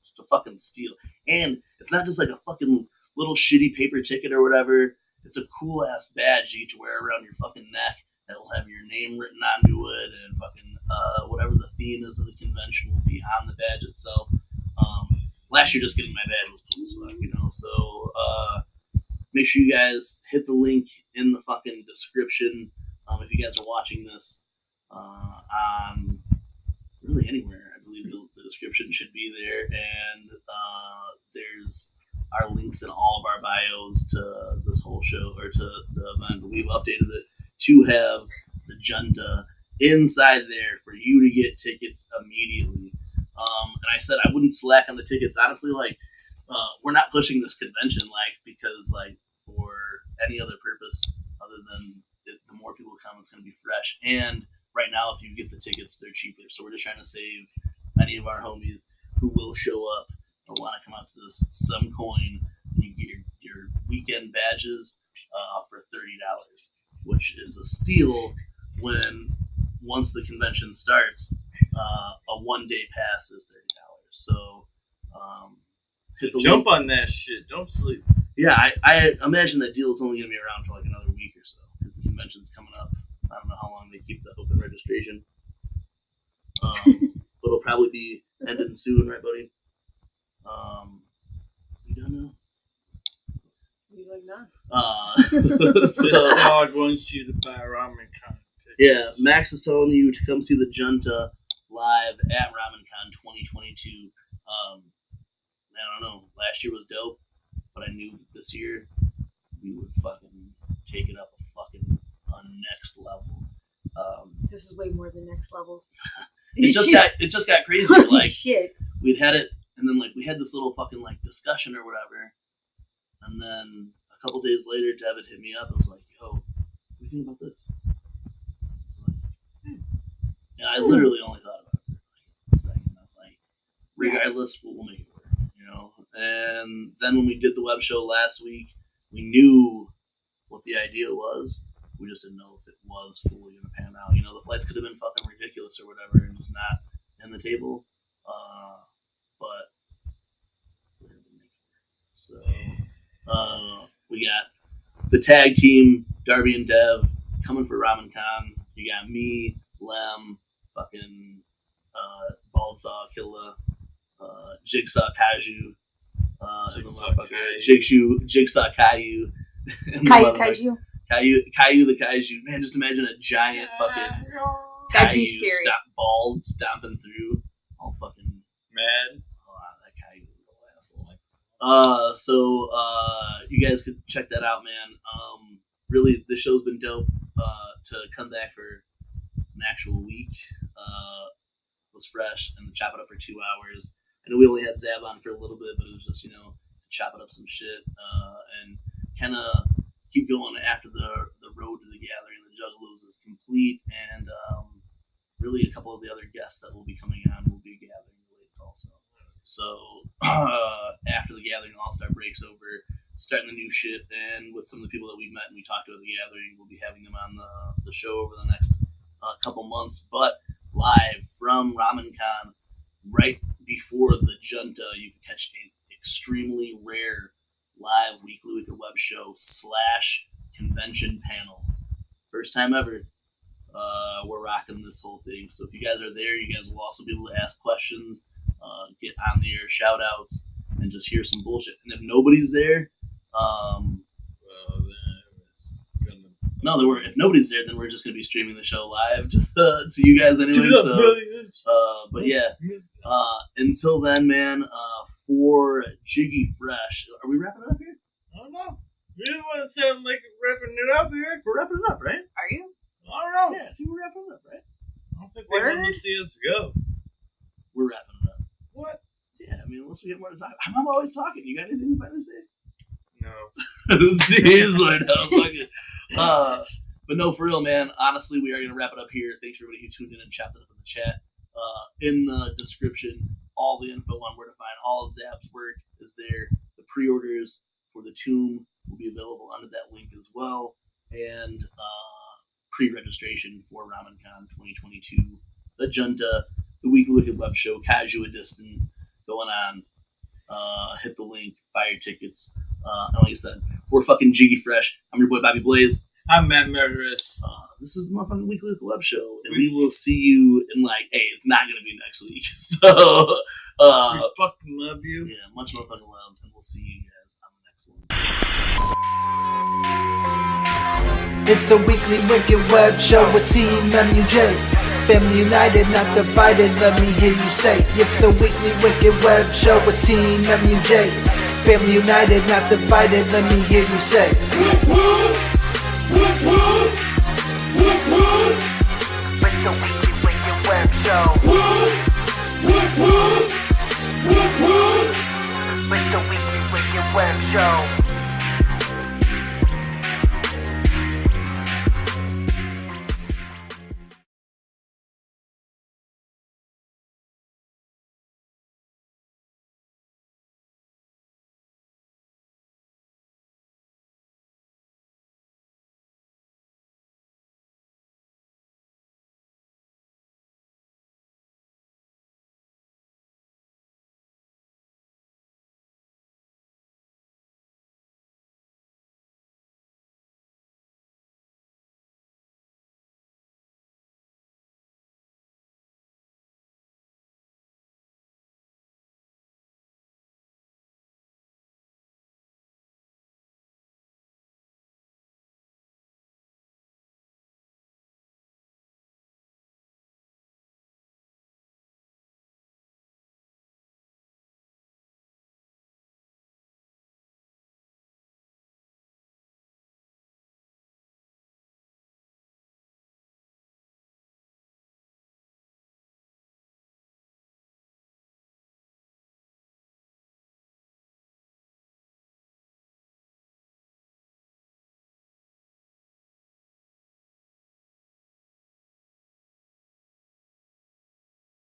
Just a fucking steal. And it's not just like a fucking little shitty paper ticket or whatever. It's a cool ass badge you get to wear around your fucking neck that will have your name written onto it, and fucking whatever the theme is of the convention will be on the badge itself. Last year, just getting my badge was cool as fuck, So make sure you guys hit the link in the fucking description. If you guys are watching this on really anywhere, I believe the description should be there, and there's our links in all of our bios to this whole show or to the event. We've updated it to have the Junta inside there for you to get tickets immediately. And I said I wouldn't slack on the tickets. Honestly, we're not pushing this convention because for any other purpose other than the more people come, it's going to be fresh. And right now, if you get the tickets, they're cheaper. So we're just trying to save any of our homies who will show up or want to come out to this some coin. And you get your weekend badges for $30, which is a steal once the convention starts. A 1 day pass is $30. So hit the jump link on that shit. Don't sleep. Yeah, I imagine that deal is only going to be around for another week or so because the convention's coming up. I don't know how long they keep the open registration, but it'll probably be ending soon, right, buddy? You don't know. He's like, nah. This dog wants you to buy RamenCon tickets. Yeah, Max is telling you to come see the Junta live at RamenCon 2022. I don't know. Last year was dope, but I knew that this year we would fucking take it up a next level. This is way more than next level. It just got crazy. Shit. We'd had it, and then we had this little fucking discussion or whatever, and then a couple days later, David hit me up and was like, "Yo, what do you think about this?" I was like, and I literally only thought about it for a second. I was like, regardless, we'll make it work, And then when we did the web show last week, we knew what the idea was. We just didn't know if it was fully going to pan out. The flights could have been fucking ridiculous or whatever and just not in the table. But we're going to make it work. So we got the tag team, Darby and Dev, coming for RamenCon. You got me, Lem, fucking Baldsaw, Killa, Jigsaw Kaiju, Jigsaw Caillou, Kaiju. Caillou the Kaiju. Man, just imagine a giant fucking Caillou stomping through, all fucking mad. That Caillou little asshole. So you guys could check that out, man. Really, the show's been dope. To come back for an actual week was fresh, and to chop it up for 2 hours. I know we only had Zabb on for a little bit, but it was just to chop it up some shit and kind of keep going after the road to the Gathering of the Juggalos is complete, and really a couple of the other guests that will be coming on will be Gathering related also. So after the Gathering All-Star breaks over, starting the new shit, and with some of the people that we've met and we talked to at the Gathering, we'll be having them on the show over the next couple months. But live from RamenCon, right before the Junta, you can catch an extremely rare live weekly web show / convention panel. First time ever. we're rocking this whole thing. So if you guys are there, you guys will also be able to ask questions, get on the air shout outs, and just hear some bullshit. And if nobody's there, no, if nobody's there, then we're just gonna be streaming the show live just to you guys anyway. So, but yeah, until then, man. For Jiggy Fresh, are we wrapping it up here? I don't know. You want to sound like wrapping it up here? We're wrapping it up, right? Are you? I don't know. Yeah, I think we're wrapping it up, right? I don't think they want to see us go. We're wrapping it up. What? Yeah, I mean, unless we get more to talk. I'm always talking. You got anything to finally say? No. He's like, no, fuck it. But no, for real, man. Honestly, we are going to wrap it up here. Thanks for everybody who tuned in and chopped it up in the chat. In the description, all the info on where to find all of Zabb's work is there. The pre-orders for the Tomb will be available under that link as well. And pre-registration for RamenCon 2022. The Junta, the Weekly Wicked Web Show, Casual Edition going on. Hit the link, buy your tickets. And like I said, for fucking Jiggy Fresh, I'm your boy Bobby Blaze. I'm Matt Murderous. This is the motherfucking Weekly Wicked Web Show, and we will see you in it's not gonna be next week. So, we fucking love you. Yeah, much motherfucking love, and we'll see you guys on the next one. It's the Weekly Wicked Web Show with TeamMUJ. Family united, not divided, let me hear you say. It's the Weekly Wicked Web Show with TeamMUJ. Family united, not divided, let me hear you say. It's the Weekly Wicked Web Show.